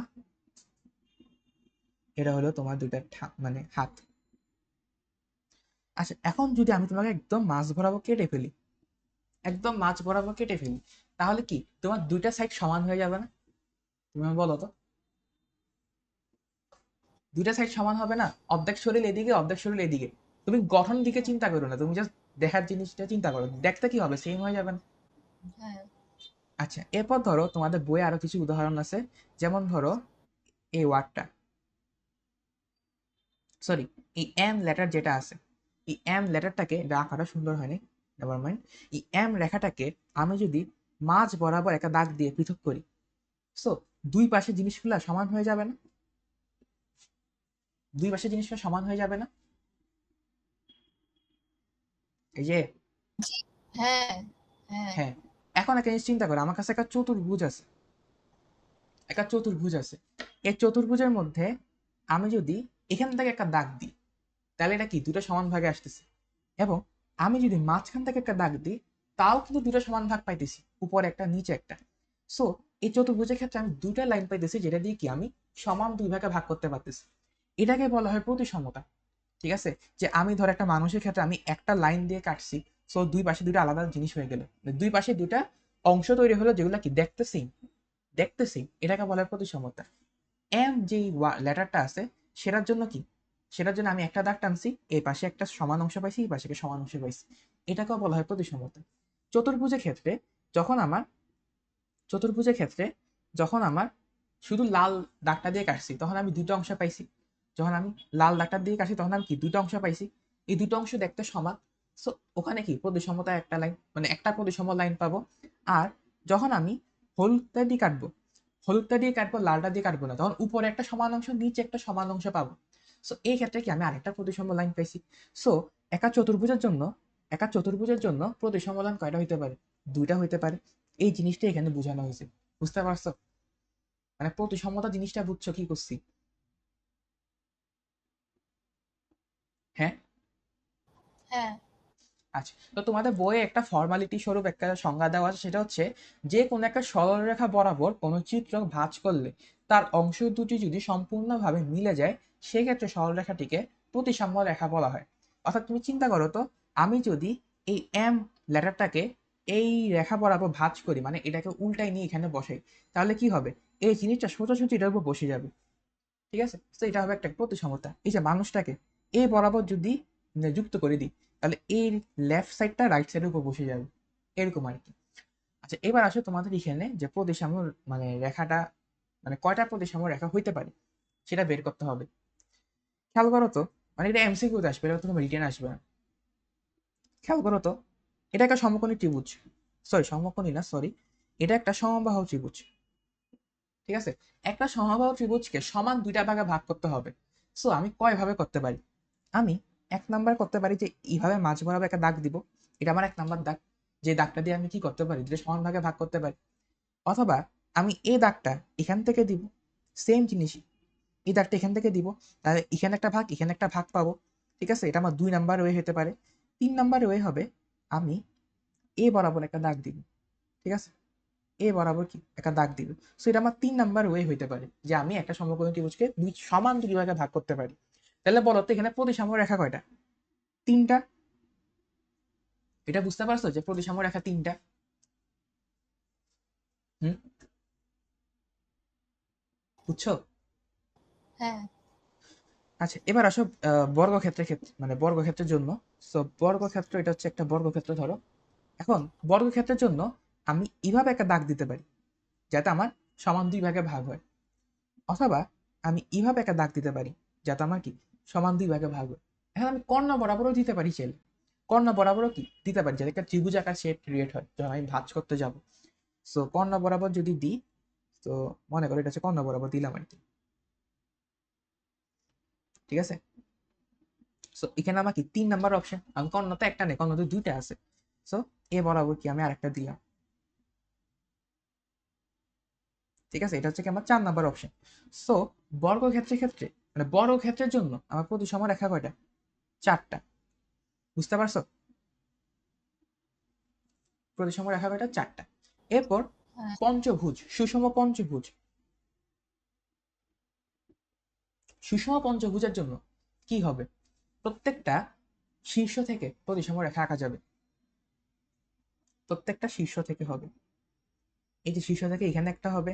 এটা হলো তোমার দুইটা মানে হাত। আচ্ছা, এখন যদি আমি তোমাকে একদম মাঝ বরাবর কেটে ফেলি, একদম মাঝ বরাবর কেটে ফেলি, তাহলে কি তোমার দুইটা সাইড সমান হয়ে যাবে না? তুমি আমাকে বলো তো, দুইটা সাইড সমান হবে না? অর্ধেক শরীর এদিকে, অর্ধেক শরীর এদিকে। তুমি গঠন দিকে চিন্তা করো না, তুমি জাস্ট দেখার জিনিসটা চিন্তা করো, দেখতে কি হবে, সেম হয়ে যাবে না? হ্যাঁ আচ্ছা, এরপর ধরো তোমাদের বইয়ে আরো কিছু উদাহরণ আছে, যেমন ধরো এই ওয়ার্ডটা, সরি, এই এম লেটার যেটা আছে, এই এম লেটারটাকে, আঁকাটা সুন্দর হয়নি, নেভার মাইন্ড, এই এম রেখাটাকে আমি যদি মাঝ বরাবর একটা দাগ দিয়ে পৃথক করি, সো দুই পাশে জিনিসগুলো সমান হয়ে যাবে না? দুই পাশে জিনিসগুলো সমান হয়ে যাবে না? এই যে, হ্যাঁ হ্যাঁ হ্যাঁ। এখন একটা জিনিস চিন্তা করো, আমার কাছে একটা চতুর্ভুজ আছে, একটা চতুর্ভুজ আছে। এই চতুর্ভুজের মধ্যে আমি যদি এখান থেকে একটা দাগ দিই, তাহলে এটা কি দুটো সমান ভাগে আসতেছে। এবং আমি যদি মাঝখান থেকে একটা দাগ দিই, তাও কিন্তু দুটো সমান ভাগ পাইতেছি, উপরে একটা নিচে একটা। সো এই চতুর্ভুজের ক্ষেত্রে আমি দুটা লাইন পাইতেছি, যেটা দিয়ে কি আমি সমান দুই ভাগে ভাগ করতে পারতেছি। এটাকে বলা হয় প্রতিসমতা। ঠিক আছে, যে আমি ধর একটা মানুষের ক্ষেত্রে আমি একটা লাইন দিয়ে কাটছি, সো দুই পাশে দুটো আলাদা জিনিস হয়ে গেল, দুই পাশে দুটা অংশ তৈরি হলো যেগুলো কি দেখতে সেম, দেখতে সেম, এটাকে বলা হয় প্রতিসমতা। এম যেই লেটারটা আছে, সেটার জন্য কি, সেটার জন্য আমি একটা দাগ টানছি, এই পাশে একটা সমান অংশ পাইছি, এই পাশে একটা সমান অংশ পাইছি, এটাকেও বলা হয় প্রতিসমতা। চতুর্ভুজের ক্ষেত্রে যখন আমার চতুর্ভুজের ক্ষেত্রে যখন আমার শুধু লাল দাগটা দিয়ে কাটছি, তখন আমি দুটো অংশ পাইছি। যখন আমি লাল দাগটা দিয়ে কাটছি, তখন আমি কি দুটো অংশ পাইছি, এই দুটো অংশ দেখতে সমান। সো ওখানে কি প্রতিসমতা একটা লাইন, মানে একটা প্রতিসম লাইন পাবো। আর যখন আমি হলুদটা দিয়ে কাটবো, হলুদটা দিয়ে কাটবো, লালটা দিয়ে কাটবো না, তখন উপরে একটা সমান অংশ, নিচে একটা সমান অংশ পাবো। সো এই ক্ষেত্রে কি আমি আরেকটা প্রতিসম লাইন পাইছি। সো একা চতুর্ভুজের জন্য, একা চতুর্ভুজের জন্য প্রতিসম লাইন কয়টা হইতে পারে? দুইটা হইতে পারে। এই জিনিসটা এখানে বোঝানো হয়েছে। বুঝতে পারছো? মানে প্রতিসমতা জিনিসটা বুঝছো কি করছি? হ্যাঁ। হ্যাঁ আচ্ছা, তো তোমাদের বইয়ে একটা ফর্মালিটি স্বরূপ একটা সংজ্ঞা দেওয়া আছে, সেটা হচ্ছে যে কোনো একটা সরলরেখা বরাবর কোনো চিত্র ভাঁজ করলে তার অংশ দুটি যদি সম্পূর্ণভাবে মিলে যায়, সেক্ষেত্রে সরলরেখাটিকে প্রতিসাম্য রেখা বলা হয়। অর্থাৎ তুমি চিন্তা করো তো, আমি যদি এই এম লেটারটাকে এই রেখা বরাবর ভাঁজ করি, মানে এটাকে উল্টাই নিয়ে এখানে বসাই, তাহলে কি হবে, এই জিনিসটা সোজাসুজি এটার উপর বসে যাবে। ঠিক আছে, তো এটা হবে একটা প্রতিসমতা। এই যে মানুষটাকে এ বরাবর যদি যুক্ত করে দিই, তাহলে এই লেফট সাইডটা রাইট সাইডের উপর বসে যাবে, এরকম আর কি। আচ্ছা, এবার আসো তোমাদের এখানে যে প্রতিসাম্য মানে রেখাটা, মানে কয়টা প্রতিসাম্য রেখা হইতে পারে সেটা বের করতে হবে। খেয়াল করো তো, মানে এটা এমসিকিউতে আসবে, এটা তোমার রিটেন আসবে না। খেয়াল করো তো, এটা একটা সমকোণী ত্রিভুজ, সরি সমকোণী না, সরি, এটা একটা সমবাহু ত্রিভুজ। ঠিক আছে, একটা সমবাহু ত্রিভুজকে সমান দুইটা ভাগে ভাগ করতে হবে। সো আমি কয় ভাবে করতে পারি? আমি এক নাম্বার করতে পারি যে এইভাবে মাঝ বরাবর একটা দাগ দিব, এটা আমার এক নাম্বার দাগ, যে দাগটা দিয়ে আমি কি করতে পারি, দুটো সমান ভাগে ভাগ করতে পারি। অথবা আমি এই দাগটা এখান থেকে দিব, সেম জিনিসই, এই দাগটা এখান থেকে দিব, তাহলে এখানে একটা ভাগ, এখানে একটা ভাগ পাবো। ঠিক আছে, এটা আমার দুই নাম্বার ওয়ে হতে পারে। তিন নাম্বার ওয়ে হবে আমি এ বরাবর একটা দাগ দিব। ঠিক আছে, এ বরাবর কি একটা দাগ দিবে। সো এটা আমার তিন নাম্বার ওয়ে হইতে পারে যে আমি একটা সমকোণী ত্রিভুজকে দুই সমান দুই ভাগে ভাগ করতে পারি। তাহলে বলো তো এখানে প্রতিসাম্য রেখা কয়টা? তিনটা। এটা বুঝতে পারছো যে প্রতিসাম্য রেখা তিনটা? হুম, বুঝছো? হ্যাঁ আচ্ছা, এবার আসো বর্গক্ষেত্রের ক্ষেত্রে, মানে বর্গক্ষেত্রের জন্য। সো বর্গক্ষেত্র, এটা হচ্ছে একটা বর্গক্ষেত্র ধরো। এখন বর্গক্ষেত্রের জন্য আমি এইভাবে একটা দাগ দিতে পারি, যাতে আমার সমান দুই ভাগে ভাগ হয়। অথবা আমি এইভাবে একটা দাগ দিতে পারি, যাতে আমার কি সমান 2 ভাগে ভাগ হয়। এখন আমি কর্ণ বরাবরও দিতে পারি চাইলে, কর্ণ বরাবরও কি দিতে পারি, যাতে একটা ত্রিভুজাকার শেপ ক্রিয়েট হয় যখন আমি ভাঁজ করতে যাব। সো কর্ণ বরাবর যদি দিই, তো মনে করো এটা হচ্ছে কর্ণ বরাবর দিলাম আর কি, ঠিক আছে। সো এখানে আমার কি 3 নাম্বার অপশন, আমি কর্ণ তো একটা নেই, কর্ণ তো 2টা আছে। সো এ বরাবর কি আমি আরেকটা দিলাম, ঠিক আছে। এটা হচ্ছে কি আমার 4 নাম্বার অপশন। সো বর্গক্ষেত্রের ক্ষেত্রে, মানে বর্গক্ষেত্রের জন্য আমার প্রতিসম রেখা কয়টা? 4টা। বুঝতে পারছো? প্রতিসম রেখা কয়টা? 4টা। এরপর হ্যাঁ। পঞ্চভুজ, সুষম পঞ্চভুজ। সুষম পঞ্চভুজের জন্য কি হবে? প্রত্যেকটা শীর্ষ থেকে প্রতিসম রেখা আঁকা যাবে, প্রত্যেকটা শীর্ষ থেকে হবে। এই যে শীর্ষ থেকে এখানে একটা হবে,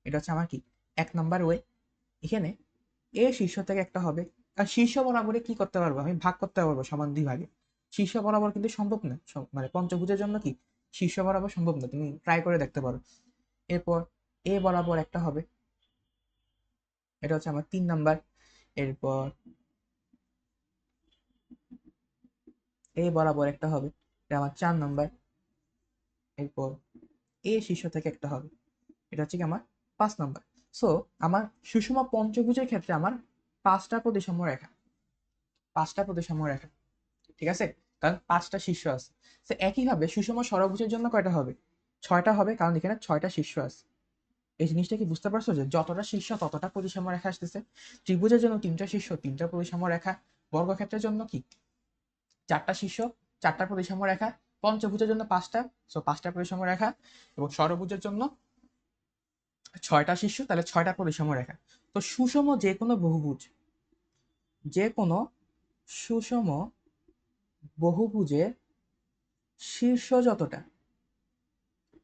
এটা হচ্ছে আমার কি 1 নাম্বার ওয়ে। এখানে এ শীর্ষ থেকে একটা হবে, আর শীর্ষ বরাবরে কি করতে পারবো, আমি ভাগ করতে পারবো সমান 2 ভাগে। শীর্ষ বরাবর কিন্তু সম্ভব না, মানে পঞ্চভুজের জন্য কি শীর্ষ বরাবর সম্ভব না, তুমি ট্রাই করে দেখতে পারো। এরপর এ বরাবর একটা হবে, এটা হচ্ছে আমার 3 নাম্বার। এরপর এ বরাবর একটা হবে, এটা আমার 4 নাম্বার। এরপর এ শীর্ষ থেকে একটা হবে, এটা হচ্ছে কি আমার 5 নাম্বার। সো আমার সুষম পঞ্চভুজের ক্ষেত্রে আমার 5টা প্রতিসম রেখা, 5টা প্রতিসম রেখা, ঠিক আছে, কারণ 5টা শীর্ষ আছে। তো একইভাবে সুষম ষড়ভুজের জন্য কয়টা হবে? 6টা হবে, কারণ এখানে 6টা শীর্ষ আছে। এই জিনিসটা কি বুঝতে পারছো যে যতটা শীর্ষ ততটা প্রতিসম রেখা আসতেছে? ত্রিভুজের জন্য 3টা শীর্ষ, 3টা প্রতিসম রেখা। বর্গক্ষেত্রের জন্য কি 4টা শীর্ষ, 4টা প্রতিসম রেখা। পঞ্চভুজের জন্য 5টা, সো 5টা প্রতিসম রেখা। এবং ষড়ভুজের জন্য 6টা শীর্ষ, তাহলে 6টা প্রতিসম রেখা। তো সুষম যে কোনো বহুভুজ, যে কোনো সুষম বহুভুজে শীর্ষ যতটা,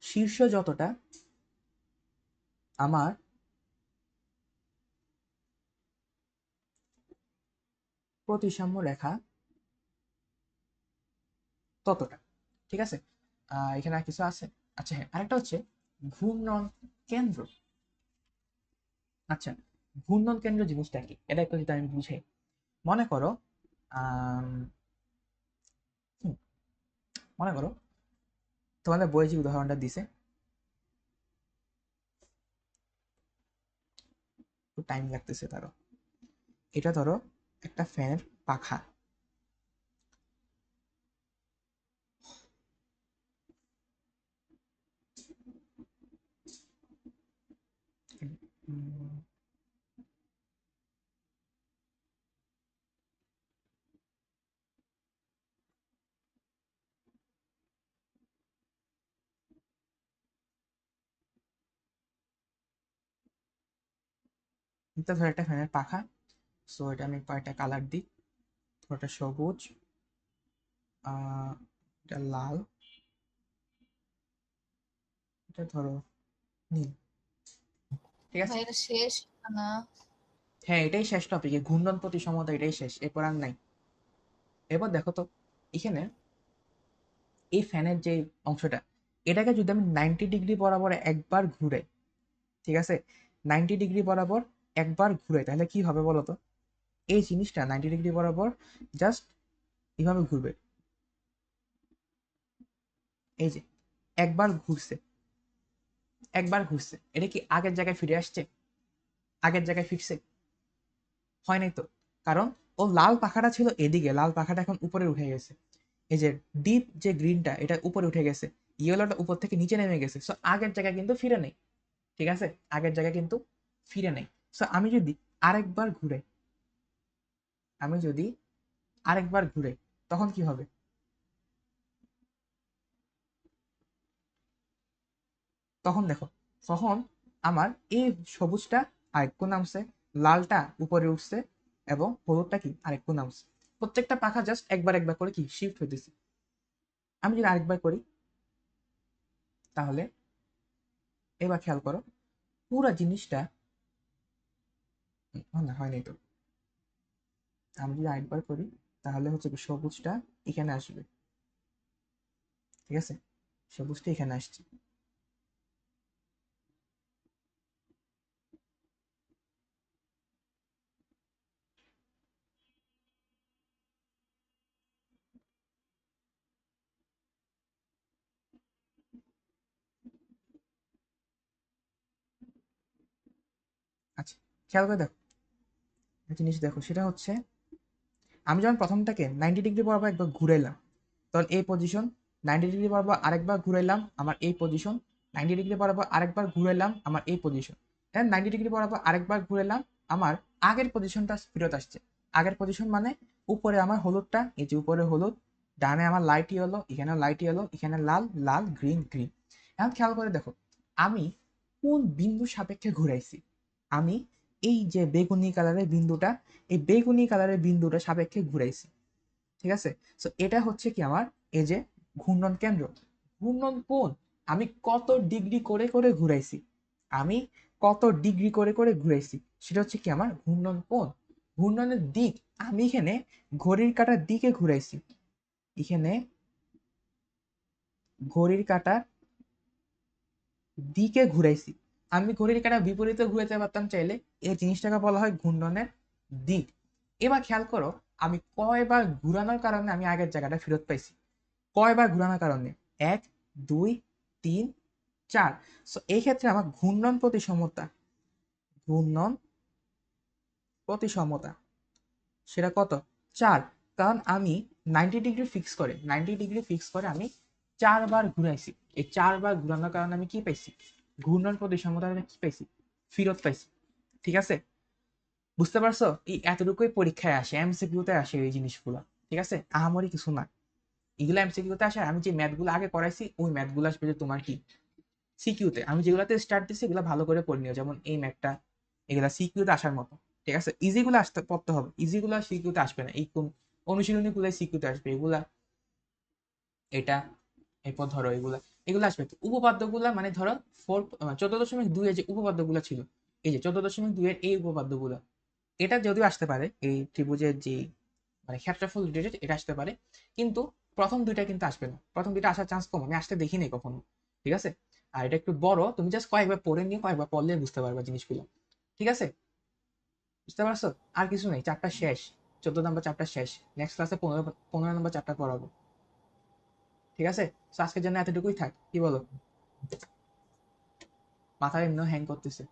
শীর্ষ যতটা আমার প্রতিসাম্য রেখা ততটা, ঠিক আছে। এখানে আর কিছু আছে? আচ্ছা হ্যাঁ, আরেকটা হচ্ছে ঘূর্ণন কেন্দ্র। আচ্ছা, ঘূর্ণন কেন্দ্র জিনিসটা কি, এটা একটু যদি আমি বুঝাই। মনে করো আম, হুম, মনে করো তোমাদের বই যে উদাহরণটা দিছে, একটু টাইম লাগতেছে তারও। এটা ধরো একটা ফ্যানের পাখা। উম, এটা ধরো একটা ফ্যানের পাখা। সো এটা আমি কয়েকটা কালার দিই, ধরো এটা সবুজ, এটা লাল, এটা ধরো নীল, ঠিক আছে। ভাই এটা শেষ না? হ্যাঁ, এটাই শেষ টপিক, ঘূর্ণন প্রতিসমতা এটাই শেষ, এরপর আর নাই। এবার দেখো তো এখানে এই ফ্যানের যে অংশটা, এটাকে যদি আমি 90 ডিগ্রি বরাবর একবার ঘুরাই, ঠিক আছে, 90 ডিগ্রি বরাবর একবার ঘুরাই, তাহলে কি হবে বলো তো? এই জিনিসটা 90 ডিগ্রি বরাবর জাস্ট এভাবে ঘুরবে, এই যে একবার ঘুরছে, একবার ঘুরছে, এটা কি আগের জায়গায় ফিরে আসছে? আগের জায়গায় ফিরছে? হয় নাই তো। কারণ ও লাল পাখাটা ছিল এদিকে, লাল পাখাটা এখন উপরে উঠে গেছে। এই যে ডিপ যে গ্রিনটা, এটা উপরে উঠে গেছে, ইয়েলোটা উপর থেকে নিচে নেমে গেছে। সো আগের জায়গায় কিন্তু ফিরে নেই, ঠিক আছে, আগের জায়গায় কিন্তু ফিরে নেই। সো আমি যদি আরেকবার ঘুরে, আমি যদি আরেকবার ঘুরে, তখন কি হবে? তখন দেখো, তখন আমার এই সবুজটা আরেকটু নামছে, লালটা উপরে উঠছে, এবং হলুদটা কি আরেকটু নামছে। প্রত্যেকটা পাখা জাস্ট একবার একবার করে কি শিফট হইতেছে। আমি যদি আরেকবার করি, তাহলে এবার খেয়াল করো পুরা জিনিসটা, না হয়নি তো। আমি যদি আরেকবার করি, তাহলে হচ্ছে কি সবুজটা এখানে আসবে, ঠিক আছে, সবুজটা এখানে আসছে। খেয়াল করে দেখো একটা জিনিস, দেখো সেটা হচ্ছে আমি যখন প্রথমটাকে 90 ডিগ্রি বরাবর একবার ঘুরাইলাম, তখন এই পজিশন 90 ডিগ্রি বরাবর আরেকবার ঘুরাইলাম আমার এই পজিশন, 90 ডিগ্রি বরাবর আরেকবার ঘুরাইলাম আমার এই পজিশন, 90 ডিগ্রি বরাবর আরেকবার ঘুরাইলাম আমার আগের পজিশনটা ফেরত আসছে। আগের পজিশন মানে উপরে আমার হলুদটা, এই যে উপরে হলুদ, ডানে আমার লাইট ইয়েলো, এখানে লাইট ইয়েলো, এখানে লাল লাল গ্রিন গ্রিন। এখন খেয়াল করে দেখো আমি কোন বিন্দু সাপেক্ষে ঘুরাইছি। আমি এই যে বেগুনি কালারের বিন্দুটা, এই বেগুনি কালারের বিন্দুটা সাপেক্ষে ঘুরাইছি। ঠিক আছে, সো এটা হচ্ছে কি আমার এই যে ঘূর্ণন কেন্দ্র। ঘূর্ণন কোণ আমি কত ডিগ্রি করে করে ঘুরাইছি, আমি কত ডিগ্রি করে করে ঘুরাইছি সেটা হচ্ছে কি আমার ঘূর্ণন কোণ। ঘূর্ণনের দিক আমি এখানে ঘড়ির কাঁটার দিকে ঘুরাইছি, এখানে ঘড়ির কাঁটার দিকে ঘুরাইছি। আমি ঘড়ির কাঁটার বিপরীতে ঘুরাইতে পারতাম চাইলে, এই জিনিসটাকে বলা হয় ঘূর্ণনের দিক। এবার খেয়াল করো আমি কয়বার ঘুরানোর কারণে আমি আগের জায়গাটা ফেরত পাইছি। কয়বার ঘুরানোর কারণে? 1 2 3 4। সো এই ক্ষেত্রে আমার ঘূর্ণন প্রতিসমতা, ঘূর্ণন প্রতিসমতা সেটা কত? 4। কারণ আমি 90 ডিগ্রি ফিক্স করে, 90 ডিগ্রি ফিক্স করে আমি 4 বার ঘুরাইছি। এই 4 বার ঘুরানোর কারণে আমি কি পাইছি? ঘূর্ণন প্রতিসমতা কি পাইছি? ফেরত পাইছি। ঠিক আছে, বুঝতে পারছো? এই এতটুকুই পরীক্ষায় আসে, এমসিকিউতে আসে এই জিনিসগুলো। ঠিক আছে, আহামরি কিছু না, এগুলো এমসিকিউতে আসে। আমি যে ম্যাথগুলো আগে করাইছি ওই ম্যাথগুলো আসবে যে তোমার কি সিকিউতে। আমি যেগুলাতে স্টার্ট দিচ্ছি এগুলো ভালো করে পড়ে নিও, যেমন এই ম্যাথটা, এগুলা সিকিউতে আসার মতো। ঠিক আছে, ইজিগুলো আসতে পড়তে হবে, ইজিগুলো সিকিউতে আসবে না। এই কোন অনুশীলনী গুলো সিকিউতে আসবে, এগুলা এটা, এরপর ধরো এগুলা, এগুলো আসবে। উপপাদ্য গুলা মানে ধরো 14.2 এর যে উপপাদ্য গুলা ছিল, এই যে 14.2 এর এই উপপাদ্য গুলা, এটা যদিও আসতে পারে এই ত্রিভুজের যে মানে ক্ষেত্রফল রিলেটেড, এটা আসতে পারে, কিন্তু প্রথম দুইটা কিন্তু আসবে না, প্রথম দুইটা আসার চান্স কম, আমি আসতে দেখিনি কখনো। ঠিক আছে, আর এটা একটু বড়, তুমি জাস্ট কয়েকবার পড়ে নিয়ে কয়েকবার পড়লে বুঝতে পারবে জিনিসগুলো। ঠিক আছে, বুঝতে পারছো? আর কিছু নেই, চ্যাপ্টার শেষ, 14 নম্বর চ্যাপ্টার শেষ। নেক্সট ক্লাসে 15 নম্বর চ্যাপ্টার পড়াবো। ঠিক আছে, তো আজকের জন্য এতটুকুই থাক, কি বলো? মাথা এমনি হ্যাং করতেছে।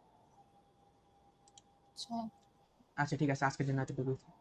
আচ্ছা। আচ্ছা ঠিক আছে, আজকের জন্য এতটুকুই থাক।